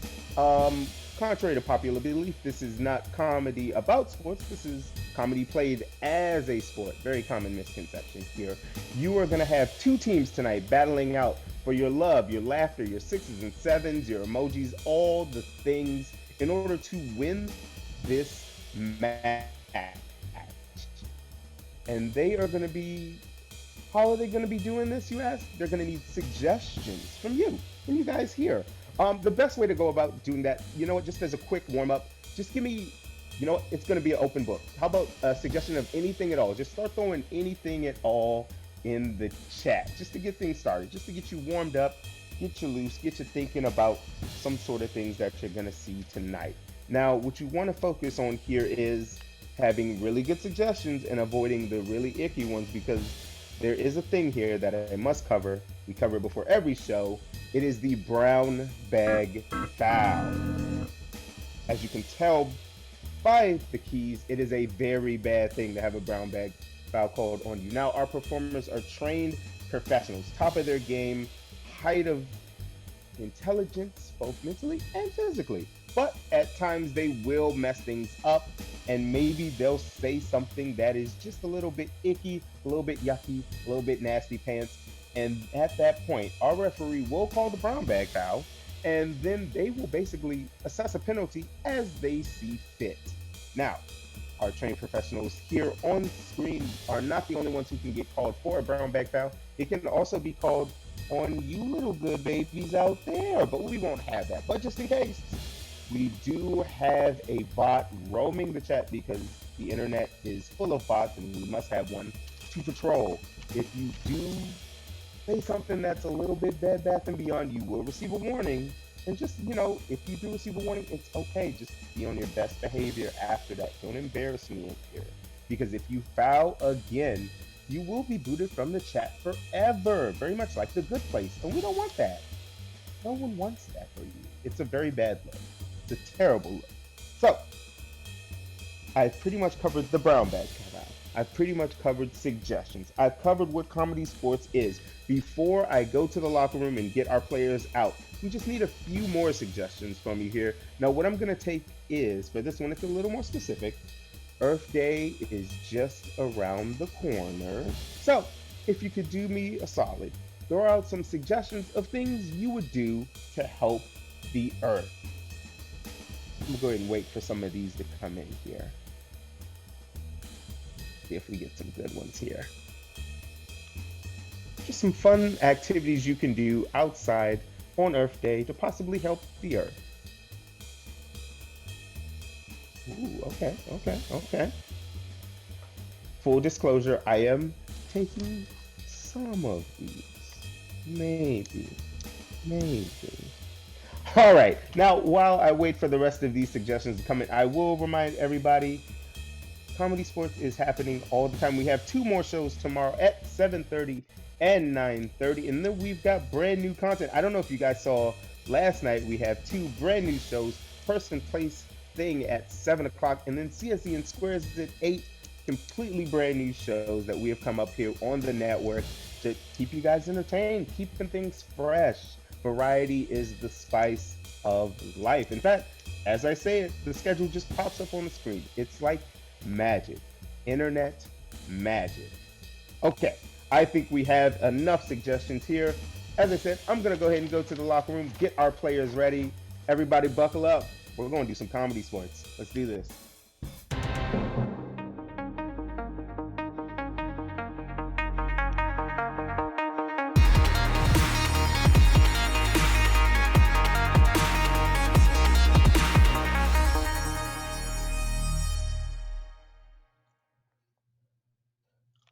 Contrary to popular belief, this is not comedy about sports. This is comedy played as a sport. Very common misconception here. You are going to have two teams tonight battling out for your love, your laughter, your sixes and sevens, your emojis, all the things in order to win this match. And they are going to be... How are they going to be doing this, you ask? They're going to need suggestions from you guys here. The best way to go about doing that, you know what, just as a quick warm-up, just give me, you know what, it's going to be an open book. How about a suggestion of anything at all? Just start throwing anything at all in the chat, just to get things started, just to get you warmed up, get you loose, get you thinking about some sort of things that you're going to see tonight. Now, what you want to focus on here is having really good suggestions and avoiding the really icky ones, because there is a thing here that I must cover. We cover it before every show. It is the brown bag foul. As you can tell by the keys, it is a very bad thing to have a brown bag foul called on you. Now, our performers are trained professionals, top of their game, height of intelligence, both mentally and physically. But at times they will mess things up, and maybe they'll say something that is just a little bit icky, a little bit yucky, a little bit nasty pants. And at that point, our referee will call the brown bag foul, and then they will basically assess a penalty as they see fit. Now, our trained professionals here on screen are not the only ones who can get called for a brown bag foul. It can also be called on you little good babies out there, but we won't have that. But just in case, We do have a bot roaming the chat because the internet is full of bots and we must have one to patrol. If you do say something that's a little bit Bed Bath and Beyond, you will receive a warning. And just, if you do receive a warning, it's okay. Just be on your best behavior after that. Don't embarrass me in here. Because if you foul again, you will be booted from the chat forever. Very much like the Good Place. And we don't want that. No one wants that for you. It's a very bad look. It's a terrible look. So, I've pretty much covered the brown bag cutout. I've pretty much covered suggestions. I've covered what Comedy Sports is. Before I go to the locker room and get our players out, we just need a few more suggestions from you here. Now, what I'm going to take is, for this one, it's a little more specific. Earth Day is just around the corner. So, if you could do me a solid, throw out some suggestions of things you would do to help the Earth. I'm going to go ahead and wait for some of these to come in here. See if we get some good ones here. Just some fun activities you can do outside on Earth Day to possibly help the Earth. Ooh, okay. Full disclosure, I am taking some of these. Maybe. All right, now while I wait for the rest of these suggestions to come in, I will remind everybody, Comedy Sports is happening all the time. We have 2 more shows tomorrow at 7:30 and 9:30, and then we've got brand new content. I don't know if you guys saw last night, we have 2 brand new shows, Person, Place, Thing at 7 o'clock, and then CSE and Squares is at 8, completely brand new shows that we have come up here on the network to keep you guys entertained, keeping things fresh. Variety is the spice of life. In fact, as I say it, the schedule just pops up on the screen. It's like magic. Internet magic. Okay, I think we have enough suggestions here. As I said, I'm going to go ahead and go to the locker room, get our players ready. Everybody buckle up. We're going to do some comedy sports. Let's do this.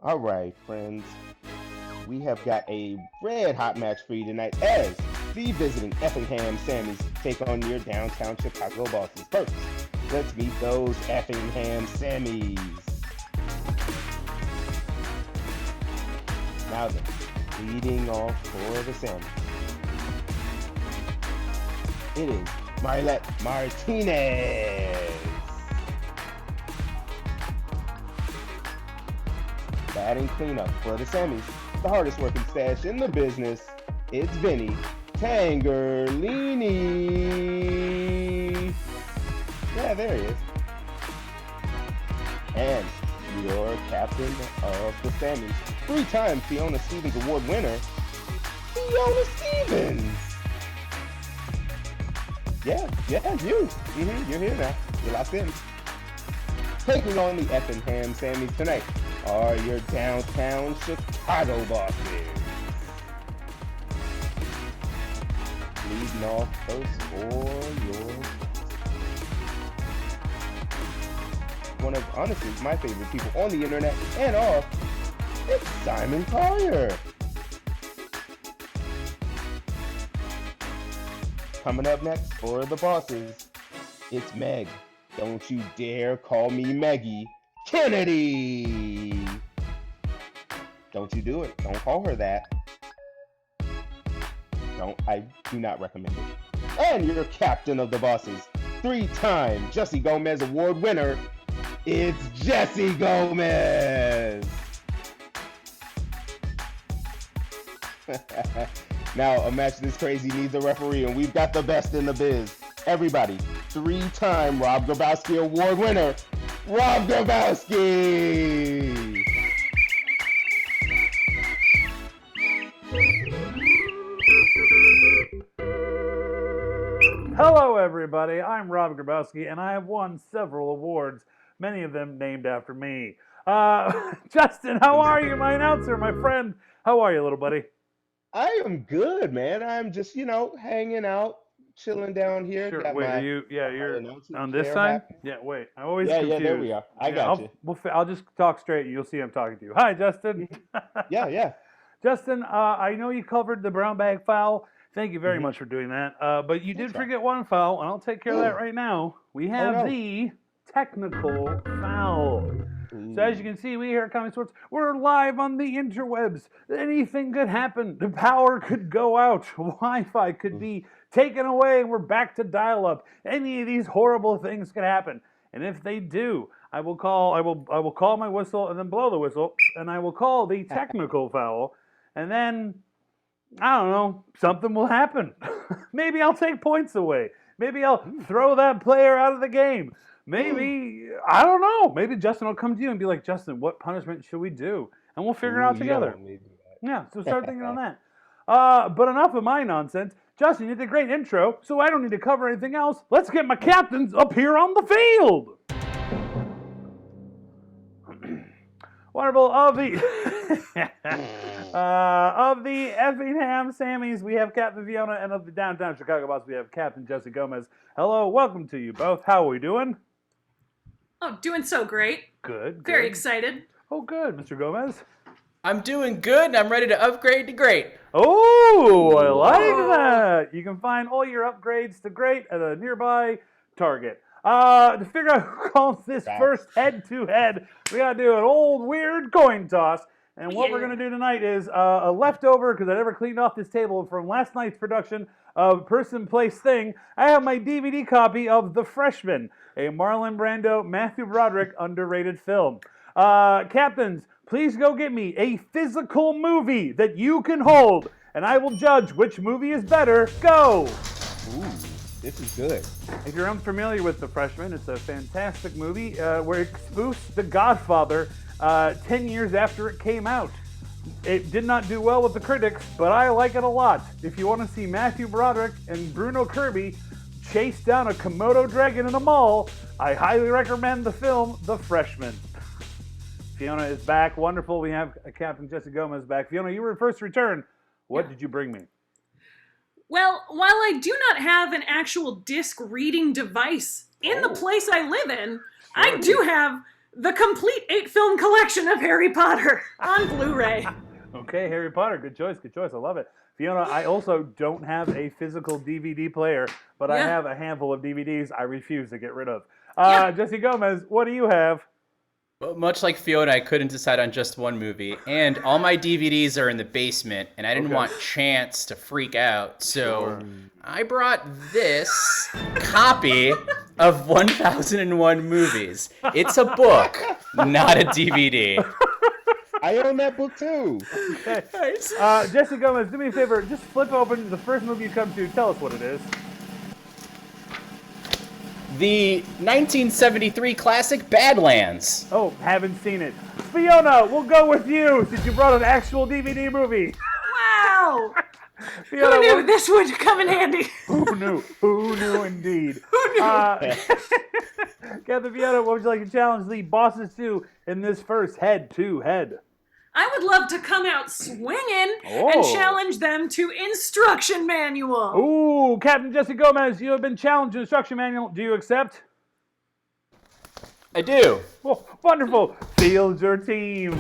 All right, friends. We have got a red hot match for you tonight as the visiting Effingham Sammies take on your downtown Chicago bosses. First, let's meet those Effingham Sammies. Now then, leading off for the Sammies, it is Marlette Martinez. Batting cleanup for the Sammies, the hardest working stash in the business, it's Vinny Tangerlini. Yeah, there he is. And your captain of the Sammies, 3-time Fiona Stevens Award winner, Fiona Stevens. Yeah, you. You're here now. You're locked in. Taking on the Effingham Sammies tonight are your downtown Chicago bosses. Leading off first for your... one of, honestly, my favorite people on the internet and off, it's Simon Collier. Coming up next for the bosses, it's Meg. Don't you dare call me Meggie Kennedy. Don't you do it. Don't call her that. I do not recommend it. And your captain of the bosses, 3-time Jesse Gomez Award winner, it's Jesse Gomez. Now, a match this crazy needs a referee, and we've got the best in the biz. Everybody, 3-time Rob Grabowski Award winner, Rob Grabowski. Hello, everybody. I'm Rob Grabowski, and I have won several awards, many of them named after me. Justin, how are you, my announcer, my friend? How are you, little buddy? I am good, man. I'm just, hanging out, chilling down here. Sure. Got Wait, are my you? Yeah, you're announcing on this chair side. hat. Yeah. Wait, I'm always Yeah, confused. yeah, there we are. I Yeah, got you. I'll just talk straight. You'll see I'm talking to you. Hi, Justin. Yeah, yeah. Justin, I know you covered the brown bag foul. Thank you very Mhm. much for doing that. But you That's did fine. forget one foul, and I'll take care of that right now. We have no. the technical foul. So as you Ooh. can see, we here at Comedysportz, we're live on the interwebs. Anything could happen. The power could go out. Wi-Fi could be taken away, and we're back to dial-up. Any of these horrible things could happen. And if they do, I will call my whistle and then blow the whistle, and I will call the technical foul, and then I don't know, something will happen. Maybe I'll take points away. Maybe I'll throw that player out of the game. Maybe, I don't know. Maybe Justin will come to you and be like, Justin, what punishment should we do? And we'll figure it out Ooh, you don't together. want me to do that. Yeah, so start thinking on that. But enough of my nonsense. Justin, you did a great intro, so I don't need to cover anything else. Let's get my captains up here on the field. Wonderful. Of the Effingham Sammies, we have Captain Fiona, and of the Downtown Chicago Boss, we have Captain Jesse Gomez. Hello, welcome to you both. How are we doing? Oh, doing so great. Good. Very excited. Oh, good, Mr. Gomez. I'm doing good, and I'm ready to upgrade to great. Oh, I like that. You can find all your upgrades to great at a nearby Target. To figure out who calls this first head-to-head, we gotta do an old weird coin toss. And what we're gonna do tonight is a leftover, because I never cleaned off this table from last night's production of Person, Place, Thing. I have my DVD copy of The Freshman, a Marlon Brando, Matthew Broderick underrated film. Captains, please go get me a physical movie that you can hold, and I will judge which movie is better. Go! Ooh, this is good. If you're unfamiliar with The Freshman, it's a fantastic movie where it spoofs The Godfather 10 years after it came out. It did not do well with the critics, but I like it a lot. If you want to see Matthew Broderick and Bruno Kirby chase down a Komodo dragon in a mall, I highly recommend the film The Freshman. Fiona is back. Wonderful. We have Captain Jesse Gomez back. Fiona, you were first return. What did you bring me? Well, while I do not have an actual disc reading device in the place I live in, I do have the complete 8-film collection of Harry Potter on Blu-ray. Okay, Harry Potter. Good choice. Good choice. I love it. Fiona, I also don't have a physical DVD player, but I have a handful of DVDs I refuse to get rid of. Jesse Gomez, what do you have? Well, much like Fiona, I couldn't decide on just one movie, and all my DVDs are in the basement, and I didn't want Chance to freak out, so I brought this copy of 1001 Movies. It's a book, not a DVD. I own that book too. Okay. Jesse Gomez, do me a favor. Just flip open the first movie you come to. Tell us what it is. The 1973 classic Badlands. Oh, haven't seen it. Fiona, we'll go with you since you brought an actual DVD movie. Wow! Fiona, Who knew this would come in handy? Who knew? Who knew indeed? Who knew? Captain Fiona, what would you like to challenge the bosses to in this first head-to-head? I would love to come out swinging and challenge them to instruction manual. Ooh, Captain Jesse Gomez, you have been challenged to instruction manual. Do you accept? I do. Oh, wonderful. Field your team.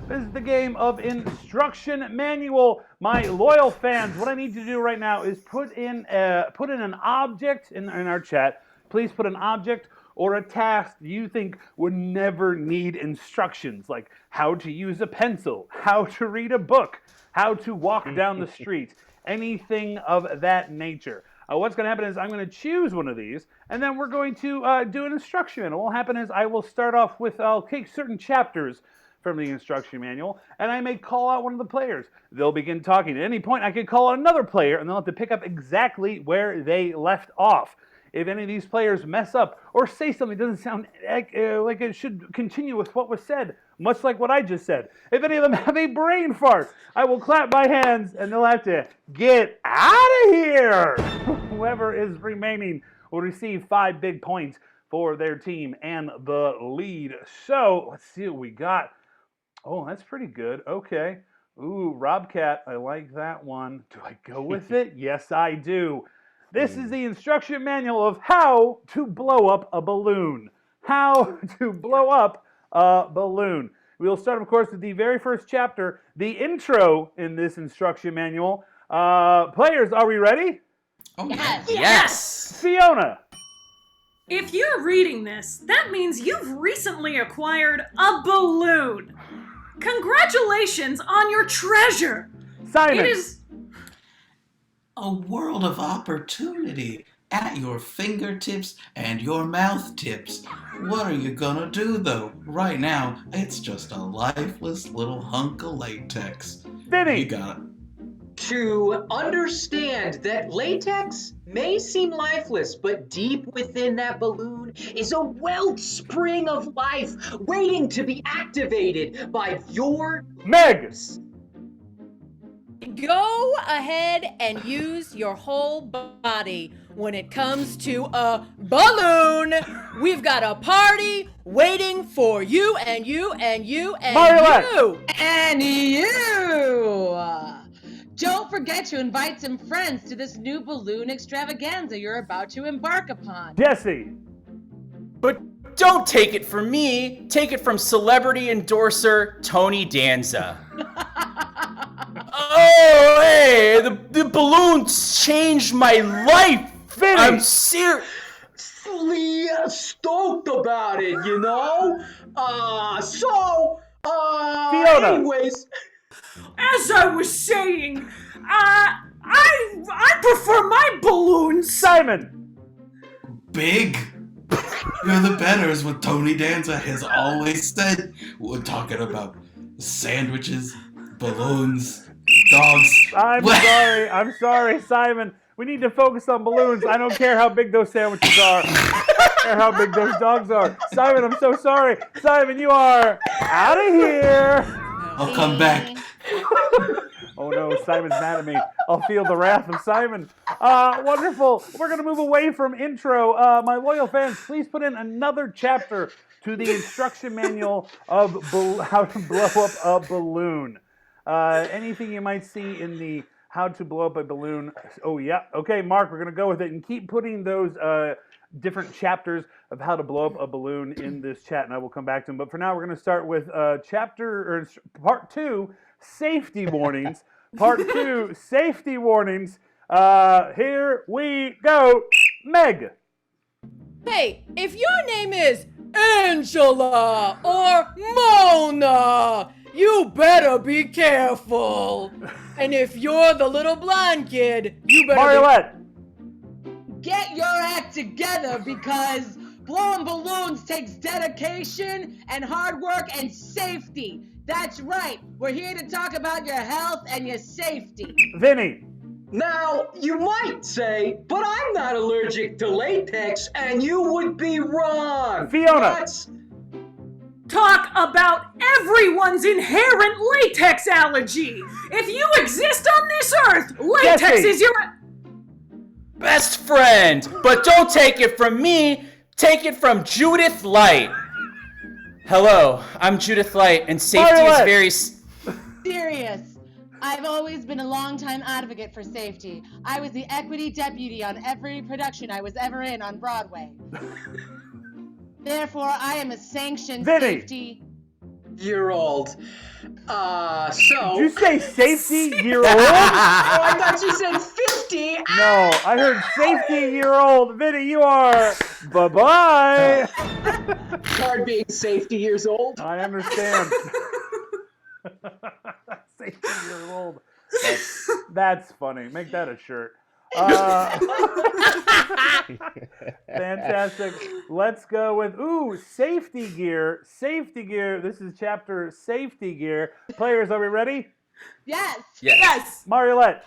This is the game of instruction manual. My loyal fans, what I need to do right now is put in an object in our chat. Please put an object or a task you think would never need instructions, like how to use a pencil, how to read a book, how to walk down the street, anything of that nature. What's going to happen is I'm going to choose one of these, and then we're going to do an instruction manual. What will happen is I will start off with, I'll take certain chapters from the instruction manual, and I may call out one of the players. They'll begin talking. At any point, I can call out another player, and they'll have to pick up exactly where they left off. If any of these players mess up or say something that doesn't sound like it should continue with what was said, much like what I just said, if any of them have a brain fart, I will clap my hands and they'll have to get out of here. Whoever is remaining will receive 5 big points for their team and the lead. So let's see what we got. Oh, that's pretty good. Okay. Ooh, Robcat, I like that one. Do I go with it? Yes, I do. This is the instruction manual of how to blow up a balloon. How to blow up a balloon. We'll start, of course, with the very first chapter, the intro in this instruction manual. Players, are we ready? Oh, Yes. Fiona. If you're reading this, that means you've recently acquired a balloon. Congratulations on your treasure. Simon. It is a world of opportunity at your fingertips and your mouth tips. What are you gonna do though? Right now, it's just a lifeless little hunk of latex. Vinny. You got it. To understand that latex may seem lifeless, but deep within that balloon is a wellspring of life waiting to be activated by your Meg. Go ahead and use your whole body when it comes to a balloon. We've got a party waiting for you and you and you and Marlette. you. And you! Don't forget to invite some friends to this new balloon extravaganza you're about to embark upon. Jesse. But don't take it from me. Take it from celebrity endorser Tony Danza. Oh, hey, the balloons changed my life. Vinny. I'm serious. Stoked about it, you know? Fiona. Anyways. As I was saying, I prefer my balloons. Simon. Big. You're the better is what Tony Danza has always said. We're talking about sandwiches, balloons, dogs. I'm sorry, Simon. We need to focus on balloons. I don't care how big those sandwiches are. I don't care how big those dogs are. Simon, I'm so sorry. Simon, you are out of here. I'll come back. Oh no, Simon's mad at me. I'll feel the wrath of Simon. Wonderful. We're going to move away from intro. My loyal fans, please put in another chapter to the instruction manual of how to blow up a balloon. Anything you might see in the how to blow up a balloon. Oh, yeah. Okay, Mark, we're going to go with it and keep putting those different chapters of how to blow up a balloon in this chat, and I will come back to them. But for now, we're going to start with part 2, safety warnings. Part 2, safety warnings. Here we go. Meg. Hey, if your name is Angela or Mona, you better be careful. And if you're the little blonde kid, you better Marlette. Get your act together because blowing balloons takes dedication and hard work and safety. That's right. We're here to talk about your health and your safety. Vinny. Now, you might say, but I'm not allergic to latex, and you would be wrong. Fiona. Talk about everyone's inherent latex allergy. If you exist on this earth, latex Jesse. is your Best friend. But don't take it from me. Take it from Judith Light. Hello, I'm Judith Light, and safety is very... Serious. I've always been a long-time advocate for safety. I was the equity deputy on every production I was ever in on Broadway. Therefore, I am a sanctioned safety... Year-old. Did you say safety-year-old? Oh, I thought you said 50. No, I heard safety-year-old. Vinny, you are... Bye-bye. Hard being safety years old. I understand. Safety-year-old. That's funny. Make that a shirt. Fantastic. Let's go with, safety gear. Safety gear. This is chapter safety gear. Players, are we ready? Yes. Yes. Mariolette.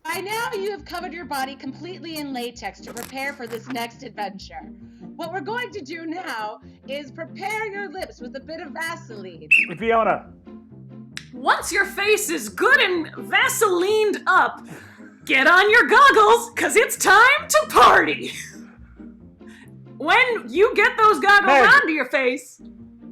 By now, you have covered your body completely in latex to prepare for this next adventure. What we're going to do now is prepare your lips with a bit of Vaseline. Fiona. Once your face is good and Vaselined up, get on your goggles, cause it's time to party. When you get those goggles Meg. onto your face,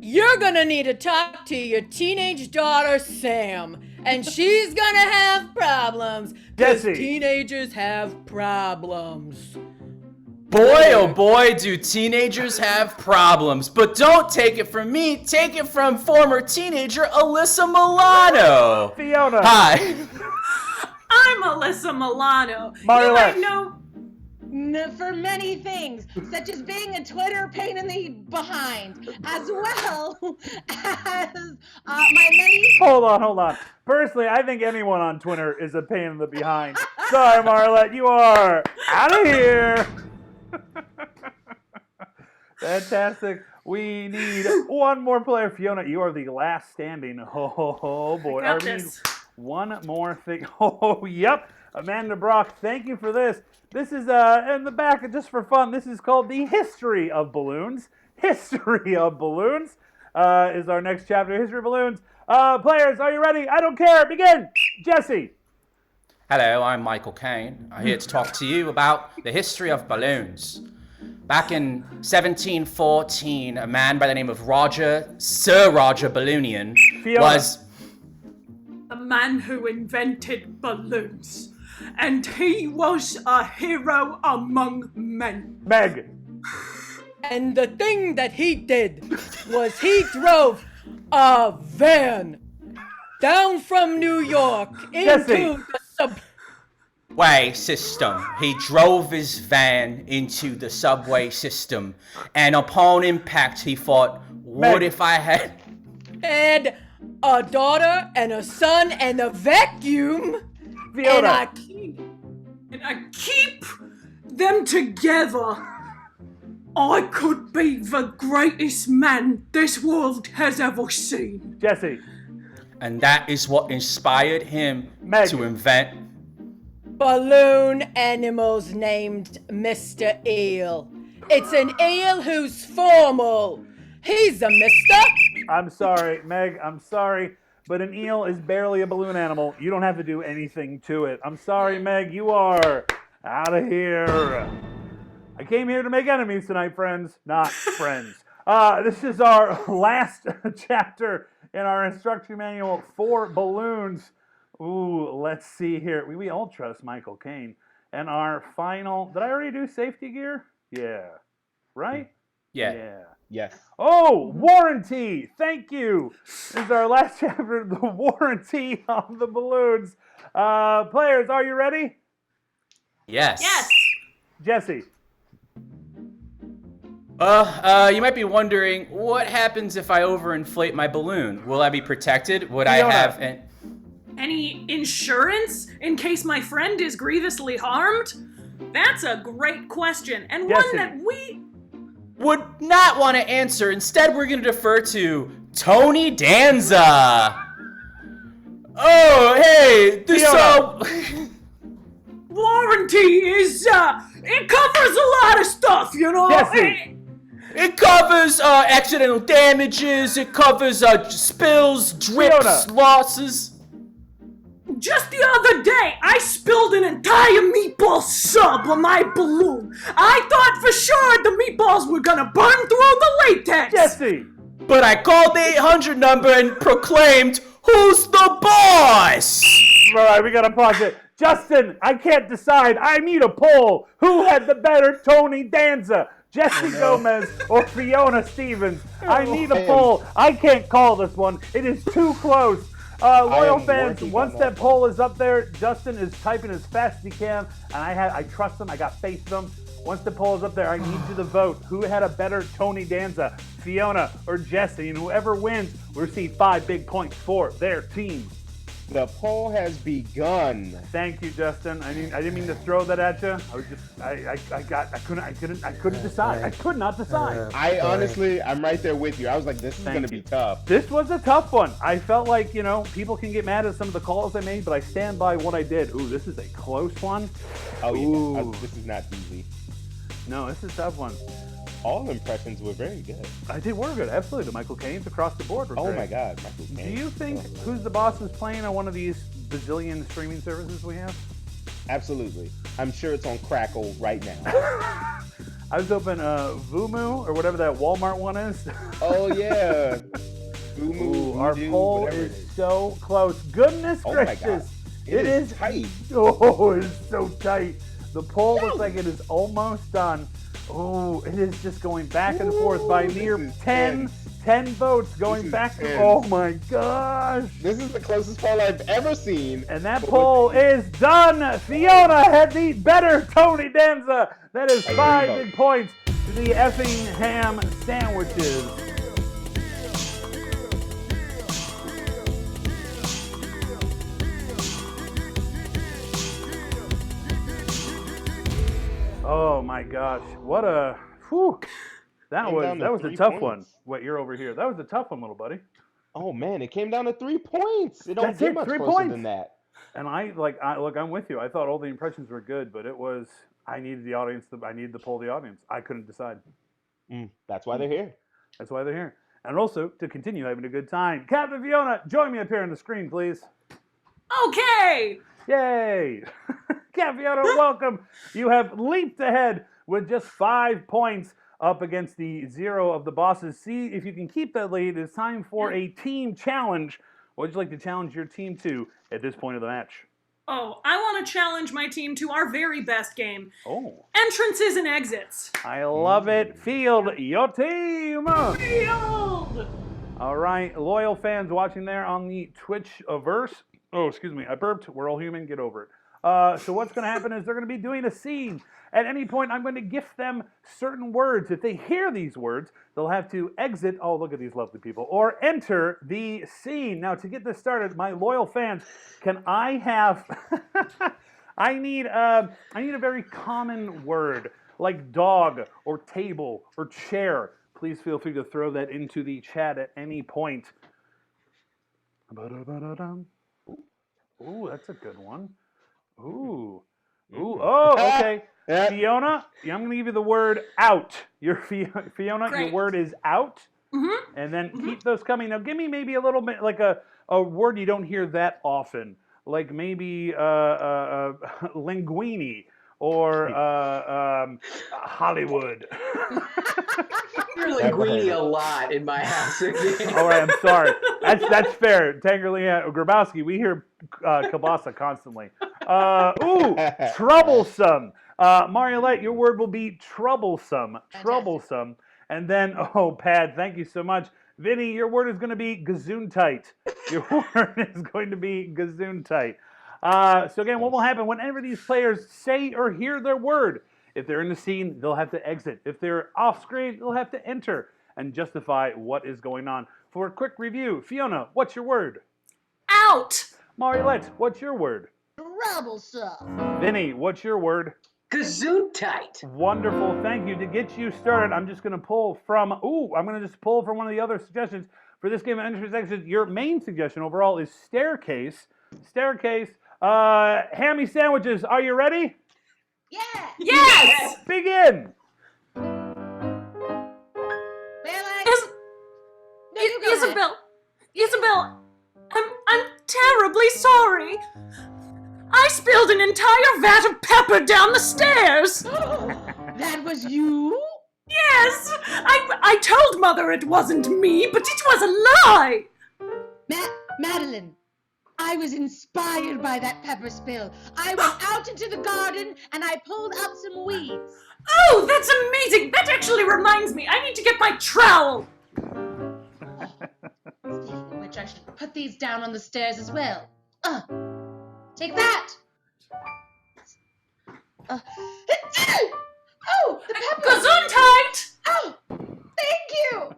you're gonna need to talk to your teenage daughter, Sam. And she's gonna have problems. Because Jesse. teenagers have problems. Boy, oh boy, do teenagers have problems. But don't take it from me. Take it from former teenager Alyssa Milano. Fiona. Hi. I'm Alyssa Milano. Marlette. You might know. For many things, such as being a Twitter pain in the behind, as well as my many. Hold on. Personally, I think anyone on Twitter is a pain in the behind. Sorry, Marlette, you are out of here. Fantastic. We need one more player. Fiona, you are the last standing. Oh boy. I got We need this. one more thing. Oh, yep. Amanda Brock, thank you for this. This is in the back, just for fun. This is called The History of Balloons. History of Balloons is our next chapter. History of Balloons. Players, are you ready? I don't care. Begin. Jesse. Hello, I'm Michael Caine. I'm here to talk to you about the history of balloons. Back in 1714, a man by the name of Sir Roger Balloonian Fiona. was... A man who invented balloons. And he was a hero among men. Meg. And the thing that he did was he drove a van down from New York into the subway system. He drove his van into the subway system, and upon impact, he thought, "What if I had a daughter and a son and a vacuum?" Fiona. And I keep them together. I could be the greatest man this world has ever seen. Jesse. And that is what inspired him to invent balloon animals named Mr. Eel. It's an eel who's formal. He's a mister. I'm sorry, Meg. I'm sorry. But an eel is barely a balloon animal. You don't have to do anything to it. I'm sorry, Meg. You are out of here. I came here to make enemies tonight, friends. Not friends. This is our last chapter in our instruction manual for balloons. Ooh, let's see here. We all trust Michael Caine. And our final... Did I already do safety gear? Yeah. Right? Yeah. Yes. Oh, warranty! Thank you! This is our last chapter, the warranty on the balloons. Players, are you ready? Yes. Jesse. You might be wondering, what happens if I overinflate my balloon? Will I be protected? Would I have Any insurance in case my friend is grievously harmed? That's a great question, and Jesse. one that we would not want to answer. Instead, we're going to defer to Tony Danza. Oh, hey, this warranty is it covers a lot of stuff, you know. It covers accidental damages. It covers spills, drips, losses. Just the other day, I spilled an entire meatball sub on my balloon. I thought for sure the meatballs were gonna burn through the latex. Jesse! But I called the 800 number and proclaimed, "Who's the boss?" All right, we gotta pause it. Justin, I can't decide. I need a poll. Who had the better Tony Danza? Jesse Gomez or Fiona Stevens? I need a poll. I can't call this one. It is too close. Loyal fans, once that poll is up there, Justin is typing as fast as he can, and I trust him. I got faith in him. Once the poll is up there, I need you to vote. Who had a better Tony Danza, Fiona or Jesse? And whoever wins will receive 5 big points for their team. The poll has begun. Thank you, Justin. I didn't mean to throw that at you. I was just I couldn't decide. I could not decide. I'm right there with you. I was like, this is gonna be tough. This was a tough one. I felt like, people can get mad at some of the calls I made, but I stand by what I did. Ooh, this is a close one. Oh, Ooh. yeah. This is not easy. No, this is a tough one. All impressions were very good. They were good, absolutely. The Michael Caine's across the board were Oh great. my God, Michael Caine. Do you think Who's the Boss is playing on one of these bazillion streaming services we have? Absolutely. I'm sure it's on Crackle right now. I was hoping Vumu or whatever that Walmart one is. Oh yeah. Ooh, our poll is so close. Goodness gracious. My God. It is tight. Oh, it is so tight. The poll looks like it is almost done. Oh, it is just going back and forth by mere 10 votes going back. Oh my gosh. This is the closest poll I've ever seen. And that poll is done. Fiona had the better Tony Danza. That is 5 big points to the Effingham sandwiches. Oh my gosh, what a whew. That was a tough one. What, you're over here? That was a tough one, little buddy. Oh man, it came down to 3 points. It don't That's get it, much 3 closer points. than that. And look, I'm with you. I thought all the impressions were good, but it was I needed the audience. I needed to poll the audience. I couldn't decide. That's why they're here. That's why they're here. And also to continue having a good time. Captain Fiona, join me up here on the screen, please. Okay. Yay! Captain Fiona, welcome. You have leaped ahead with just 5 points up against the 0 of the bosses. See if you can keep that lead. It's time for a team challenge. What would you like to challenge your team to at this point of the match? Oh, I want to challenge my team to our very best game. Oh. Entrances and exits. I love it. Field your team. Field! All right, loyal fans watching there on the Twitch-averse. Oh, excuse me, I burped. We're all human. Get over it. So what's going to happen is they're going to be doing a scene. At any point, I'm going to gift them certain words. If they hear these words, they'll have to exit. Oh, look at these lovely people. Or enter the scene. Now, to get this started, my loyal fans, can I have... I need a very common word, like dog or table or chair. Please feel free to throw that into the chat at any point. Ooh, that's a good one. Ooh. Oh, okay. Fiona, I'm going to give you the word out. Fiona, Great. your word is out. Mm-hmm. And then keep those coming. Now, give me maybe a little bit like a word you don't hear that often. Like maybe linguini or Hollywood. You're linguini a lot in my house. All right, I'm sorry. That's fair. Tangerlia Grabowski, we hear kielbasa constantly. Troublesome. Mariolette, your word will be troublesome. Troublesome. And then, Pad, thank you so much. Vinny, your word is going to be gazoon-tight. Your word is going to be gazoon-tight. So again, what will happen whenever these players say or hear their word? If they're in the scene, they'll have to exit. If they're off screen, they'll have to enter and justify what is going on. For a quick review, Fiona, what's your word? Out. Mariolette, what's your word? Troublesome. Vinny, what's your word? Gazoon-tight. Wonderful, thank you. To get you started, I'm just going to pull from, I'm going to just pull from one of the other suggestions. For this game of entrance exit, your main suggestion overall is staircase. Staircase. Hammy sandwiches, are you ready? Yeah. Yes. Begin. Isabel, I'm terribly sorry. I spilled an entire vat of pepper down the stairs. That was you? Yes, I told Mother it wasn't me, but it was a lie. Madeline, I was inspired by that pepper spill. I went out into the garden and I pulled up some weeds. Oh, that's amazing. That actually reminds me. I need to get my trowel. Speaking of which, I should put these down on the stairs as well. Take that. Oh, the pepper. Gesundheit. Oh, thank you.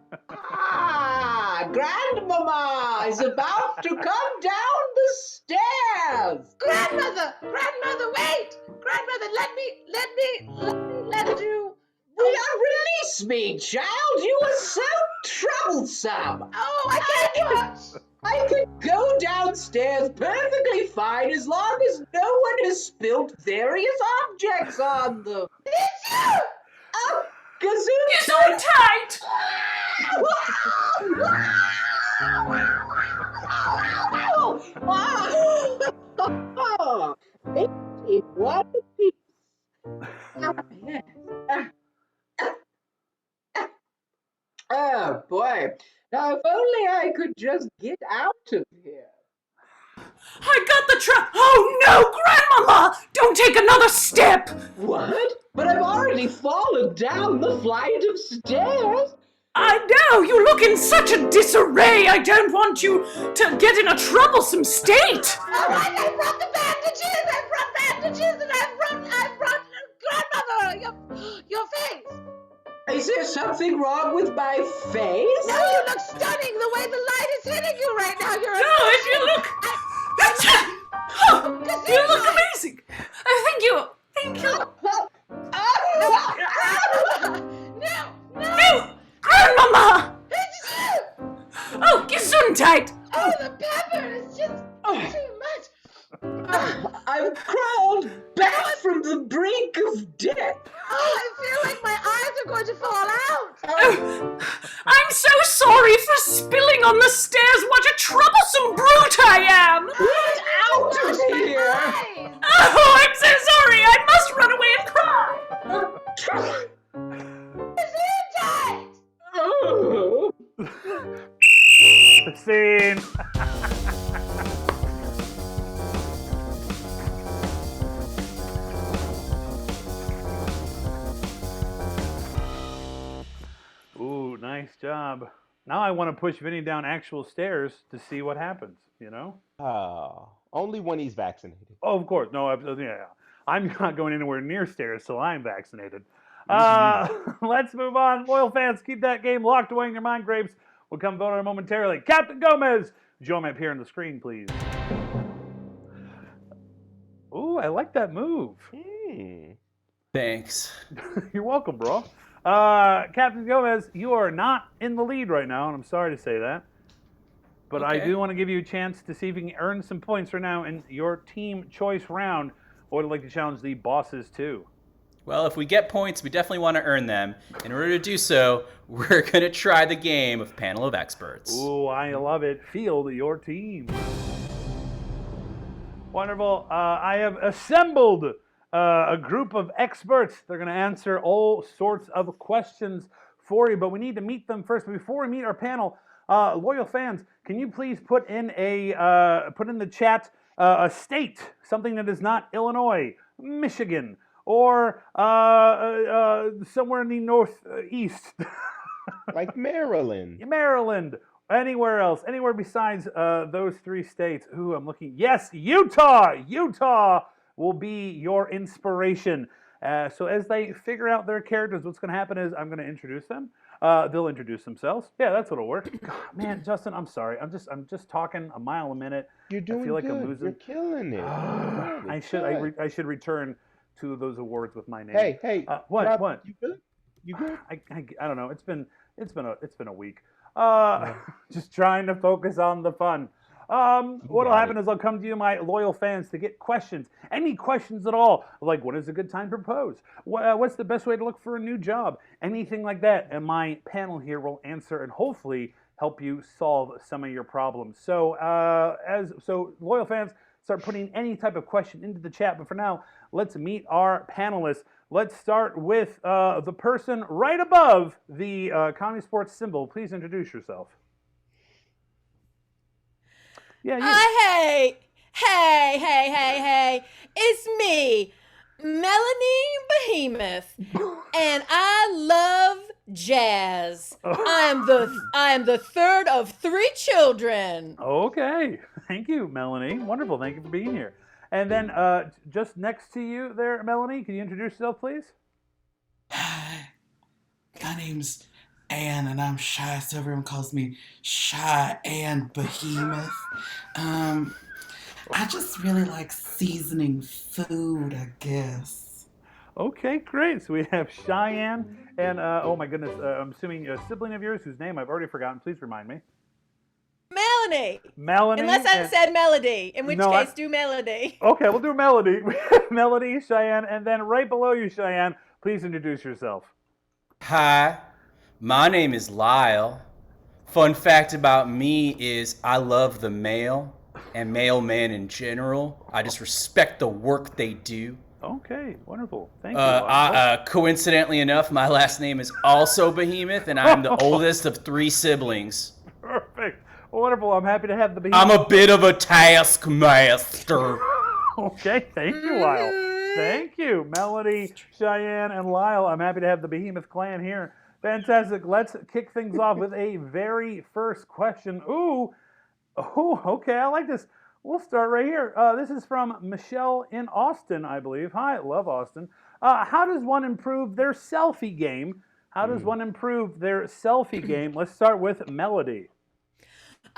Grandmama is about to come down the stairs. Grandmother, wait. Grandmother, let you. Release me, child. You are so troublesome. Oh, I can't. I can go downstairs perfectly fine as long as no one has spilled various objects on them. It's you. Oh, Gesundheit. One piece. Oh, boy. Now, if only I could just get out of here. I got the trap. Oh no, Grandmama! Don't take another step! What? But I've already fallen down the flight of stairs. I know! You look in such a disarray! I don't want you to get in a troublesome state! All right, I brought the bandages, and I brought Grandmother, your face. Is there something wrong with my face? No, you look stunning the way the light is hitting you right now. You're No, if you look... You look amazing! Thank you! No! Grandmama! Oh, Gesundheit! Oh, the pepper is just too much. I've crawled back from the brink of death. Oh, I feel like my eyes are going to fall out. Oh, I'm so sorry for spilling on the stairs. What a troublesome brute I am! Get out of here! Oh, I'm so sorry. I must run away and cry. Oh. Scene. Ooh, nice job. Now I want to push Vinny down actual stairs to see what happens, you know? Only when he's vaccinated. Oh, of course. No, yeah. I'm not going anywhere near stairs till I'm vaccinated. Let's move on. Loyal fans, keep that game locked away in your mind grapes. We'll come vote on it momentarily. Captain Gomez, join me up here on the screen, please. Ooh, I like that move. Thanks. You're welcome, bro. Captain Gomez, you are not in the lead right now, and I'm sorry to say that. But I Okay. do want to give you a chance to see if you can earn some points right now in your team choice round, or would like to challenge the bosses too. Well, if we get points, we definitely want to earn them. In order to do so, we're going to try the game of Panel of Experts. Ooh, I love it. Field your team. Wonderful. I have assembled a group of experts. They're going to answer all sorts of questions for you, but we need to meet them first. Before we meet our panel, loyal fans, can you please put in the chat a state, something that is not Illinois, Michigan, or somewhere in the northeast, like Maryland. Maryland, anywhere else, anywhere besides those three states. Ooh, I'm looking. Yes, Utah. Utah will be your inspiration. So as they figure out their characters, what's going to happen is I'm going to introduce them. They'll introduce themselves. Yeah, that's what'll work. God, man, Justin, I'm sorry. I'm just talking a mile a minute. You're doing I feel like good. I'm losing. You're killing it. I should return to those awards with my name. Hey, what? Rob, What? You good? You good? I don't know. It's been a week. Just trying to focus on the fun. What'll happen is I'll come to you, my loyal fans, to get questions. Any questions at all. Like, when is a good time to propose? What's the best way to look for a new job? Anything like that. And my panel here will answer and hopefully help you solve some of your problems. So, loyal fans, start putting any type of question into the chat. But for now, let's meet our panelists. Let's start with the person right above the Comedysportz symbol. Please introduce yourself. Yeah, you. Hey. It's me, Melanie Behemoth, and I love jazz. I am the third of three children. Okay. Thank you, Melanie. Wonderful. Thank you for being here. And then just next to you there, Melanie, can you introduce yourself, please? My name's Ann, and I'm shy, so everyone calls me Shy Ann Behemoth. I just really like seasoning food, I guess. Okay, great. So we have Cheyenne and, oh my goodness, I'm assuming a sibling of yours whose name I've already forgotten. Please remind me. Melanie. Melanie. Unless I said Melody, in which case do Melody. Okay, we'll do Melody. Melody, Cheyenne, and then right below you, Cheyenne, please introduce yourself. Hi, my name is Lyle. Fun fact about me is I love the mail and mailman in general. I just respect the work they do. Okay, wonderful. Thank you. Coincidentally enough, my last name is also Behemoth, and I'm the oldest of 3 siblings. Perfect. Well, wonderful. I'm happy to have the Behemoth. I'm a bit of a taskmaster. Okay, thank you, Lyle. Thank you, Melody, Cheyenne, and Lyle. I'm happy to have the Behemoth clan here. Fantastic. Let's kick things off with a very first question. Ooh, okay, I like this. We'll start right here. This is from Michelle in Austin, I believe. Hi, love Austin. How does one improve their selfie game? How does one improve their selfie game? Let's start with Melody.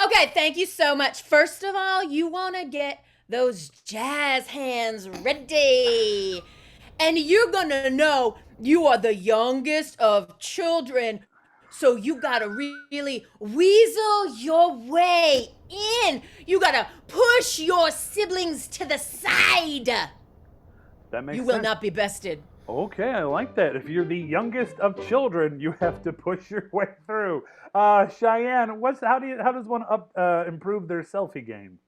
Okay, thank you so much. First of all, you want to get those jazz hands ready. And you're going to know you are the youngest of children. So you got to really weasel your way in. You got to push your siblings to the side. That makes You will sense. not be bested. Okay, I like that. If you're the youngest of children, you have to push your way through. Cheyenne, how does one improve their selfie game?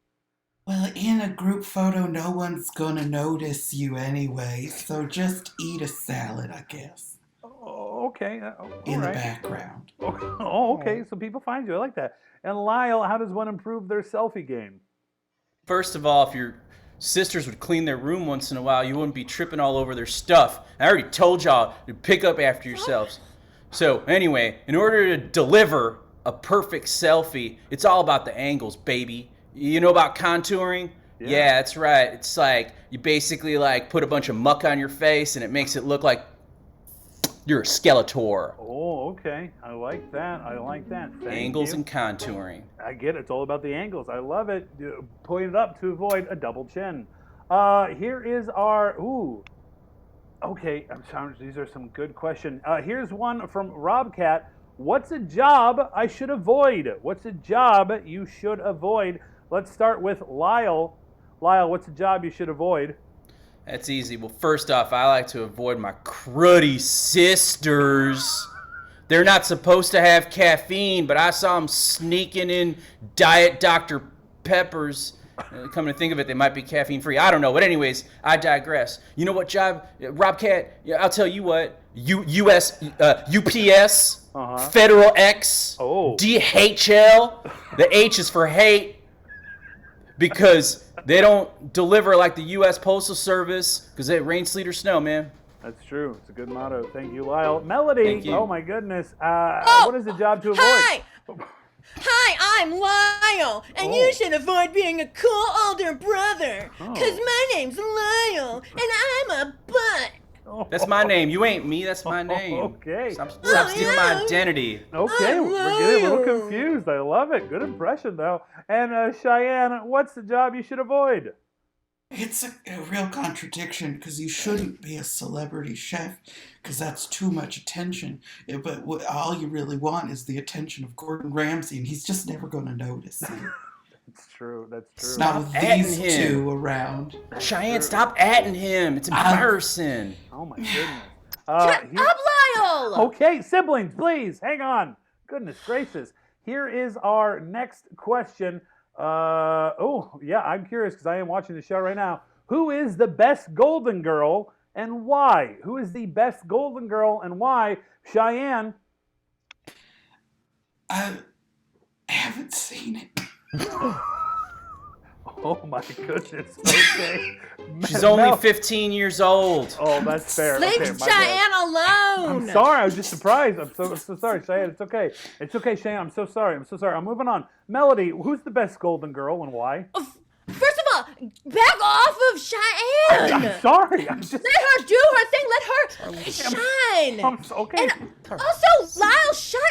Well, in a group photo, no one's gonna notice you anyway, so just eat a salad, I guess. Oh, okay. In the background. Oh, okay. So people find you. I like that. And Lyle, how does one improve their selfie game? First of all, if your sisters would clean their room once in a while, you wouldn't be tripping all over their stuff. I already told y'all to pick up after yourselves. So anyway, in order to deliver a perfect selfie, it's all about the angles, baby. You know about contouring? Yeah, that's right. It's like you basically like put a bunch of muck on your face and it makes it look like you're a Skeletor. Oh, okay. I like that. Thank Angles you. and contouring. I get it. It's all about the angles. I love it. Point it up to avoid a double chin. Here is our... Ooh. Okay, I'm sorry. These are some good questions. Here's one from Robcat. What's a job I should avoid? What's a job you should avoid? Let's start with Lyle. Lyle, what's a job you should avoid? That's easy. Well, first off, I like to avoid my cruddy sisters. They're not supposed to have caffeine, but I saw them sneaking in Diet Dr. Peppers. Come to think of it, they might be caffeine free. I don't know. But anyways, I digress. You know what job? Robcat, I'll tell you what. UPS, Federal X, DHL. The H is for hate because they don't deliver like the U.S. Postal Service because it rains, sleet, or snow, man. That's true. It's a good motto. Thank you, Lyle. Melody. Thank you. Oh, my goodness. What is the job to avoid? Hi, I'm Lyle, and you should avoid being a cool older brother, because my name's Lyle, and I'm a butt. That's my name. You ain't me. That's my name. Okay. Stop stealing my identity. Okay, we're getting a little confused. I love it. Good impression, though. And Cheyenne, what's the job you should avoid? It's a real contradiction because you shouldn't be a celebrity chef because that's too much attention. But all you really want is the attention of Gordon Ramsay, and he's just never going to notice you. That's true. Stop with atting these him. two around. Cheyenne, stop atting him. It's embarrassing. Oh, my goodness. Shut up, Lyle! Okay, siblings, please, hang on. Goodness gracious. Here is our next question. I'm curious because I am watching the show right now. Who is the best Golden Girl and why? Who is the best Golden Girl and why? Cheyenne? I haven't seen it. Oh my goodness. Okay. She's only 15 years old. Oh, that's fair. Leave Okay, my Cheyenne bad. alone. I'm sorry. I was just surprised. I'm so sorry, Cheyenne. It's okay. It's okay, Cheyenne. I'm so sorry. I'm moving on. Melody, who's the best Golden Girl and why? First of all, back off of Cheyenne. I'm sorry. Let her do her thing. Let her shine. Okay. And also, Lyle, shut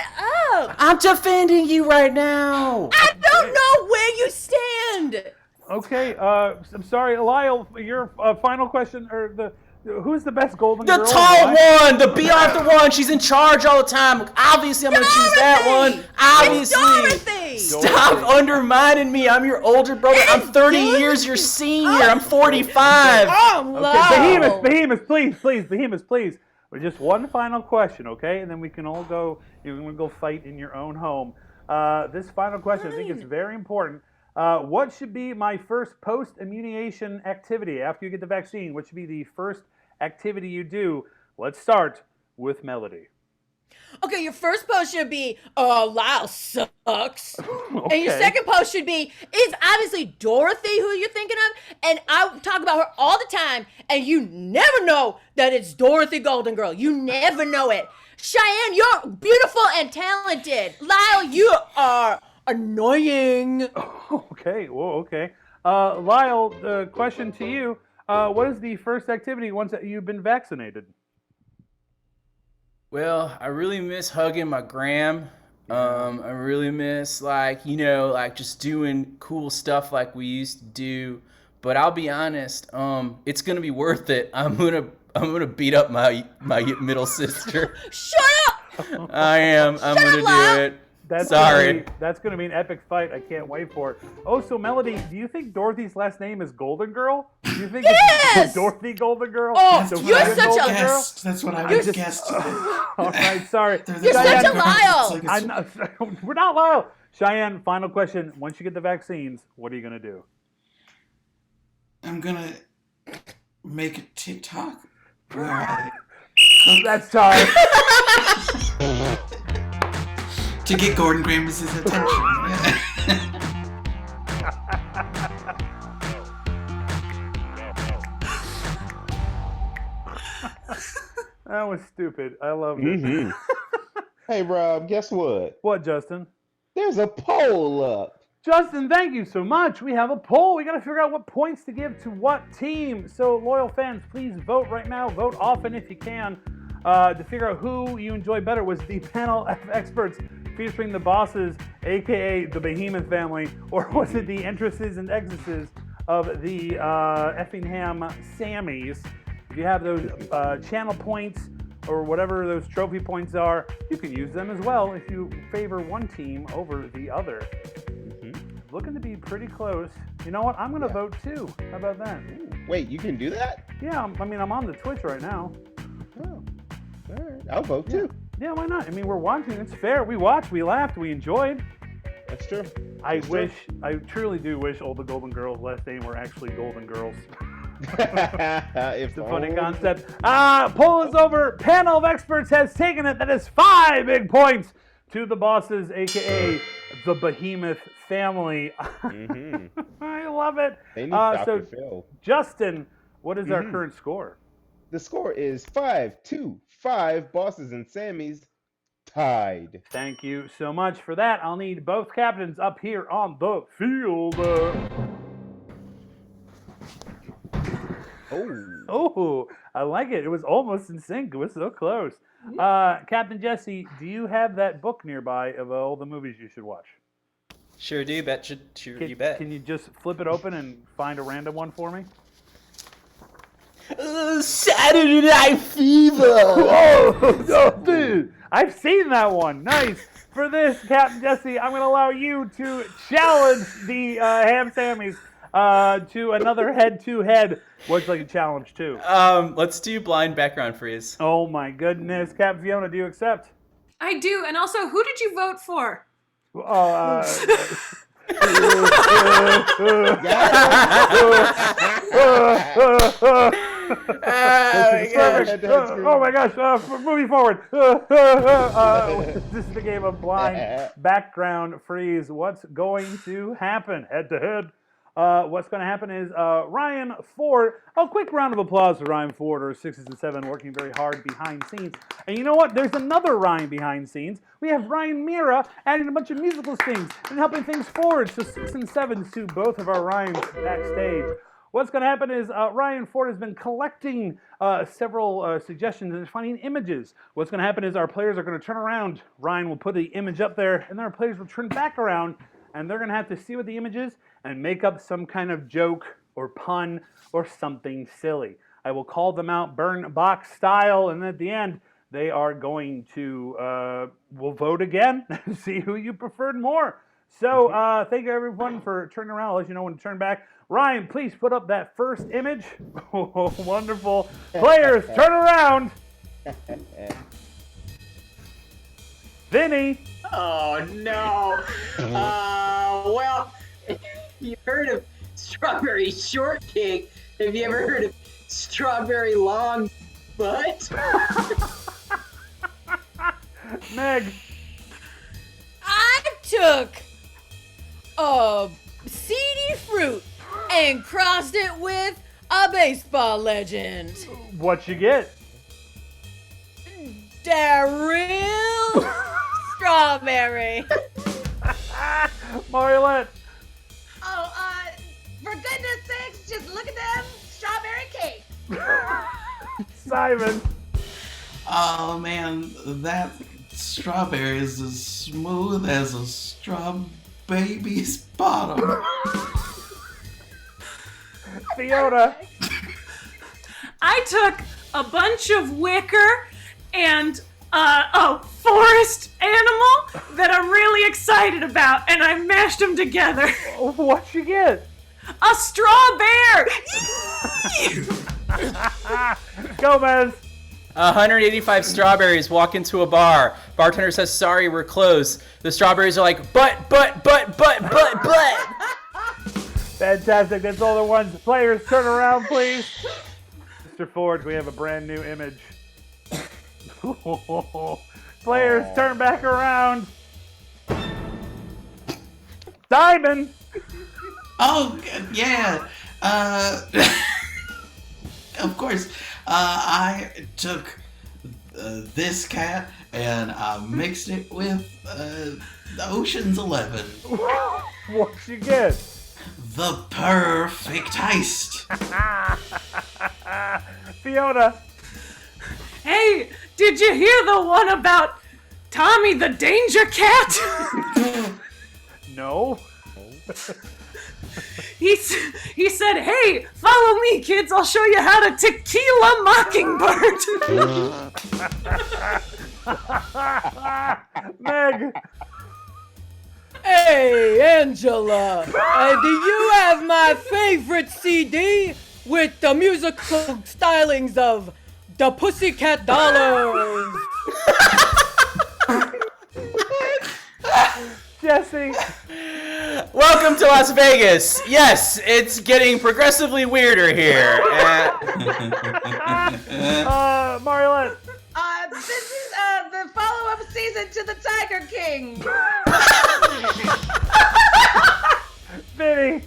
up. I'm defending you right now. I don't know where you stand. Okay. I'm sorry, Lyle. Your final question, or who's the best Golden Girl? The tall one, the B. Arthur one. She's in charge all the time. Obviously, I'm going to choose that one. Obviously. Stop undermining me. I'm your older brother. I'm 30 years your senior. I'm 45. Okay, Behemoth, please. Behemoth, please. But just one final question, okay? And then we can all go. You can go fight in your own home. This final question, I think it's very important. What should be my first post-immunization activity after you get the vaccine? What should be the first activity you do? Let's start with Melody. Okay, your first post should be, Lyle sucks. And your Okay. second post should be, it's obviously Dorothy who you're thinking of, and I talk about her all the time, and you never know that it's Dorothy Golden Girl. You never know it. Cheyenne, you're beautiful and talented. Lyle, you are annoying. Okay, whoa, okay. Lyle, the question to you, what is the first activity once that you've been vaccinated? Well, I really miss hugging my gram. I really miss like just doing cool stuff like we used to do. But I'll be honest, it's gonna be worth it. I'm gonna beat up my middle sister. Shut up! I am. I'm gonna do it. That's Sorry. That's gonna be an epic fight. I can't wait for it. Oh, so Melody, do you think Dorothy's last name is Golden Girl? Do you think it's Dorothy Golden Girl? Oh, The you're Golden such a- Golden Girl? Guessed. That's what I would have guessed. All right, sorry. You're such a Lyle. I'm not, we're not Lyle. Cheyenne, final question. Once you get the vaccines, what are you gonna do? I'm gonna make a TikTok where I That's time. to get Gordon Graham's attention. That was stupid. I loved it. Mhm. Hey, Rob, guess what? What, Justin? There's a poll up. Justin, thank you so much. We have a poll. We got to figure out what points to give to what team. So, loyal fans, please vote right now. Vote often if you can to figure out who you enjoy better. Was the panel of experts featuring the bosses, aka the Behemoth family, or was it the entresses and exesses of the Effingham Sammies? If you have those channel points or whatever those trophy points are, you can use them as well if you favor one team over the other. Looking to be pretty close. You know what? I'm going to vote too. How about that? Wait, you can do that? Yeah, I mean, I'm on the Twitch right now. Oh, all right. I'll vote too. Yeah, why not? I mean, we're watching. It's fair. We watched, we laughed, we enjoyed. That's true. I truly do wish all the Golden Girls' last name were actually Golden Girls. It's a funny concept. Poll is over. Panel of experts has taken it. That is 5 big points to the bosses, aka the Behemoth family. I love it. They need Dr. Phil. Justin, what is our current score? The score is 5-5. Bosses and Sammys tied. Thank you so much for that. I'll need both captains up here on the field. Oh, I like it. It was almost in sync. It was so close. Captain Jesse, do you have that book nearby of all the movies you should watch? Sure do. You bet. Can you just flip it open and find a random one for me? Saturday Night Fever. Oh, dude. I've seen that one. Nice. For this, Captain Jesse, I'm going to allow you to challenge the Ham Sammies to another head-to-head. What's like a challenge, too? Let's do blind background freeze. Oh, my goodness. Captain Fiona, do you accept? I do. And also, who did you vote for? Oh my gosh, moving forward. This is the game of blind background freeze. What's going to happen? Head to head. What's going to happen is Ryan Ford. A quick round of applause for Ryan Ford, or 6s and 7, working very hard behind scenes. And you know what? There's another Ryan behind scenes. We have Ryan Mira adding a bunch of musical things and helping things forward. So 6 and 7 to both of our Ryans backstage. What's going to happen is Ryan Ford has been collecting several suggestions and finding images. What's going to happen is our players are going to turn around. Ryan will put the image up there, and then our players will turn back around, and they're going to have to see what the image is and make up some kind of joke or pun or something silly. I will call them out burn box style, and at the end, they are going to, we'll vote again and see who you preferred more. So thank you, everyone, for turning around. I'll let you know when to turn back. Ryan, please put up that first image. Oh, wonderful. Players, turn around. Vinny. Oh, no. Well, You heard of strawberry shortcake? Have you ever heard of strawberry long butt? Meg. I took a seedy fruit and crossed it with a baseball legend. What you get? Daryl Strawberry. Marlette. Oh, for goodness sakes, just look at them strawberry cakes. Simon. Oh man, that strawberry is as smooth as a straw baby's bottom. Fiona. I took a bunch of wicker and a forest animal that I'm really excited about, and I mashed them together. What you get? A straw bear! Gomez. 185 strawberries walk into a bar. Bartender says, sorry, we're closed. The strawberries are like, but. Fantastic. That's all the ones. Players, turn around, please. Mr. Ford, we have a brand new image. Players, turn back around. Simon. Oh, yeah. Of course. I took this cat and mixed it with Ocean's 11. What'd you get? The perfect heist. Fiona. Hey, did you hear the one about Tommy the Danger Cat? No. He said, hey, follow me, kids. I'll show you how to tequila mockingbird. Meg. Hey, Angela. Do you have my favorite CD with the musical stylings of the Pussycat Dollars? Jesse. Welcome to Las Vegas. Yes, it's getting progressively weirder here. Marlette. This is the follow-up season to the Tiger King. Vinny.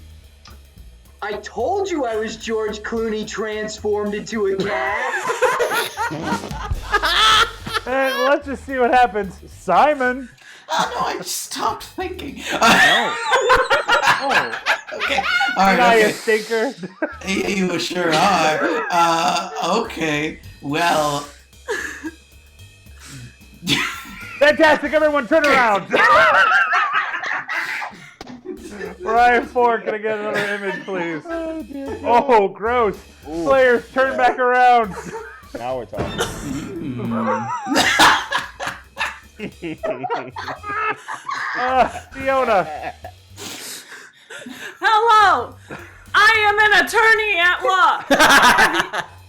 I told you I was George Clooney transformed into a cat. And let's just see what happens. Simon. Oh no, I just stopped thinking. No. Okay. All right. Now Okay. you stinker. You sure are. Okay. Well. Fantastic, everyone turn around. Brian Ford, can I get another image, please? Oh, dear. Oh, gross. Ooh. Players, turn back around. Now we're talking. Fiona. Hello, I am an attorney at law.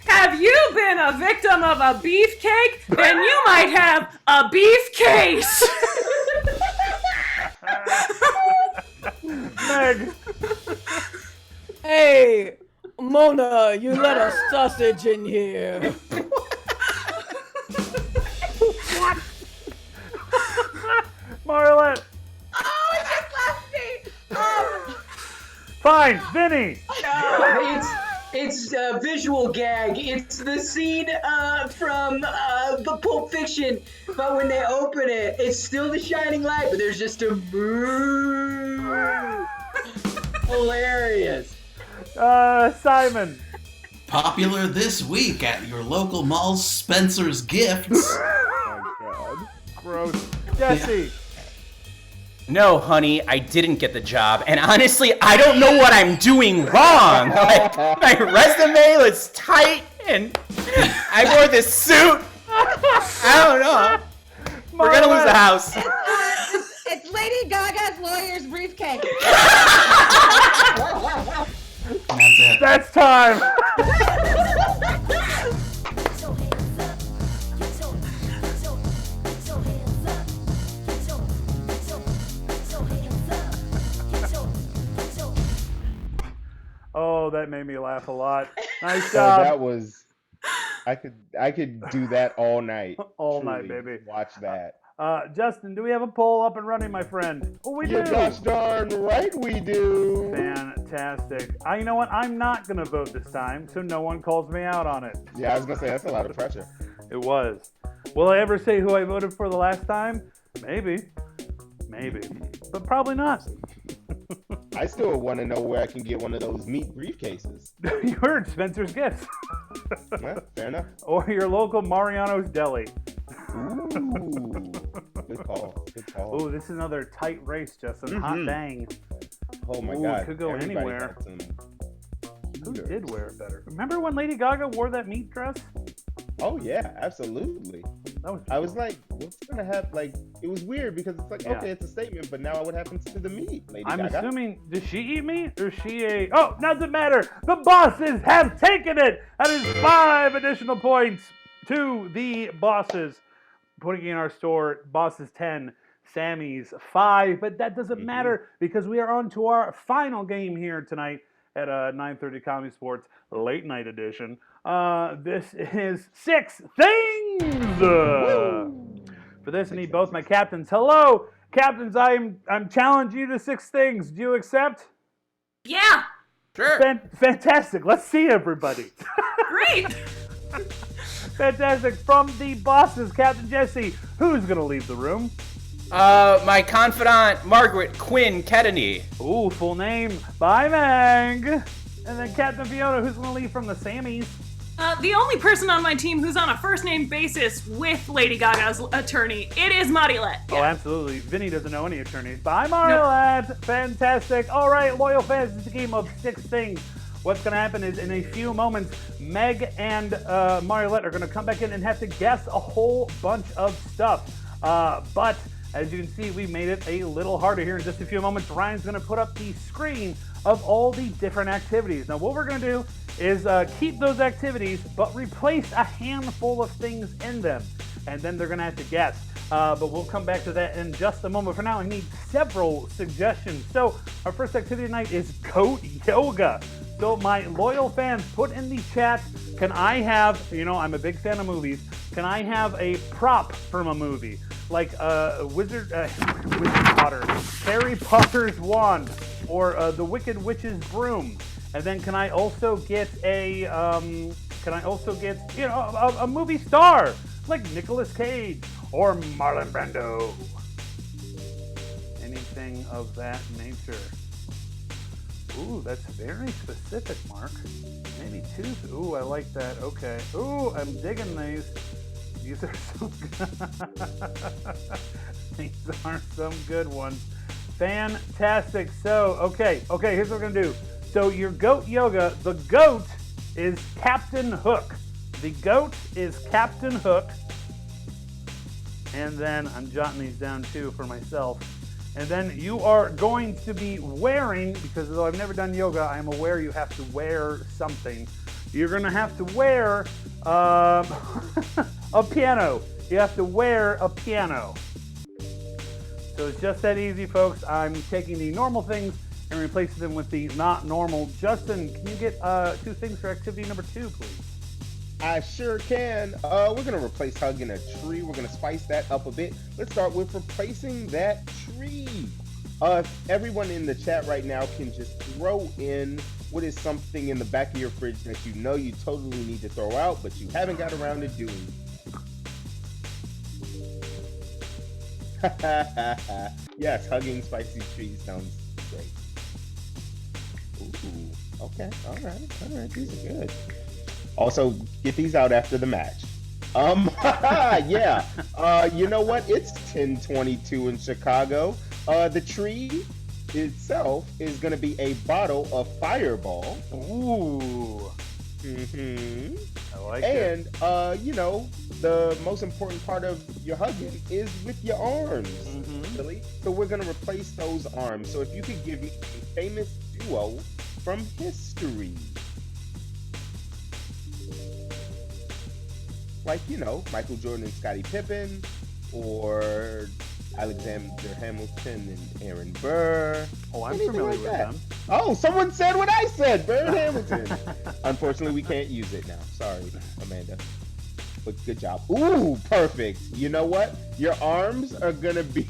Have you been a victim of a beefcake? Then you might have a beef case. Meg. Hey, Mona, you let a sausage in here. What? Marlette. Oh, it just left me. Fine, Vinny. It's a visual gag. It's the scene from the Pulp Fiction, but when they open it, it's still the shining light, but there's just a moo. Hilarious. Simon. Popular this week at your local mall's Spencer's Gifts. Oh my God. Gross. Jesse. No, honey, I didn't get the job, and honestly, I don't know what I'm doing wrong. Like, my resume was tight, and I wore this suit. I don't know. We're gonna lose the house. It's Lady Gaga's lawyer's briefcase. That's it. That's time. that made me laugh a lot. Nice Oh, job. that was. I could do that all night. All night, Truly. baby. Watch that. Justin, do we have a poll up and running, my friend? Oh, we do. You're gosh darn right we do. Fantastic. You know what? I'm not going to vote this time, so no one calls me out on it. Yeah, I was going to say, that's a lot of pressure. It was. Will I ever say who I voted for the last time? Maybe. But probably not. I still want to know where I can get one of those meat briefcases. You heard Spencer's Gifts. Yeah, fair enough. Or your local Mariano's Deli. Ooh, good call. Oh, this is another tight race, Justin. Hot dang. Oh my Ooh, God. It could go Everybody anywhere. had some Who heaters. did wear it better? Remember when Lady Gaga wore that meat dress? Oh yeah, absolutely. I was like, what's gonna happen? Like, it was weird because it's like, Yeah. okay, it's a statement, but now what happens to the meat, Lady I'm Gaga? assuming, does she eat meat or is she a... Oh, doesn't matter. The bosses have taken it. That is 5 additional points to the bosses. Putting in our store, bosses 10, Sammy's 5. But that doesn't matter because we are on to our final game here tonight at 9:30 Comedy Sports Late Night Edition. This is 6 Things. For this, I need both my captains. Hello, captains. I'm challenging you to 6 things. Do you accept? Yeah. Sure. Fantastic. Let's see everybody. Great. Fantastic. From the bosses, Captain Jesse, who's gonna leave the room? My confidant, Margaret Quinn Kettany. Ooh, full name. Bye, Meg. And then Captain Fiona, who's gonna leave from the Sammys? The only person on my team who's on a first name basis with Lady Gaga's attorney, it is Marilette. Oh, absolutely. Vinny doesn't know any attorneys. Bye, Marilette. Fantastic. All right, loyal fans, it's a game of 6 things. What's going to happen is in a few moments, Meg and Marilette are going to come back in and have to guess a whole bunch of stuff. But as you can see, we made it a little harder here. In just a few moments, Ryan's going to put up the screen of all the different activities. Now, what we're going to do is keep those activities, but replace a handful of things in them. And then they're going to have to guess. But we'll come back to that in just a moment. For now, I need several suggestions. So our first activity tonight is goat yoga. So my loyal fans, put in the chat, can I have, I'm a big fan of movies, can I have a prop from a movie? Like Wizard Potter, Harry Potter's wand, or the Wicked Witch's broom. And then can I also get a movie star, like Nicolas Cage or Marlon Brando? Anything of that nature. Ooh, that's very specific, Mark. Maybe 2. Ooh, I like that. Okay. Ooh, I'm digging these. These are some these are some good ones. Fantastic. So, okay, here's what we're gonna do. So your goat yoga, the goat is Captain Hook. The goat is Captain Hook. And then I'm jotting these down too for myself. And then you are going to be wearing, because though I've never done yoga, I am aware you have to wear something. You're going to have to wear a piano. You have to wear a piano. So it's just that easy, folks. I'm taking the normal things and replacing them with the not normal. Justin, can you get 2 things for activity number 2, please? I sure can. We're going to replace hugging a tree. We're going to spice that up a bit. Let's start with replacing that tree. Everyone in the chat right now can just throw in what is something in the back of your fridge that you know you totally need to throw out, but you haven't got around to doing. Yes, hugging spicy trees sounds great. Ooh, okay, all right, these are good. Also, get these out after the match. Yeah. You know what? It's 10:22 in Chicago. The tree itself is going to be a bottle of Fireball. Ooh. Mm-hmm. I like it. And, the most important part of your hugging is with your arms, really. So we're going to replace those arms. So if you could give me a famous duo from history. Like, Michael Jordan and Scottie Pippen, or, I Alexander Hamilton and Aaron Burr. Oh, I'm Anything familiar like with that. them. Oh, someone said what I said, Burr and Hamilton. Unfortunately, we can't use it now. Sorry, Amanda. But good job. Ooh, perfect. You know what? Your arms are gonna be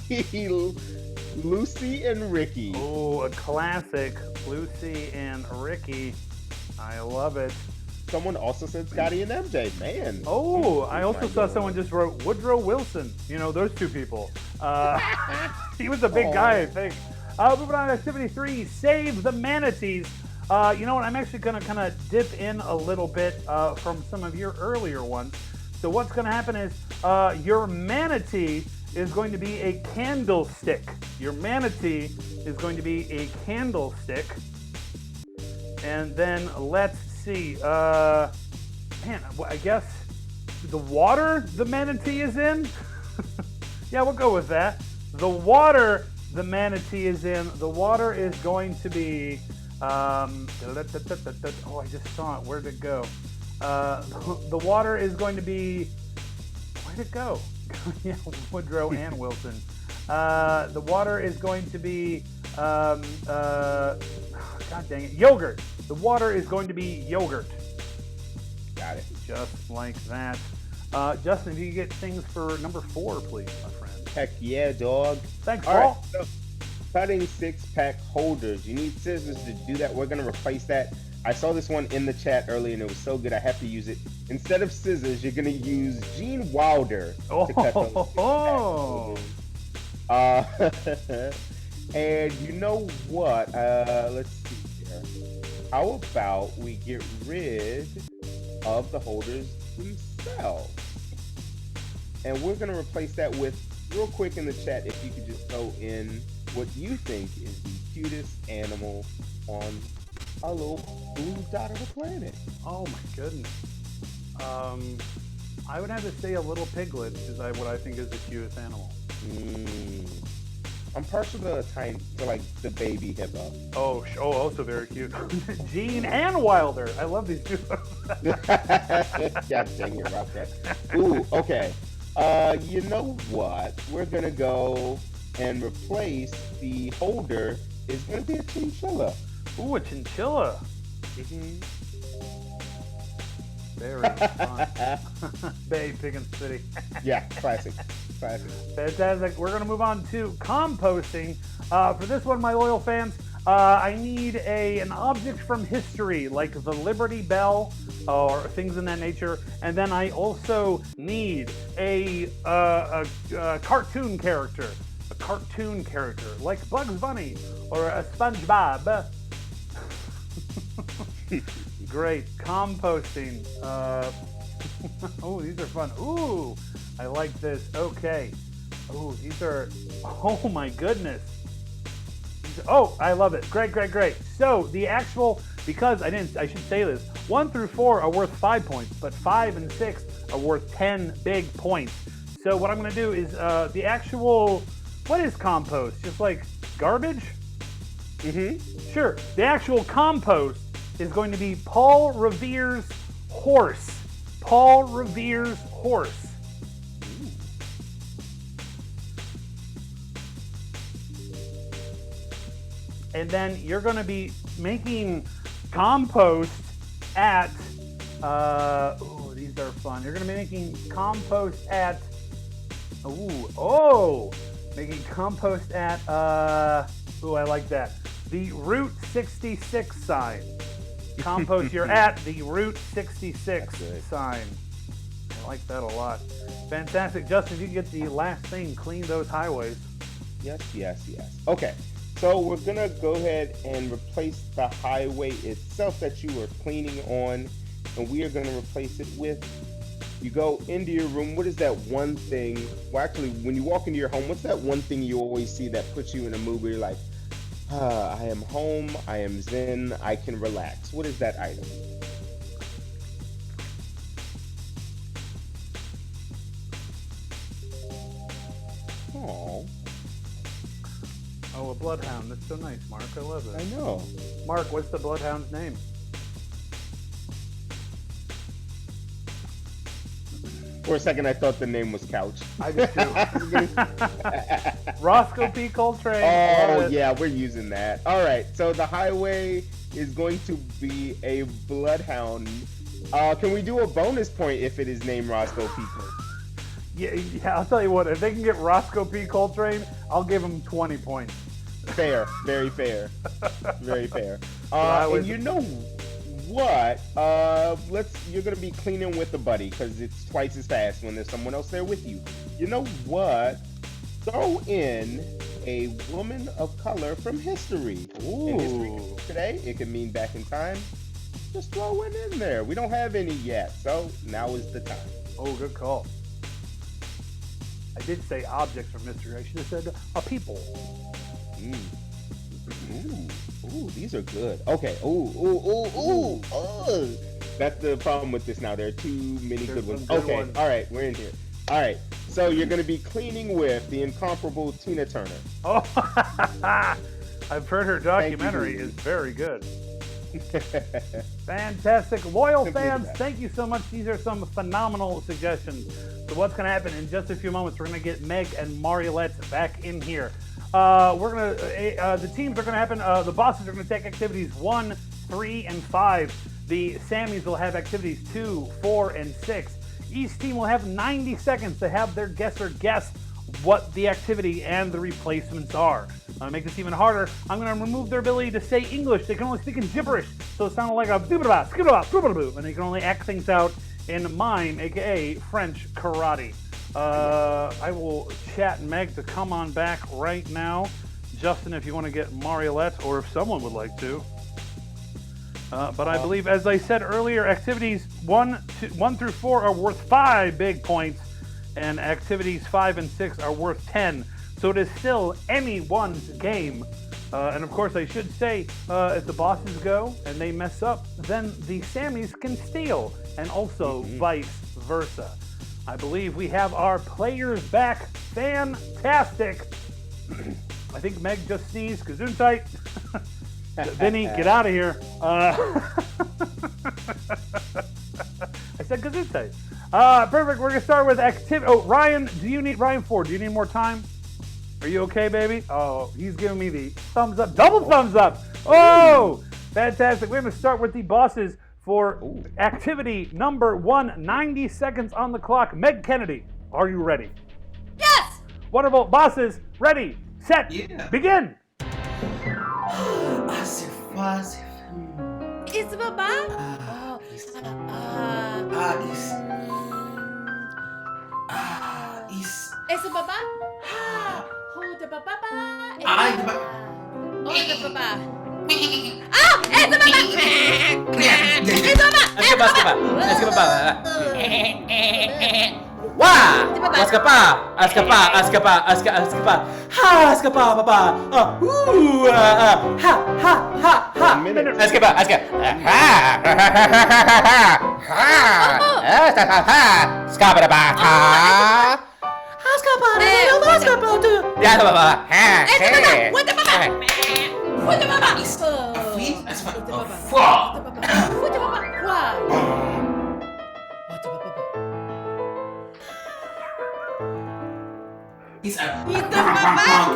Lucy and Ricky. Oh, a classic. Lucy and Ricky. I love it. Someone also said Scotty and MJ. Man. Oh, I also saw someone just wrote Woodrow Wilson. You know, those two people. He was a big guy, I think. Moving on to activity 3, save the manatees. You know what? I'm actually going to kind of dip in a little bit from some of your earlier ones. So what's going to happen is your manatee is going to be a candlestick. Your manatee is going to be a candlestick. And then let's see. Man, I guess the water the manatee is in? Yeah, we'll go with that. The water the manatee is in. The water is going to be... oh, I just saw it. Where'd it go? The water is going to be... Where'd it go? Yeah, Woodrow and Wilson. The water is going to be... God dang it. Yogurt. The water is going to be yogurt. Got it. Just like that. Justin, if you could get things for number 4, please, my friend. Heck yeah, dog. Thanks, All Paul. right, so cutting 6-pack holders. You need scissors to do that. We're going to replace that. I saw this one in the chat earlier, and it was so good I have to use it. Instead of scissors, you're going to use Gene Wilder to cut those 6-pack holders. And you know what? Let's see here. How about we get rid of the holders themselves? And we're going to replace that with, real quick in the chat, if you could just throw in what you think is the cutest animal on our little blue dot of a planet. Oh my goodness. I would have to say a little piglet is what I think is the cutest animal. I'm partial to like the baby hippo. Oh, also very cute. Gene and Wilder. I love these two. God dang it, Rocket. Ooh, okay. You know what? We're gonna go and replace the holder. Is gonna be a chinchilla. Ooh, a chinchilla. Very fun. Bay, Pig and City. Yeah, classic. Classic. Fantastic. We're going to move on to composting. For this one, my loyal fans, I need an object from history, like the Liberty Bell or things in that nature. And then I also need a cartoon character. A cartoon character, like Bugs Bunny or a SpongeBob. Great. Composting. Oh, these are fun. Ooh, I like this. Okay. Oh, these are... Oh, my goodness. Oh, I love it. Great, great, great. So, the actual... Because I should say this. 1 through 4 are worth 5 points, but 5 and 6 are worth 10 big points. So, what I'm going to do is the actual... What is compost? Just like garbage? Sure. The actual compost is going to be Paul Revere's horse. Paul Revere's horse. And then you're going to be making compost at, oh, these are fun. You're going to be making compost at, making compost at, oh, I like that. The Route 66 sign. Compost, you're at the Route 66 sign. I like that a lot. Fantastic. Justin, if you can get the last thing, clean those highways. Yes, yes, yes. Okay, so we're going to go ahead and replace the highway itself that you were cleaning on, and we are going to replace it with, you go into your room, what is that one thing, well actually, when you walk into your home, what's that one thing you always see that puts you in a mood where you're like, I am home, I am zen, I can relax. What is that item? Aww. Oh, a bloodhound. That's so nice, Mark. I love it. I know. Mark, what's the bloodhound's name? For a second, I thought the name was Couch. I did too. Roscoe P. Coltrane. Oh, yeah, we're using that. All right, so the highway is going to be a bloodhound. Can we do a bonus point if it is named Roscoe P. Coltrane? Yeah, I'll tell you what. If they can get Roscoe P. Coltrane, I'll give them 20 points. Fair, very fair, very fair. And you know what? You're gonna be cleaning with a buddy because it's twice as fast when there's someone else there with you. You know what? Throw in a woman of color from history. Ooh. In history today, it could mean back in time. Just throw one in there. We don't have any yet, so now is the time. Oh, good call. I did say objects from history. I should have said a people. Ooh, these are good. Okay. Ooh. That's the problem with this now. There are too many good ones. Okay. All right, we're in here. All right. So you're going to be cleaning with the incomparable Tina Turner. Oh, I've heard her documentary is very good. Fantastic. Loyal fans, thank you so much. These are some phenomenal suggestions. So what's going to happen in just a few moments, we're going to get Meg and Mariolette back in here. The teams are going to happen. The bosses are going to take activities 1, 3, and 5. The Sammys will have activities 2, 4, and 6. Each team will have 90 seconds to have their guesser guess what the activity and the replacements are. To make this even harder, I'm going to remove their ability to say English. They can only speak in gibberish, so it sounds like a doobada, skibada, doobada, and they can only act things out in mime, aka French karate. I will chat Meg to come on back right now. Justin, if you want to get Mariolette, or if someone would like to. But I believe, as I said earlier, activities 1 through 4 are worth 5 big points, and activities 5 and 6 are worth 10. So it is still anyone's game. And of course, I should say, if the bosses go and they mess up, then the Sammys can steal, and also vice versa. I believe we have our players back. Fantastic. I think Meg just sneezed. Gesundheit. Vinny, get out of here. I said Gesundheit. Perfect. We're going to start with activity. Oh, Ryan, Ryan Ford, do you need more time? Are you okay, baby? Oh, he's giving me the thumbs up. Double thumbs up. Oh, fantastic. We're going to start with the bosses for activity number 1. 90 seconds on the clock. Meg Kennedy, are you ready? Yes! Wonderful. Bosses, ready, set, begin. It's Baba. It's Baba. Hold the Baba. Oh, the Baba. It's Baba. Let's go, Wah! Escapar! Ha! Escapar, papa! Ha! Escapar!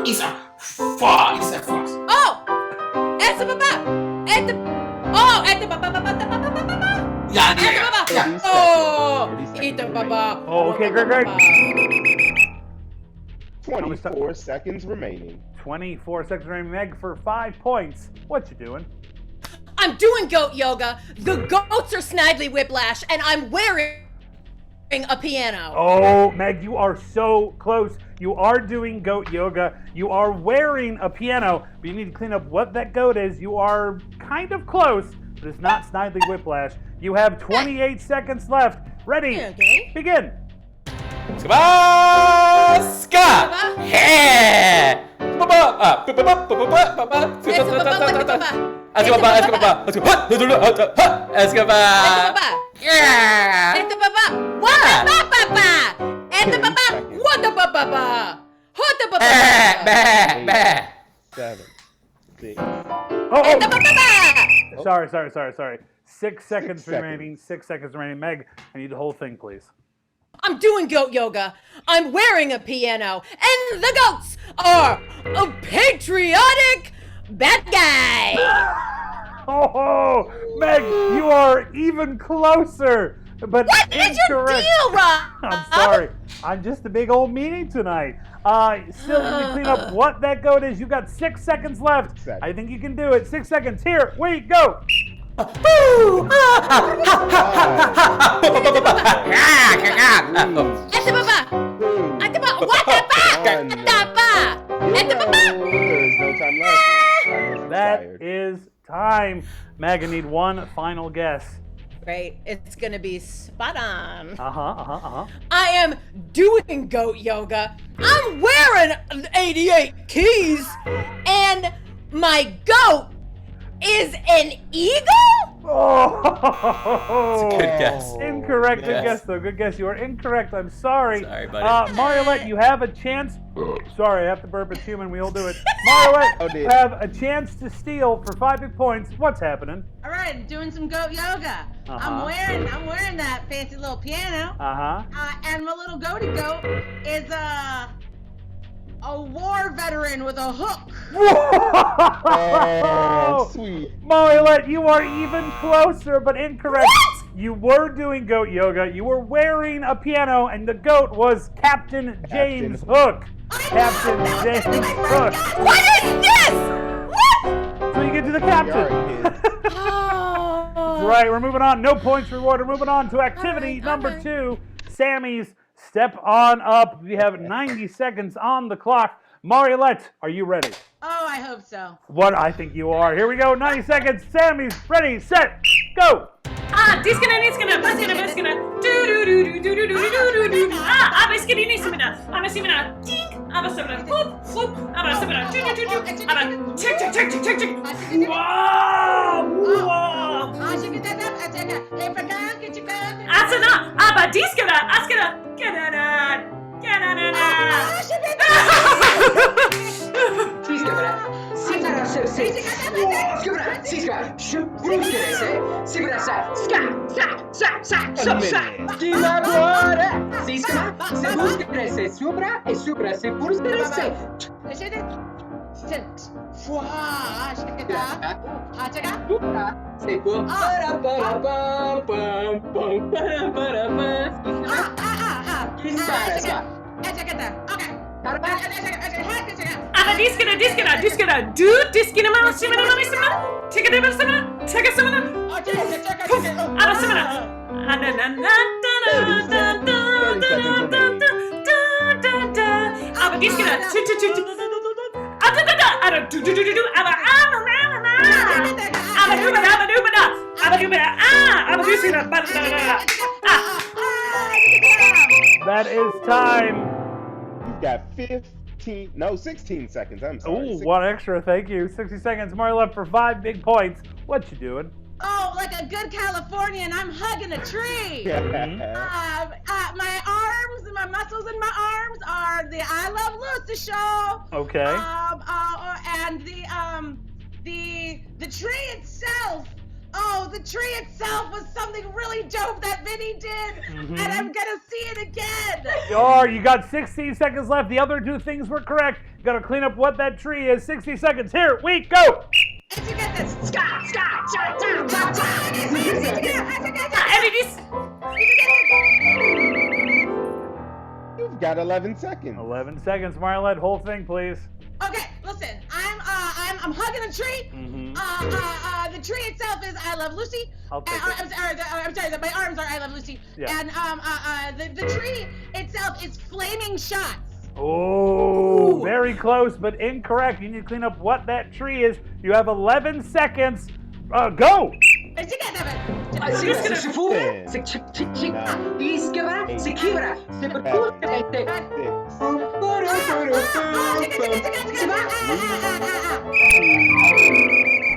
It's a fox. It's a fox. Oh! It's a Baba. It's a Baba. Yeah. Oh! It's a Baba. Oh, okay, great. 24 seconds remaining. 24 seconds remaining. Meg for 5 points. What you doing? I'm doing goat yoga. The goats are Snidely Whiplash, and I'm wearing a piano. Oh, Meg, you are so close. You are doing goat yoga. You are wearing a piano, but you need to clean up what that goat is. You are kind of close, but it's not Snidely Whiplash. You have 28 seconds left. Ready? Okay. Begin. Sorry. 6 seconds remaining. 6 seconds remaining. Meg, I need the whole thing, please. I'm doing goat yoga. I'm wearing a piano. And the goats are a patriotic bad guy. Oh, Meg, you are even closer, but What incorrect. is your deal, Rob? I'm sorry. I'm just a big old meanie tonight. Still, can you clean up what that goat is? You've got 6 seconds left. I think you can do it. 6 seconds. Here, we go. That is time. Meg, I need one final guess. Great. It's gonna be spot on. Uh-huh. I am doing goat yoga. I'm wearing 88 keys, and my goat is an eagle? Oh, Good guess. Incorrect. Good Yes. guess, though. Good guess. You are incorrect. I'm sorry. Sorry, buddy. Mariolette, you have a chance. Sorry, I have to burp. It's human. We all do it. Mariolette, you have a chance to steal for 5 big points. What's happening? All right, I'm doing some goat yoga. I'm wearing that fancy little piano. And my little goaty goat is a war veteran with a hook. Oh, sweet. Mariolette, you are even closer, but incorrect. What? You were doing goat yoga. You were wearing a piano, and the goat was Captain James Hook. Captain James Hook. What is this? What? So you get to the captain. That's right. We're moving on. No points reward. We're moving on to activity number 2. Sammy's Step On Up. We have 90 seconds on the clock. Mariolette, are you ready? Oh, I hope so. What? I think you are. Here we go. 90 seconds. Sammy's ready, set, go. Diskana, biskana, do. Biskana, nisimina, tink, abasabana, whoop, abasabana, do. Tick. Wow. Asana, abadiskana, askana, get Diskana, do diskina, take a samana, That is time. You've got 16 seconds. I'm sorry. Ooh, one extra. Thank you. 60 seconds. Mariolette for 5 big points. What you doing? Oh, like a good Californian, I'm hugging a tree. My arms and my muscles in my arms are the I Love Lucy show. Okay. And the tree itself. Oh, the tree itself was something really dope that Vinny did, and I'm gonna see it again. You got 16 seconds left. The other 2 things were correct. You gotta clean up what that tree is. 60 seconds. Here we go. You've got 11 seconds. 11 seconds. Mariolette, whole thing, please. Okay, listen. I'm hugging a tree. The tree itself is I Love Lucy. I'll take it. I'm sorry. My arms are I Love Lucy. Yeah. And the tree itself is Flaming Shots. Oh, very close, but incorrect. You need to clean up what that tree is. You have 11 seconds. Go.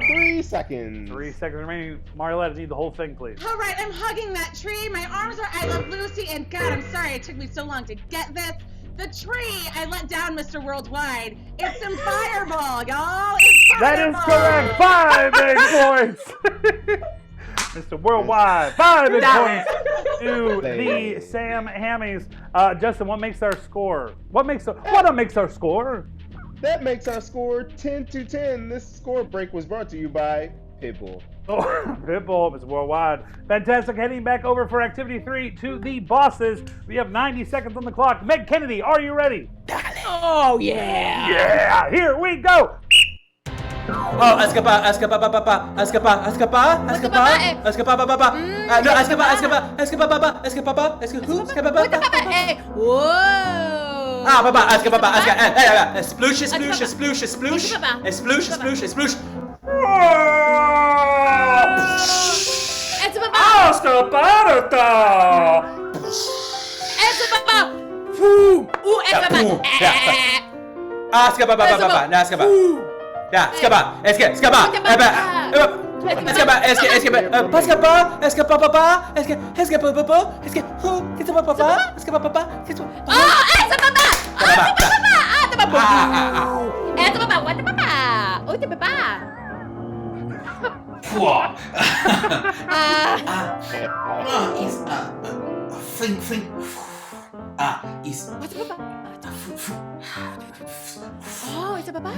Three seconds. 3 seconds remaining. Mariolette, I need the whole thing, please. All right, I'm hugging that tree. My arms are I Love Lucy, and God, I'm sorry it took me so long to get this. The tree I let down, Mr. Worldwide. It's some fireball, y'all. It's That fireball. is correct. 5 big points. Mr. Worldwide. 5 points to the Sam Hammies. Justin, what makes our score? What makes our score? That makes our score 10-10. This score break was brought to you by Pitbull. Oh, Pitbull, Mr. Worldwide. Fantastic. Heading back over for activity 3 to the bosses. We have 90 seconds on the clock. Meg Kennedy, are you ready? Oh, yeah. Yeah, here we go. Oh, escapar. No, Whoa. Ah, papa, sploosh. Oh, it's a baba.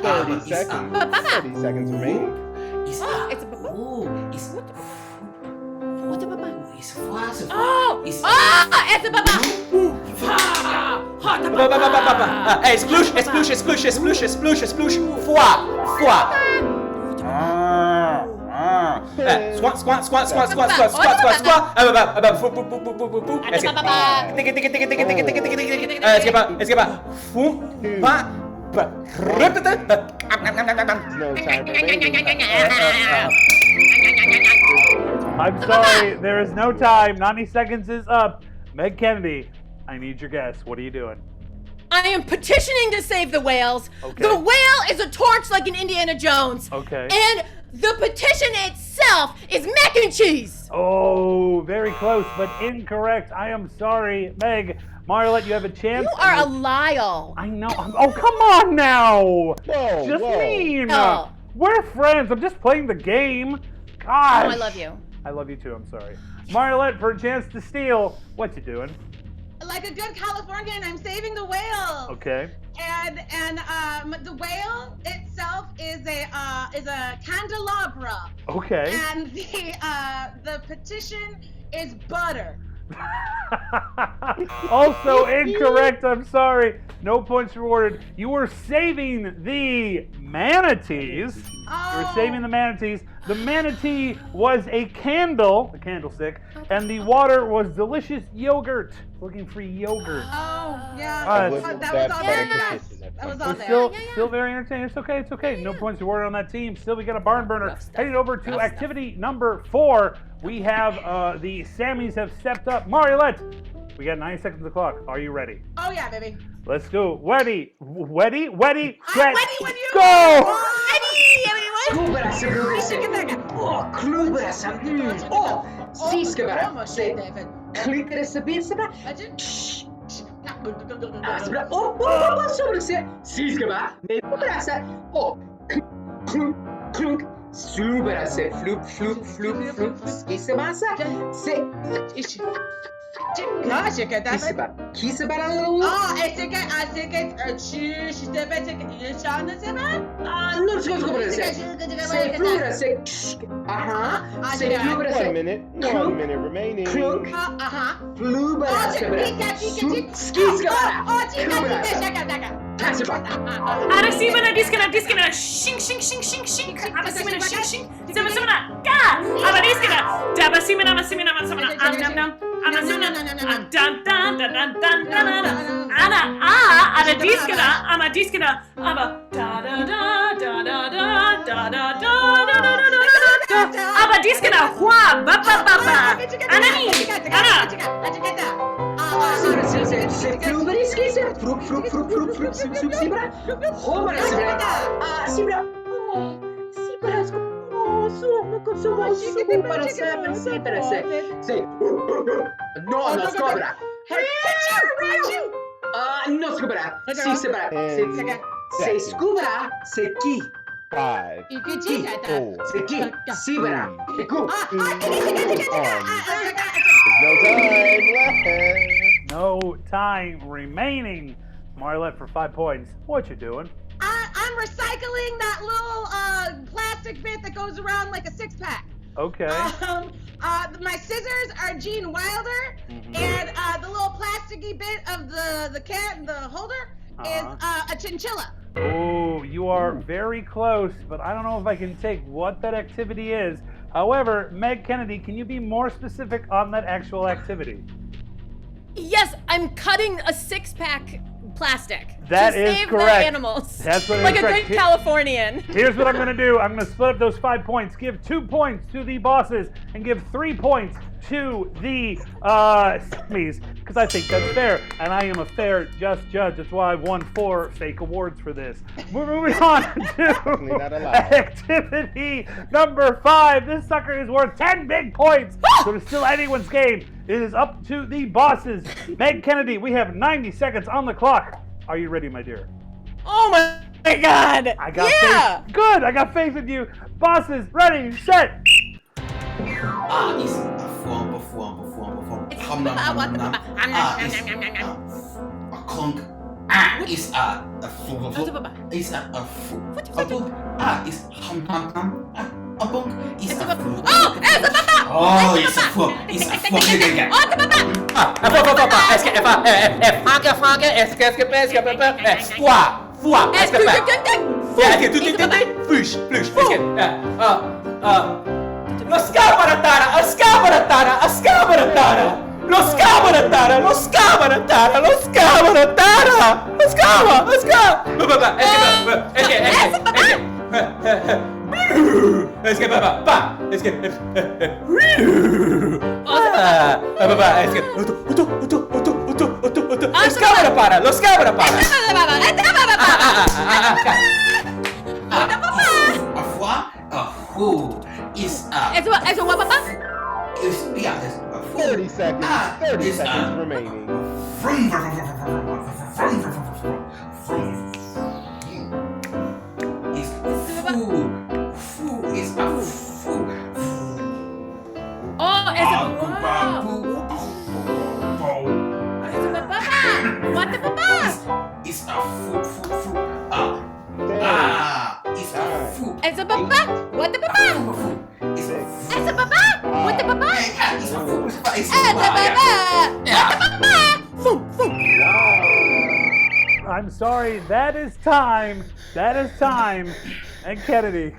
30 seconds. 30 seconds remaining. It's a baba. What's a baba? It's fast. It's a baba. Hey, sploosh. Fwa. Squat. Escapa. I'm sorry, there is no time. 90 seconds is up. Meg Kennedy, I need your guess. What are you doing? I am petitioning to save the whales. Okay. The whale is a torch like in Indiana Jones. Okay. And the petition itself is mac and cheese. Oh, very close, but incorrect. I am sorry. Meg, Marlette, you have a chance. You are a liar. I know. Oh, come on now. Whoa, Just mean. Oh. We're friends. I'm just playing the game. Gosh. Oh, I love you. I love you too. I'm sorry. Marlette, for a chance to steal, what you doing? Like a good Californian, I'm saving the whale. Okay. And the whale itself is a candelabra. Okay. And the petition is butter. Also incorrect. I'm sorry. No points rewarded. You were saving the manatees. You were saving the manatees. The manatee was a candle, a candlestick, and the water was delicious yogurt. Looking for yogurt. Oh, yeah. That was all there. That was all there. Still very entertaining. It's okay. It's okay. No points rewarded on that team. Still, we got a barn burner. Heading over to activity number 4. We have the Sammies have stepped up. Mariolette, we got 90 seconds on the clock. Are you ready? Oh, yeah, baby. Let's go. Ready, I'm set, ready when you go! One minute remaining. Arasimana diskana shing shing shing shing shing. Arasimana shing shing. Simana ga. Abadiskana. Dabasimana masimana masamana. Nam nam. Amazuna. Dan dan dan dan dan dan. Ana diskana. Ama diskana. Aba da da da da da da da da da da. Aba diskana. Hua ba ba ba ba. Anani. Ana. 5, You can teach that. 4, Sí, verá. No time left. No time remaining. Marlette for 5 points. What you doing? I'm recycling that little plastic bit that goes around like a 6-pack. Okay. My scissors are Gene Wilder, and the little plasticky bit of the cat and the holder is a chinchilla. Oh, you are very close, but I don't know if I can take what that activity is. However, Meg Kennedy, can you be more specific on that actual activity? Yes, I'm cutting a 6-pack plastic That to is save correct. the animals. That's what like is a correct. good Californian. Here's what I'm going to do. I'm going to split up those 5 points, give 2 points to the bosses, and give 3 points to the Sammys, because I think that's fair, and I am a fair, just judge. That's why I've won 4 fake awards for this. We're moving on to activity number 5. This sucker is worth 10 big points, so it's still anyone's game. It is up to the bosses. Meg Kennedy, we have 90 seconds on the clock. Are you ready, my dear? Oh my God! I got faith. Good. I got faith in you. Bosses, ready, set. Is a clunk. Is a is a bunk. Is hum hum hum. A bunk is a fool. Oh, it's a fool. It's a fool. Is 30 seconds. 30 seconds remaining. What the papa? It's a fool. It's a fool. It's a papa. What the papa? It's a papa. What the papa? It's a fool. It's a papa. What the papa? I'm sorry, that is time. That is time. And Kennedy,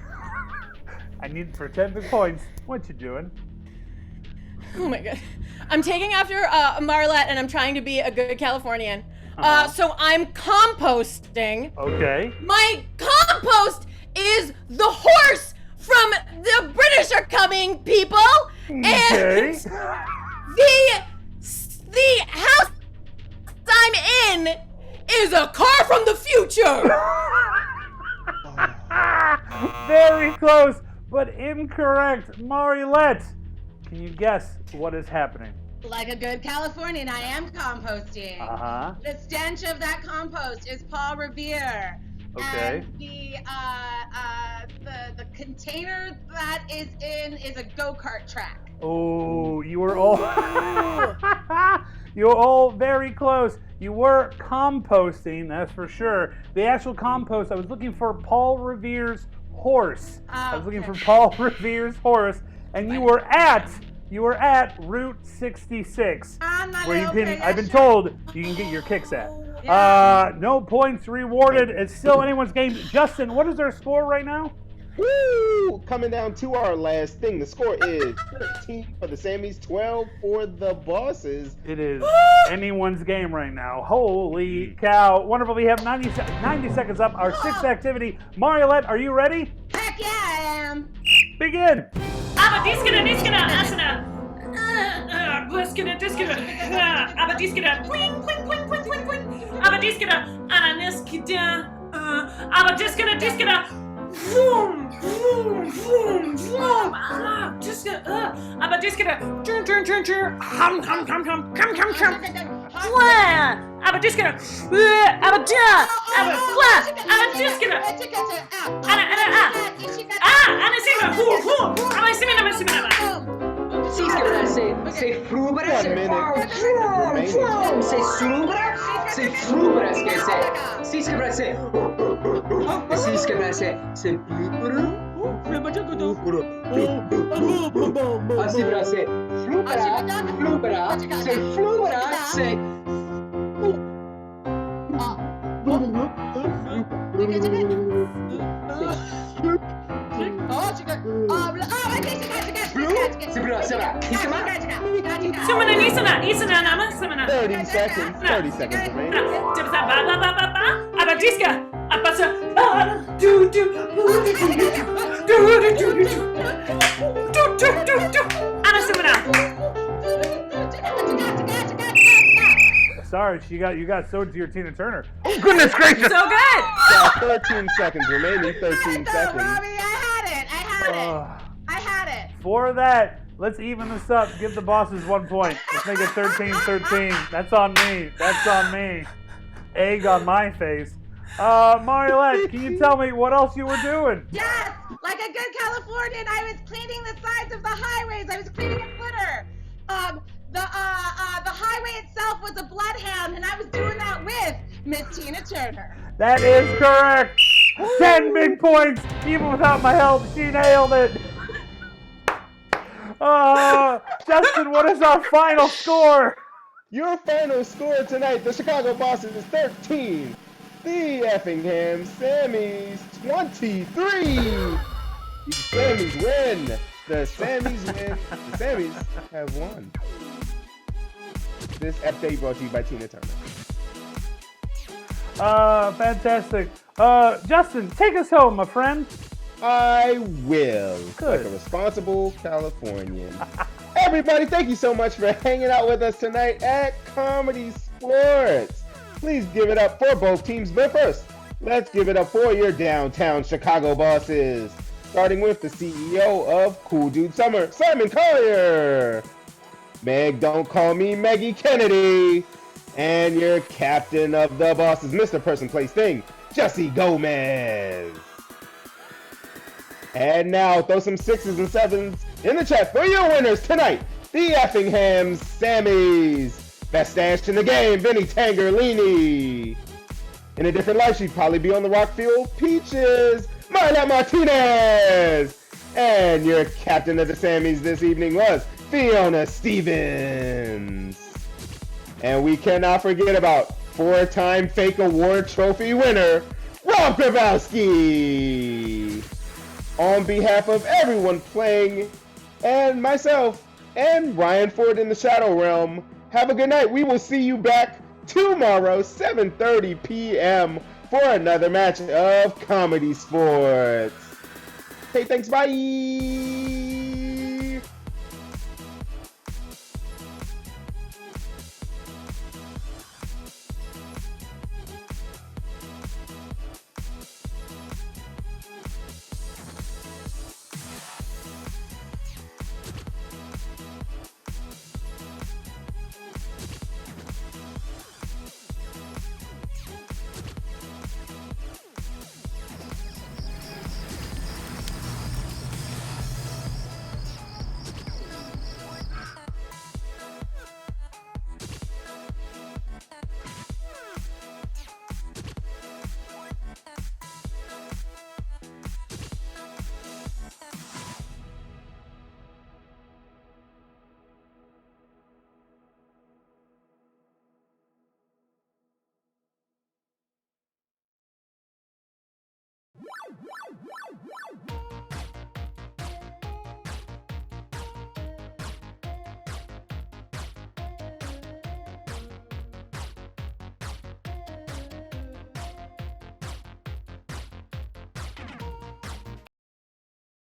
I need for 10 big points. What you doing? Oh my God. I'm taking after Marlette and I'm trying to be a good Californian. So I'm composting. Okay. My compost is the horse from The British Are Coming, people. Okay. And the house I'm in is a car from the future. Very close, but incorrect. Mariette, can you guess what is happening? Like a good Californian, I am composting. The stench of that compost is Paul Revere. Okay. And the container that is in is a go-kart track. Oh, you were all you were all very close. You were composting, that's for sure. The actual compost, I was looking for Paul Revere's horse. I was looking for Paul Revere's horse, and you were at Route 66, where you can. I've been told you can get your kicks at. No points rewarded. It's still anyone's game. Justin, what is their score right now? Woo! Coming down to our last thing. The score is 13 for the Sammys, 12 for the bosses. It is anyone's game right now. Holy cow. Wonderful. We have 90 seconds up. Our sixth activity. Mariette, are you ready? Heck yeah, I am. Begin. Abadiskana, asana. Bliskana, abadiskana, pling, pling, pling, pling, pling, pling. Abadiskana, ananiskida, abadiskana, vroom, vroom, vroom, vroom. Abadiskana, turn, hum, come. Abadiskana, Abajiskana. Abaja. Abafla. Abajiskana. Anasimina. Anasimina. Siskabra, say frubra, say subra, say frubra, say Siskabra, say Siskabra, say blubra, Asibra, say flubra, say flubra, say Sumana Nisana, Nama, Samana. 30 seconds. 30 seconds remaining. Abajiska. Abasa. Anasimina. Sorry, you got sewed to your Tina Turner. Oh, goodness gracious! So good! 13 seconds remaining. 13 seconds. Robbie, I had it. For that, let's even this up. Give the bosses 1 point. Let's make it 13-13. That's on me. Egg on my face. Mariolette, can you tell me what else you were doing? Yes, like a good Californian, I was cleaning the sides of the highways. I was cleaning up litter. The highway itself was a bloodhound, and I was doing that with Miss Tina Turner. That is correct. 10 big points. Even without my help, she nailed it. Justin, what is our final score? Your final score tonight, the Chicago Bosses is 13. The Effingham Sammies 23. The Sammies win. The Sammies win. The Sammies have won. This update brought to you by Tina Turner. Fantastic. Justin, take us home, my friend. I will. Good. Like a responsible Californian. Everybody, thank you so much for hanging out with us tonight at Comedy Sports. Please give it up for both teams, but first, let's give it up for your downtown Chicago bosses. Starting with the CEO of Cool Dude Summer, Simon Collier. Meg, don't call me Maggie Kennedy. And your captain of the bosses, Mr. Person Place Thing, Jesse Gomez. And now, throw some 6s and 7s in the chat for your winners tonight. The Effingham Sammies. Best dash in the game, Vinny Tangerlini. In a different life, she'd probably be on the Rockfield Peaches, Marla Martinez. And your captain of the Sammies this evening was Fiona Stevens. And we cannot forget about 4-time Fake Award Trophy winner, Rob Grabowski. On behalf of everyone playing, and myself, and Ryan Ford in the Shadow Realm, have a good night. We will see you back tomorrow, 7:30 p.m. for another match of Comedy Sports. Hey, thanks, bye!